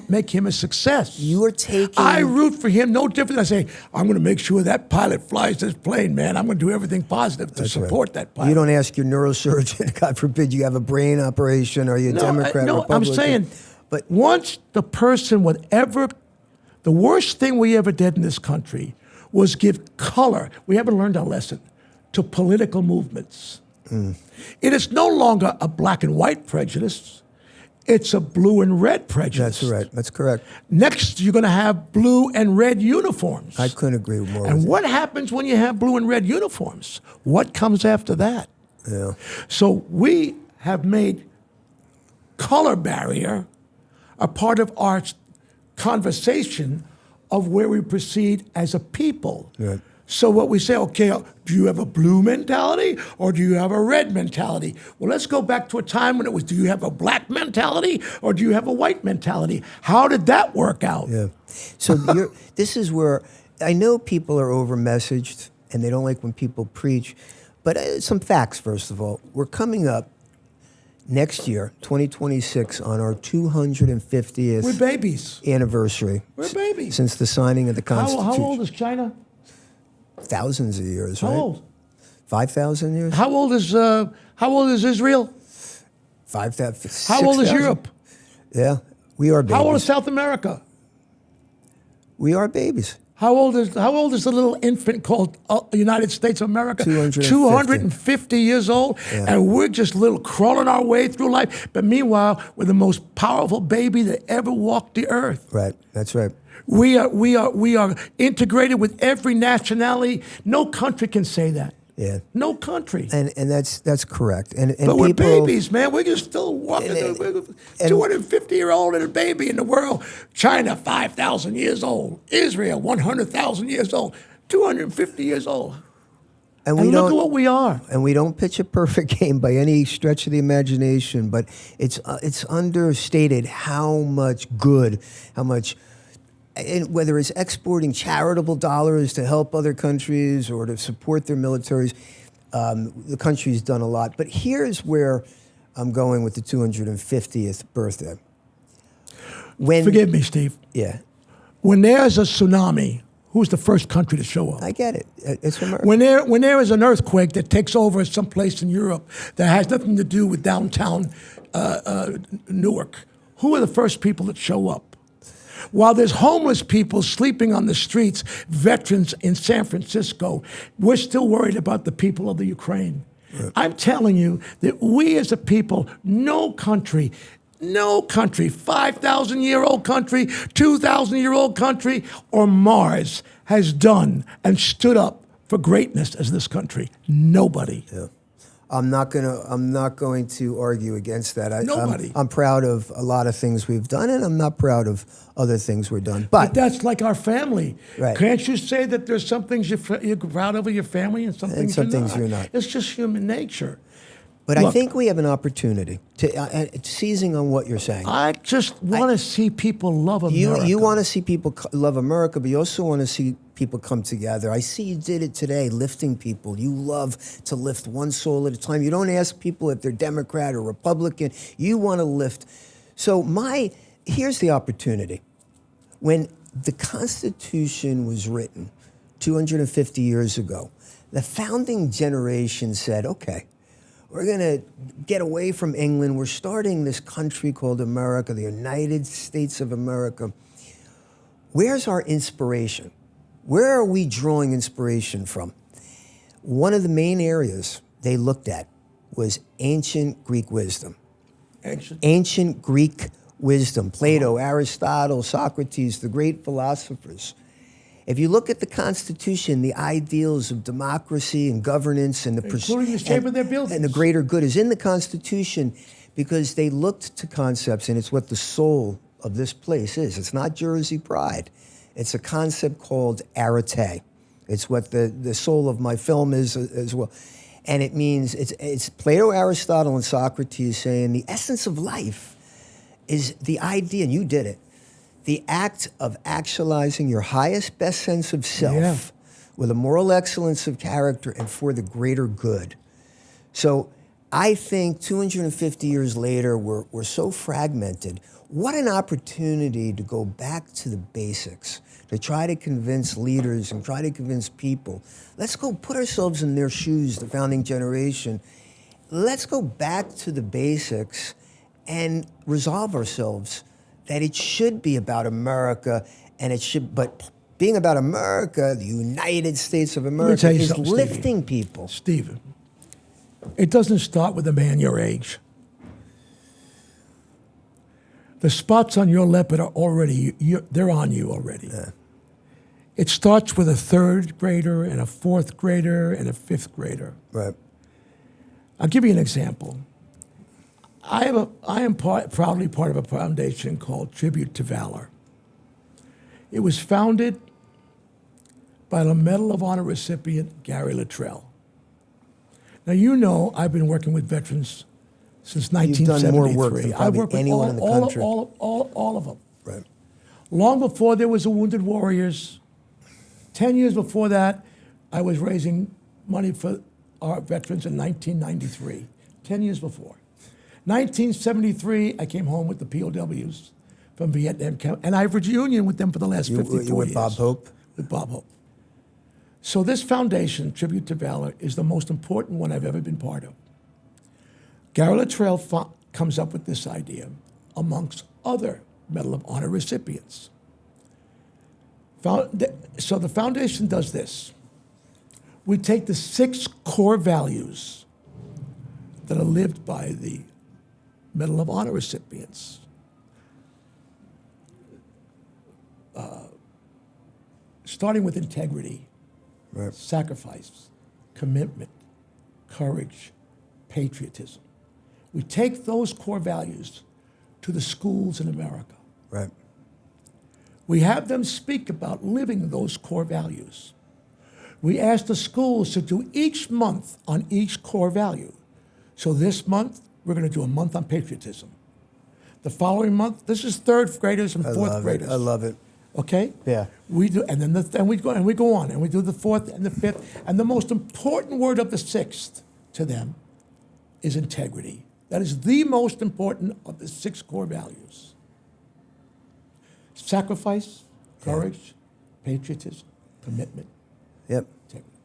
S2: make him a success.
S1: you are taking.
S2: I root for him no different than I say, I'm going to make sure that pilot flies this plane, man. I'm going to do everything positive to support that pilot.
S1: You don't ask your neurosurgeon, God forbid you have a brain operation, are you a Democrat,
S2: no, I'm
S1: Republican?
S2: saying,
S1: But
S2: once the person would ever, the worst thing we ever did in this country was give color. We haven't learned our lesson to political movements. It is no longer a black and white prejudice. It's a blue and red prejudice.
S1: that's right. That's correct.
S2: Next, you're going to have blue and red uniforms.
S1: I couldn't agree more
S2: And
S1: with
S2: what happens when you have blue and red uniforms? What comes after that?
S1: you. Yeah.
S2: So we have made color barrier a part of our conversation of where we proceed as a people.
S1: Right.
S2: So what we say, okay, do you have a blue mentality or do you have a red mentality? Well, let's go back to a time when it was, do you have a black mentality or do you have a white mentality? How did that work out?
S1: Yeah. So this is where I know people are over-messaged and they don't like when people preach. But some facts, first of all. We're coming up next year, 2026, on our 250th
S2: We're babies.
S1: anniversary.
S2: We're babies.
S1: Since the signing of the Constitution.
S2: How old is China?
S1: Thousands of years,
S2: How
S1: right?
S2: old?
S1: 5,000 years?
S2: How old is Israel?
S1: 5,000.
S2: How old is Europe?
S1: Yeah, we are babies.
S2: How old is South America?
S1: We are babies.
S2: How old is the little infant called United States of America?
S1: 250.
S2: 250 years old, and we're just little crawling our way through life. But meanwhile, we're the most powerful baby that ever walked the earth.
S1: Right, that's right.
S2: We are integrated with every nationality. No country can say that.
S1: Yeah.
S2: No country.
S1: And that's correct. And
S2: But we're
S1: people,
S2: babies, man. We're just still walking.
S1: And-
S2: We're
S1: and-
S2: 250-year-old and a baby in the world. China, 5,000 years old. Israel, 100,000 years old. 250 years old.
S1: and
S2: And
S1: we
S2: look at
S1: don't,
S2: what we are.
S1: and we don't pitch a perfect game by any stretch of the imagination, but it's understated how much good, how much, and whether it's exporting charitable dollars to help other countries or to support their militaries, the country's done a lot. But here's where I'm going with the 250th birthday.
S2: Forgive me, Steve.
S1: Yeah,
S2: When there's a tsunami, who's the first country to show up?
S1: I get it. It's America.
S2: When there is an earthquake that takes over someplace in Europe that has nothing to do with downtown Newark, who are the first people that show up? While there's homeless people sleeping on the streets, veterans in San Francisco, we're still worried about the people of the Ukraine. Right. I'm telling you that we as a people, no country, 5,000-year-old country, 2,000-year-old country, or Mars has done and stood up for greatness as this country. Nobody.
S1: Yeah. I'm not going to argue against that.
S2: Nobody.
S1: I'm proud of a lot of things we've done, and I'm not proud of other things we've done.
S2: But that's like our family.
S1: Right.
S2: Can't you say that there's some things you're proud of your family and some things
S1: you're not?
S2: It's just human nature.
S1: But
S2: Look,
S1: I think we have an opportunity to seizing on what you're saying.
S2: I just want to see people love America.
S1: You want to see people love America, but you also want to see people come together. I see you did it today, lifting people. You love to lift one soul at a time. You don't ask people if they're Democrat or Republican. You want to lift. So here's the opportunity. When the Constitution was written 250 years ago, the founding generation said, okay, we're going to get away from England. We're starting this country called America, the United States of America. Where's our inspiration? Where are we drawing inspiration from? One of the main areas they looked at was ancient Greek wisdom. Ancient Greek wisdom. Plato, Aristotle, Socrates, the great philosophers. If you look at the Constitution, the ideals of democracy and governance and
S2: including the shape of their buildings.
S1: And the greater good is in the Constitution because they looked to concepts, and it's what the soul of this place is. It's not Jersey pride. It's a concept called arete. It's what the soul of my film is as well. And it means, it's Plato, Aristotle, and Socrates saying the essence of life is the idea, and you did it, the act of actualizing your highest, best sense of self with a moral excellence of character and for the greater good. So I think 250 years later, we're so fragmented. What an opportunity to go back to the basics, to try to convince leaders and try to convince people. Let's go put ourselves in their shoes, the founding generation. Let's go back to the basics and resolve ourselves that it should be about America, and it should, but being about America, the United States of America, is lifting people.
S2: Stephen, it doesn't start with a man your age. The spots on your leopard are already, they're on you already.
S1: Yeah.
S2: It starts with a third grader and a fourth grader and a fifth grader.
S1: Right.
S2: I'll give you an example. I am proudly part of a foundation called Tribute to Valor. It was founded by the Medal of Honor recipient Gary Luttrell. Now, you know I've been working with veterans since 1973.
S1: You've done more work than
S2: I work with
S1: anyone in the country.
S2: all of them.
S1: Right.
S2: Long before there was a Wounded Warriors, 10 years before that, I was raising money for our veterans in 1993, 10 years before. 1973, I came home with the POWs from Vietnam, and I've reunion with them for the last 54
S1: you with
S2: years.
S1: Bob Hope?
S2: With Bob Hope. So this foundation, Tribute to Valor, is the most important one I've ever been part of. Gary Luttrell comes up with this idea amongst other Medal of Honor recipients. So the foundation does this. We take the 6 core values that are lived by the Medal of Honor recipients. Starting with integrity,
S1: Right.
S2: sacrifice, commitment, courage, patriotism. We take those core values to the schools in America.
S1: Right.
S2: We have them speak about living those core values. We ask the schools to do each month on each core value. So this month, we're going to do a month on patriotism. The following month, this is third graders and fourth graders.
S1: I love it.
S2: Okay?
S1: Yeah.
S2: We do, and then we go on, and we do the fourth and the fifth, and the most important word of the sixth to them is integrity. That is the most important of the 6 core values. Sacrifice, courage, patriotism, commitment,
S1: Yep.
S2: integrity.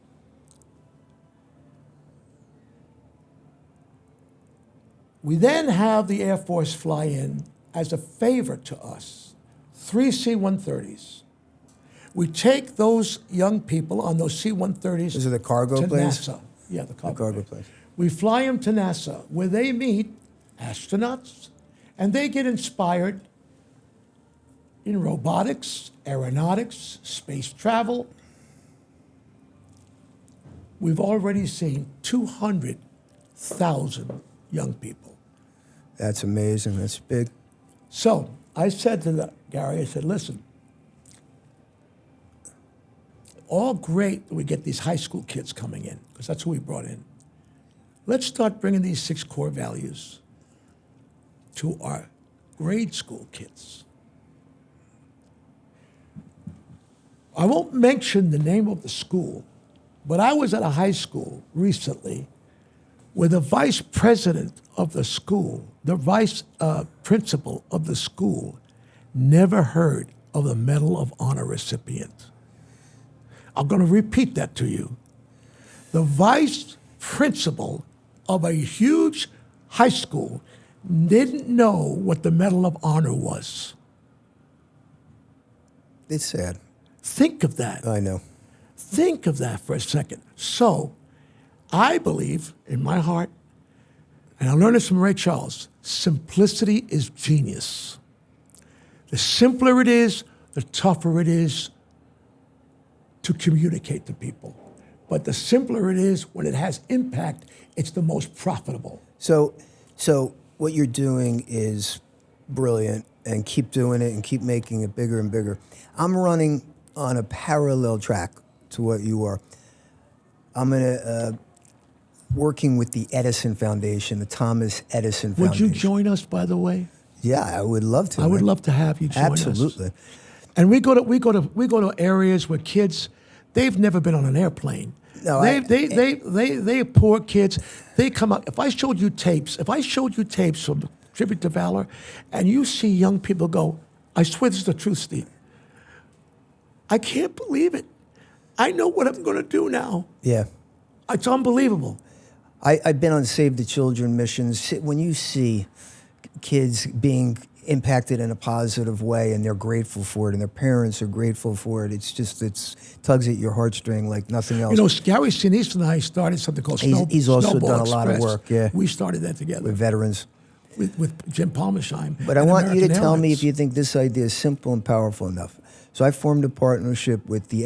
S2: We then have the Air Force fly in as a favor to us, 3 C-130s. We take those young people on those C-130s
S1: Those are the cargo
S2: to
S1: planes?
S2: NASA. Yeah, the cargo,
S1: cargo
S2: planes.
S1: planes.
S2: We fly them to NASA, where they meet astronauts, and they get inspired in robotics, aeronautics, space travel. We've already seen 200 1,000 young people.
S1: That's amazing. That's big.
S2: So I said to Gary, I said, listen, all great that we get these high school kids coming in, because that's who we brought in. Let's start bringing these 6 core values to our grade school kids. I won't mention the name of the school, but I was at a high school recently where the vice president of the school, the vice principal of the school, never heard of the Medal of Honor recipient. I'm going to repeat that to you. The vice principal of a huge high school didn't know what the Medal of Honor was.
S1: It's sad.
S2: Think of that.
S1: I know.
S2: Think of that for a second. So, I believe in my heart, and I learned this from Ray Charles, simplicity is genius. The simpler it is, the tougher it is to communicate to people. But the simpler it is, when it has impact, it's the most profitable.
S1: So what you're doing is brilliant, and keep doing it and keep making it bigger and bigger. I'm running on a parallel track to what you are. I'm working with the Edison Foundation, the Thomas Edison Foundation.
S2: Would you join us, by the way?
S1: Yeah, I would love to.
S2: I would love to have you join us.
S1: Absolutely.
S2: And we go to areas where kids, they've never been on an airplane.
S1: No,
S2: they poor kids. They come out. If I showed you tapes from Tribute to Valor, and you see young people go, I swear this is the truth, Steve. I can't believe it. I know what I'm going to do now.
S1: Yeah.
S2: It's unbelievable.
S1: I've been on Save the Children missions. When you see kids being impacted in a positive way and they're grateful for it and their parents are grateful for it, it's tugs at your heartstring like nothing else.
S2: You know, Gary Sinise and I started something called
S1: He's also
S2: Snowball
S1: done a lot of
S2: Express.
S1: work, yeah.
S2: We started that together.
S1: With veterans.
S2: With Jim Palmersheim.
S1: But I want you to
S2: American
S1: tell me
S2: Airlines.
S1: if you think this idea is simple and powerful enough. So I formed a partnership with the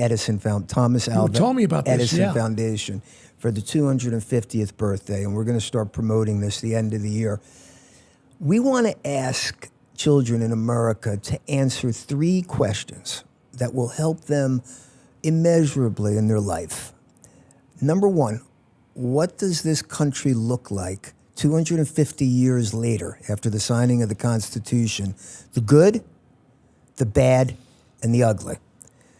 S1: Thomas Alva
S2: told me about this,
S1: Edison
S2: yeah.
S1: Foundation for the 250th birthday, and we're going to start promoting this the end of the year. We want to ask children in America to answer 3 questions that will help them immeasurably in their life. Number 1, what does this country look like 250 years later after the signing of the Constitution? The good, the bad, and the ugly.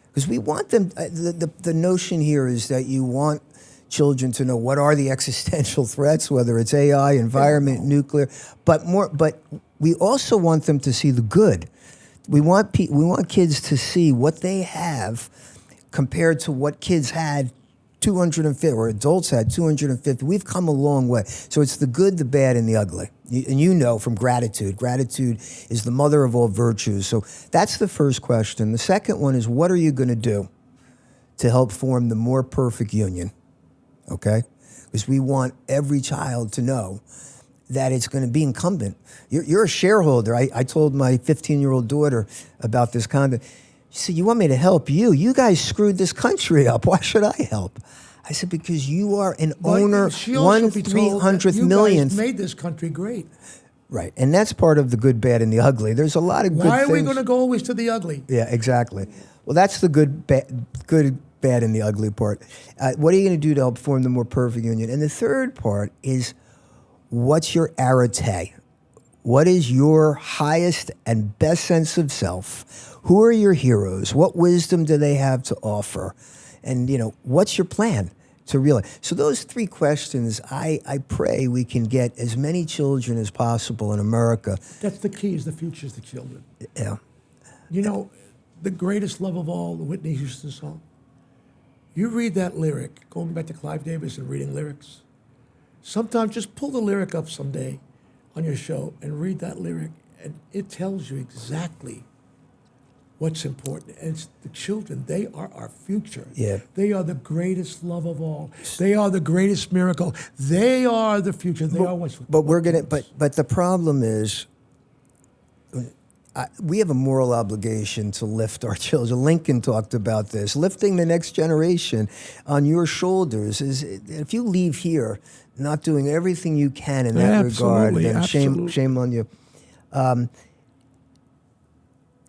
S1: Because we want them, the notion here is that you want children to know what are the existential threats, whether it's AI, environment, nuclear, but we also want them to see the good. We want kids to see what they have compared to what kids had 250, or adults had 250. We've come a long way. So it's the good, the bad, and the ugly. And you know from gratitude. Gratitude is the mother of all virtues. So that's the first question. The second one is, what are you going to do to help form the more perfect union? Okay? Because we want every child to know that it's going to be incumbent. You're a shareholder. I told my 15-year-old daughter about this conduct. She said, you want me to help you? You guys screwed this country up. Why should I help? I said, because you are an owner, 1/300 millionth.
S2: You guys made this country great.
S1: Right, and that's part of the good, bad, and the ugly. There's a lot of good things.
S2: Why are we going to go always to the ugly?
S1: Yeah, exactly. Well, that's the good, bad, and the ugly part. What are you going to do to help form the more perfect union? And the third part is, what's your arete? What is your highest and best sense of self? Who are your heroes? What wisdom do they have to offer? And, what's your plan to realize? So those 3 questions, I pray we can get as many children as possible in America.
S2: That's the key, is the future is the children.
S1: Yeah.
S2: You know, the greatest love of all, the Whitney Houston song. You read that lyric, going back to Clive Davis and reading lyrics. Sometimes just pull the lyric up someday on your show and read that lyric, and it tells you exactly what's important. And it's the children. They are our future.
S1: Yeah.
S2: They are the greatest love of all. They are the greatest miracle. They are the future. They are what's.
S1: But we're gonna. But the problem is, we have a moral obligation to lift our children. Lincoln talked about this. Lifting the next generation on your shoulders is, if you leave here not doing everything you can in that regard,
S2: Absolutely,
S1: then shame
S2: absolutely.
S1: shame on you.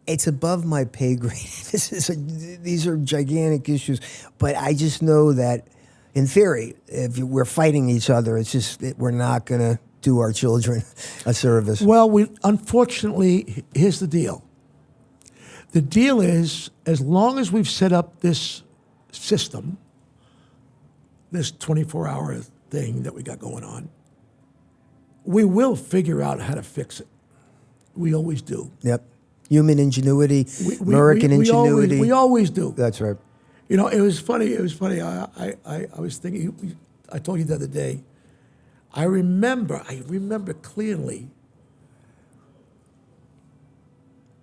S1: It's above my pay grade. These are gigantic issues, but I just know that, in theory, if we're fighting each other, it's just we're not going to do our children a service.
S2: Well, unfortunately, here's the deal. The deal is, as long as we've set up this system, this 24-hour thing that we got going on, we will figure out how to fix it. We always do.
S1: Yep. Human ingenuity, American ingenuity.
S2: We always do.
S1: That's right.
S2: You know, it was funny. I was thinking. I told you the other day. I remember clearly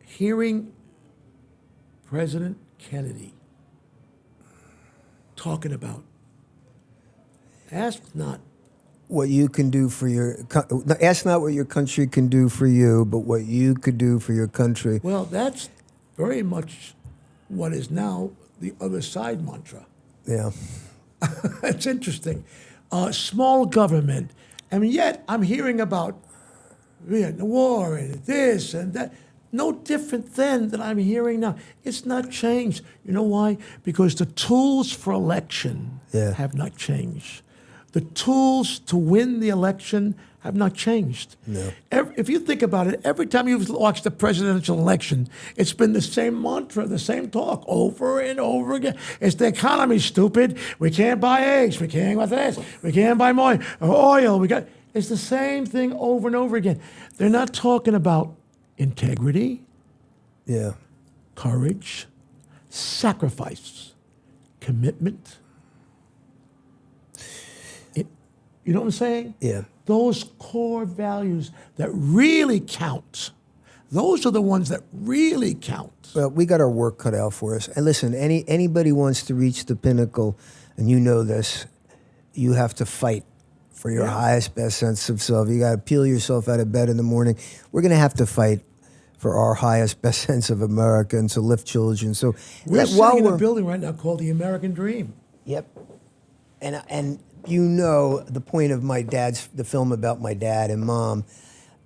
S2: hearing President Kennedy talking about, ask not
S1: What you can do for ask not what your country can do for you, but what you could do for your country.
S2: Well, that's very much what is now the other side mantra.
S1: Yeah.
S2: It's interesting. Small government. And yet I'm hearing about the war and this and that. No different then than I'm hearing now. It's not changed. You know why? Because the tools for election have not changed. The tools to win the election have not changed.
S1: No.
S2: If you think about it, every time you've watched the presidential election, it's been the same mantra, the same talk over and over again. It's the economy, stupid. We can't buy eggs. We can't buy this. We can't buy more oil. It's the same thing over and over again. They're not talking about integrity, courage, sacrifice, commitment. You know what I'm saying?
S1: Yeah.
S2: Those core values that really count. Those are the ones that really count.
S1: Well, we got our work cut out for us. And listen, anybody wants to reach the pinnacle, and you know this, you have to fight for your highest, best sense of self. You got to peel yourself out of bed in the morning. We're going to have to fight for our highest, best sense of America and to lift children. So
S2: we're sitting in a building right now called the American Dream.
S1: Yep. And you know the point of the film about my dad and mom.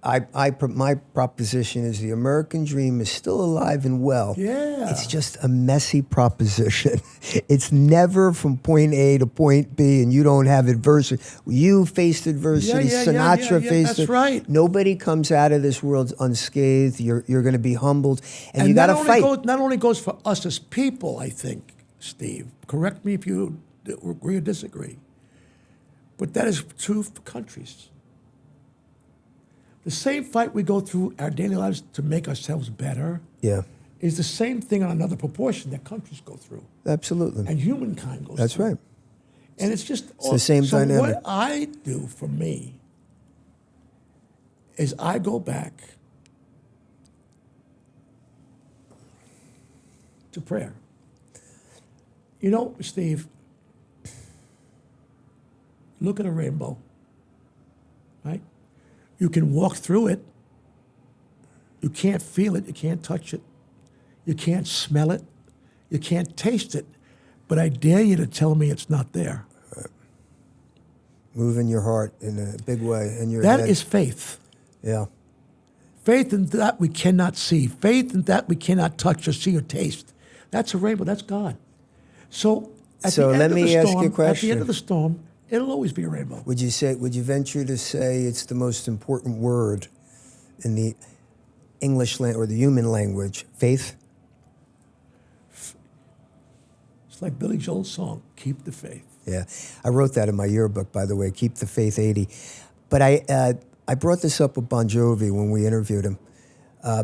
S1: My proposition is the American dream is still alive and well.
S2: Yeah.
S1: It's just a messy proposition. It's never from point A to point B, and you don't have adversity. You faced adversity. Sinatra faced it.
S2: That's right.
S1: Nobody comes out of this world unscathed. You're going to be humbled, and you got to fight.
S2: Not only goes for us as people, I think, Steve. Correct me if you agree or disagree. But that is true for countries. The same fight we go through our daily lives to make ourselves better is the same thing on another proportion that countries go through.
S1: Absolutely.
S2: And humankind goes
S1: That's
S2: through.
S1: right.
S2: And it's just
S1: the same dynamic.
S2: What I do for me is I go back to prayer. You know, Steve, look at a rainbow, right? You can walk through it. You can't feel it. You can't touch it. You can't smell it. You can't taste it. But I dare you to tell me it's not there.
S1: Right. Move in your heart in a big way. In your
S2: That
S1: head.
S2: is faith.
S1: Yeah.
S2: Faith in that we cannot see. Faith in that we cannot touch or see or taste. That's a rainbow. That's God. So at the end of the storm,
S1: ask you a question.
S2: At the end of the storm, it'll always be a rainbow.
S1: Would you venture to say it's the most important word in the English or the human language, faith?
S2: It's like Billy Joel's song, Keep the Faith.
S1: Yeah. I wrote that in my yearbook, by the way, Keep the Faith 80. But I brought this up with Bon Jovi when we interviewed him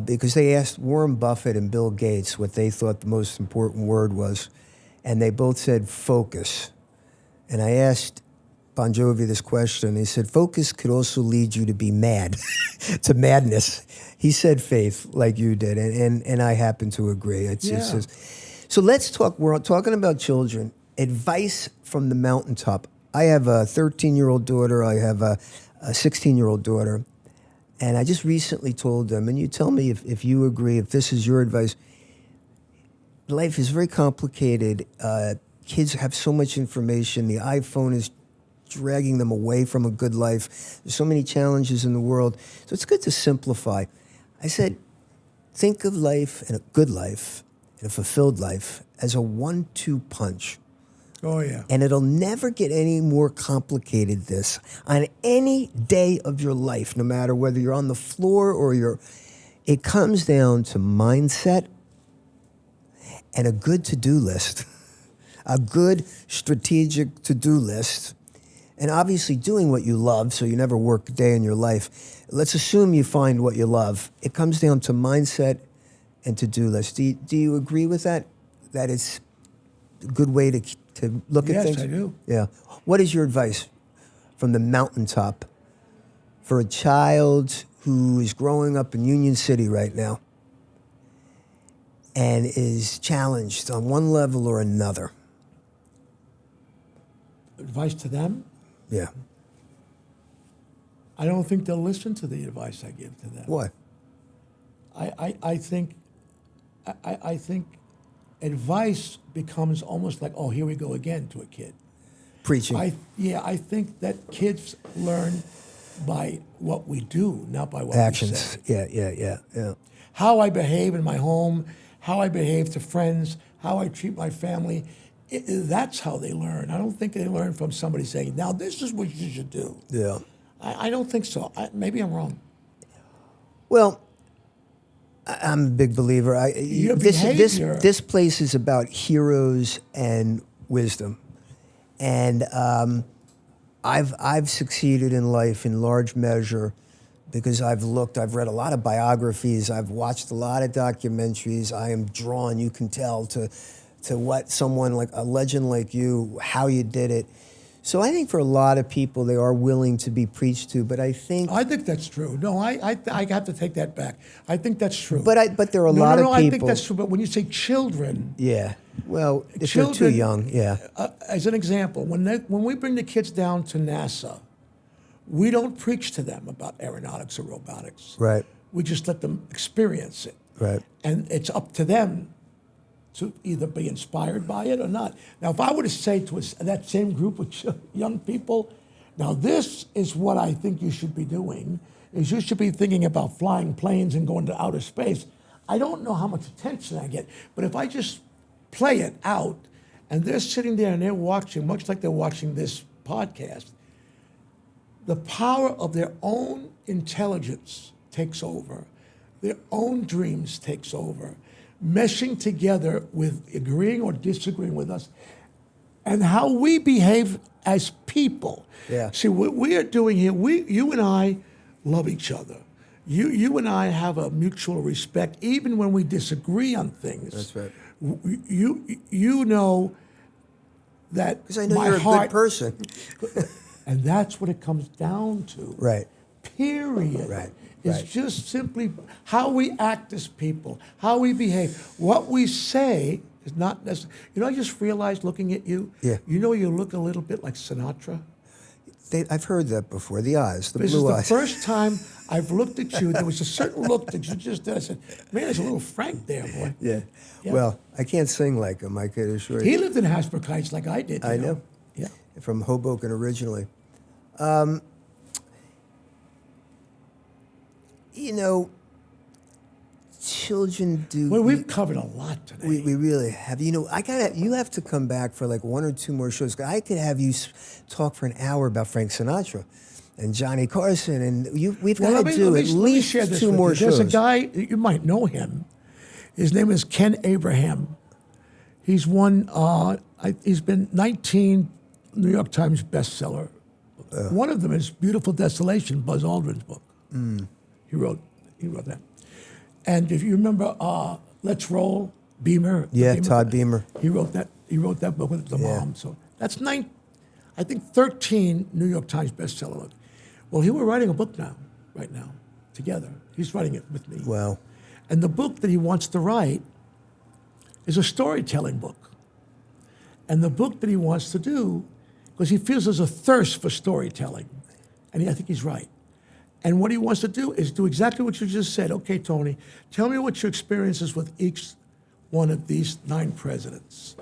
S1: because they asked Warren Buffett and Bill Gates what they thought the most important word was, and they both said focus. And I asked Bon Jovi this question. He said, focus could also lead you to be mad, to madness. He said faith, like you did, and I happen to agree. So let's talk, we're talking about children. Advice from the mountaintop. I have a 13-year-old daughter. I have a 16-year-old daughter. And I just recently told them, and you tell me if you agree, if this is your advice. Life is very complicated. Kids have so much information. The iPhone is dragging them away from a good life. There's so many challenges in the world. So it's good to simplify. I said, think of life and a good life and a fulfilled life as a 1-2 punch.
S2: Oh, yeah.
S1: And it'll never get any more complicated this on any day of your life, no matter whether you're on the floor or it comes down to mindset and a good to-do list, a good strategic to-do list, and obviously doing what you love so you never work a day in your life. Let's assume you find what you love. It comes down to mindset and to-do list. Do you agree with that? That it's a good way to look at things?
S2: Yes, I do.
S1: Yeah. What is your advice from the mountaintop for a child who is growing up in Union City right now and is challenged on one level or another?
S2: Advice to them?
S1: Yeah.
S2: I don't think they'll listen to the advice I give to them.
S1: Why?
S2: I think advice becomes almost like, oh, here we go again to a kid.
S1: Preaching.
S2: I think that kids learn by what we do, not by what
S1: Actions.
S2: we say.
S1: Yeah.
S2: How I behave in my home, how I behave to friends, how I treat my family, that's how they learn. I don't think they learn from somebody saying, now this is what you should do.
S1: Yeah.
S2: I don't think so. Maybe I'm wrong.
S1: Well, I'm a big believer.
S2: Your behavior.
S1: This place is about heroes and wisdom, and I've succeeded in life in large measure because I've read a lot of biographies, I've watched a lot of documentaries. I am drawn, you can tell, to what someone like a legend like you, how you did it. So I think for a lot of people, they are willing to be preached to, but I think
S2: that's true. No, I have to take that back. I think that's true.
S1: But there are a lot of people.
S2: I think that's true. But when you say children,
S1: yeah, well, if they're too young, yeah.
S2: As an example, when we bring the kids down to NASA, we don't preach to them about aeronautics or robotics.
S1: Right.
S2: We just let them experience it.
S1: Right.
S2: And it's up to them to either be inspired by it or not. Now, if I were to say to that same group of young people, now this is what I think you should be doing, is you should be thinking about flying planes and going to outer space. I don't know how much attention I get, but if I just play it out and they're sitting there and they're watching, much like they're watching this podcast, the power of their own intelligence takes over, their own dreams takes over, meshing together with agreeing or disagreeing with us, and how we behave as people.
S1: Yeah.
S2: See, what we are doing here, you and I love each other. You and I have a mutual respect, even when we disagree on things.
S1: That's right.
S2: You know that
S1: Because I know
S2: my
S1: you're a
S2: heart,
S1: good person.
S2: and that's what it comes down to.
S1: Right.
S2: Period.
S1: Right.
S2: It's just simply how we act as people, how we behave. What we say is not necessarily. You know, I just realized looking at you.
S1: Yeah.
S2: You know, you look a little bit like Sinatra.
S1: I've heard that before. The eyes, the
S2: This
S1: blue
S2: is
S1: eyes.
S2: the first time I've looked at you. There was a certain look that you just did. I said, man, there's a little Frank there, boy.
S1: Yeah.
S2: Yeah.
S1: Well, I can't sing like him, I could assure you.
S2: He lived in Hasbrook Heights like I did.
S1: I know.
S2: Yeah.
S1: From Hoboken originally. You know, children do.
S2: Well, we've covered a lot today.
S1: We really have. You know, you have to come back for like 1 or 2 more shows. I could have you talk for an hour about Frank Sinatra and Johnny Carson, and we've got to do at least 2 more shows.
S2: There's a guy, you might know him. His name is Ken Abraham. He's won, he's been 19 New York Times bestseller. One of them is Beautiful Desolation, Buzz Aldrin's book. He wrote that. And if you remember Let's Roll, Beamer.
S1: Yeah, Todd Beamer.
S2: He wrote that book with the mom. So that's 13 New York Times bestseller. Well, we're writing a book right now, together. He's writing it with me.
S1: Wow.
S2: And the book that he wants to write is a storytelling book. And the book that he wants to do, because he feels there's a thirst for storytelling, and I think he's right. And what he wants to do is do exactly what you just said. Okay, Tony, tell me what your experience is with each one of these 9 presidents.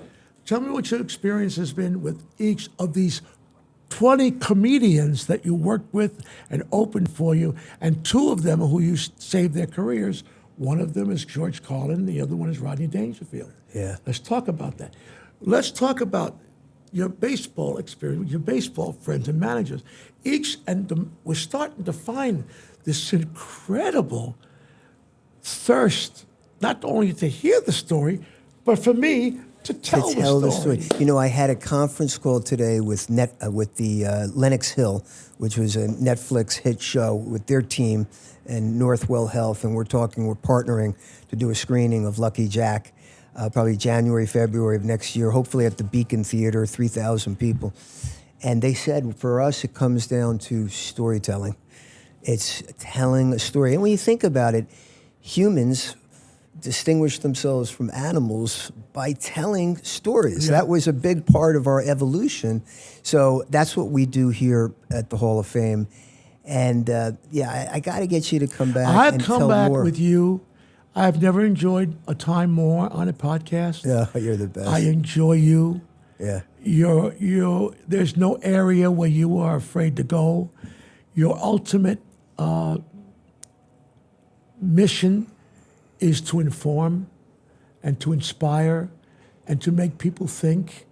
S2: Tell me what your experience has been with each of these 20 comedians that you worked with and opened for you, and 2 of them who you saved their careers. One of them is George Carlin, the other one is Rodney Dangerfield.
S1: Yeah.
S2: Let's talk about that. Let's talk about your baseball experience, your baseball friends and managers. We're starting to find this incredible thirst, not only to hear the story, but for me to tell the story.
S1: You know, I had a conference call today with the Lenox Hill, which was a Netflix hit show with their team and Northwell Health, and we're partnering to do a screening of Lucky Jack, probably January, February of next year, hopefully at the Beacon Theater, 3,000 people. And they said, for us, it comes down to storytelling. It's telling a story. And when you think about it, humans distinguish themselves from animals by telling stories.
S2: Yeah.
S1: That was a big part of our evolution. So that's what we do here at the Hall of Fame. And I got to get you to come back
S2: I'd
S1: and
S2: come
S1: tell
S2: back
S1: more.
S2: with you. I've never enjoyed a time more on a podcast.
S1: Yeah, you're the best.
S2: I enjoy you.
S1: Yeah.
S2: There's no area where you are afraid to go. Your ultimate mission is to inform and to inspire and to make people think,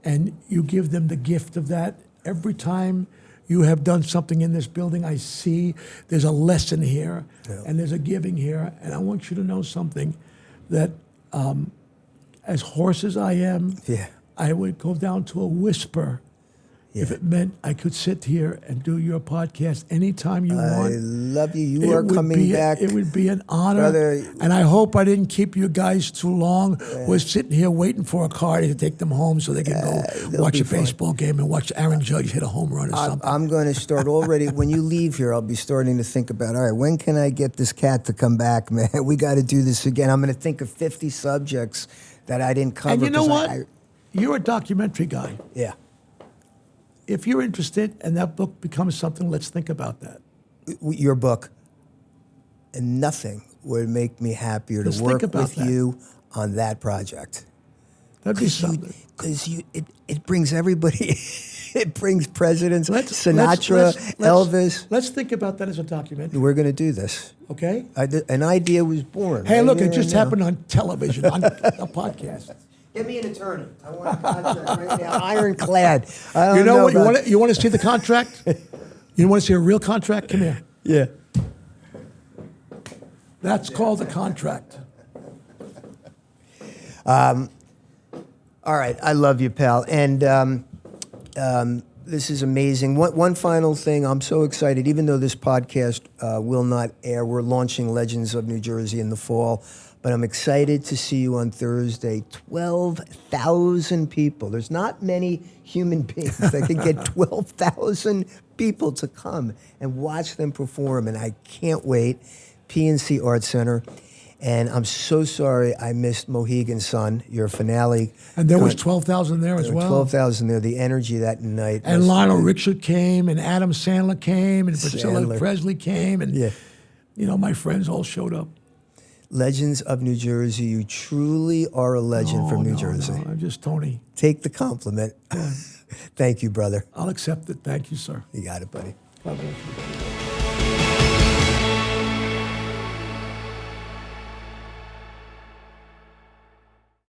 S2: and you give them the gift of that. Every time you have done something in this building, I see there's a lesson here, and there's a giving here, and I want you to know something, that as hoarse as I am, I would go down to a whisper if it meant I could sit here and do your podcast anytime you want.
S1: I love you. You are coming back.
S2: It would be an honor.
S1: Brother.
S2: And I hope I didn't keep you guys too long. We're sitting here waiting for a car to take them home so they can go watch a baseball game and watch Aaron Judge hit a home run or something.
S1: I'm going to start already. When you leave here, I'll be starting to think about, all right, when can I get this cat to come back, man? We got to do this again. I'm going to think of 50 subjects that I didn't cover.
S2: And you know what? You're a documentary guy.
S1: Yeah.
S2: If you're interested and that book becomes something, let's think about that.
S1: Your book, and nothing would make me happier
S2: Let's
S1: to work
S2: think about
S1: with
S2: that.
S1: you on that project.
S2: That'd be something.
S1: Because it brings everybody, it brings presidents,
S2: Sinatra,
S1: Elvis.
S2: Let's think about that as a documentary.
S1: We're going to do this.
S2: Okay?
S1: An idea was born.
S2: Hey,
S1: right
S2: look,
S1: here
S2: it just
S1: and now.
S2: happened on television, on a podcast.
S1: Get me an attorney. I want a contract right now, ironclad. I don't
S2: You know what?
S1: about-
S2: You want to see the contract? You want to see a real contract? Come here.
S1: Yeah.
S2: That's called a contract.
S1: All right, I love you, pal. And this is amazing. One final thing, I'm so excited. Even though this podcast will not air, we're launching Legends of New Jersey in the fall. But I'm excited to see you on Thursday. 12,000 people. There's not many human beings that can get 12,000 people to come and watch them perform. And I can't wait. PNC Arts Center. And I'm so sorry I missed Mohegan Sun, your finale.
S2: And there was 12,000 there as well.
S1: 12,000 there. The energy that night.
S2: And
S1: was-
S2: Lionel Richie came, and Adam Sandler came, and Priscilla
S1: Sandler.
S2: Presley came, and my friends all showed up.
S1: Legends of New Jersey. You truly are a legend from New Jersey.
S2: No, I'm just Tony.
S1: Take the compliment. Thank you, brother.
S2: I'll accept it. Thank you, sir.
S1: You got it, buddy.
S2: God bless you.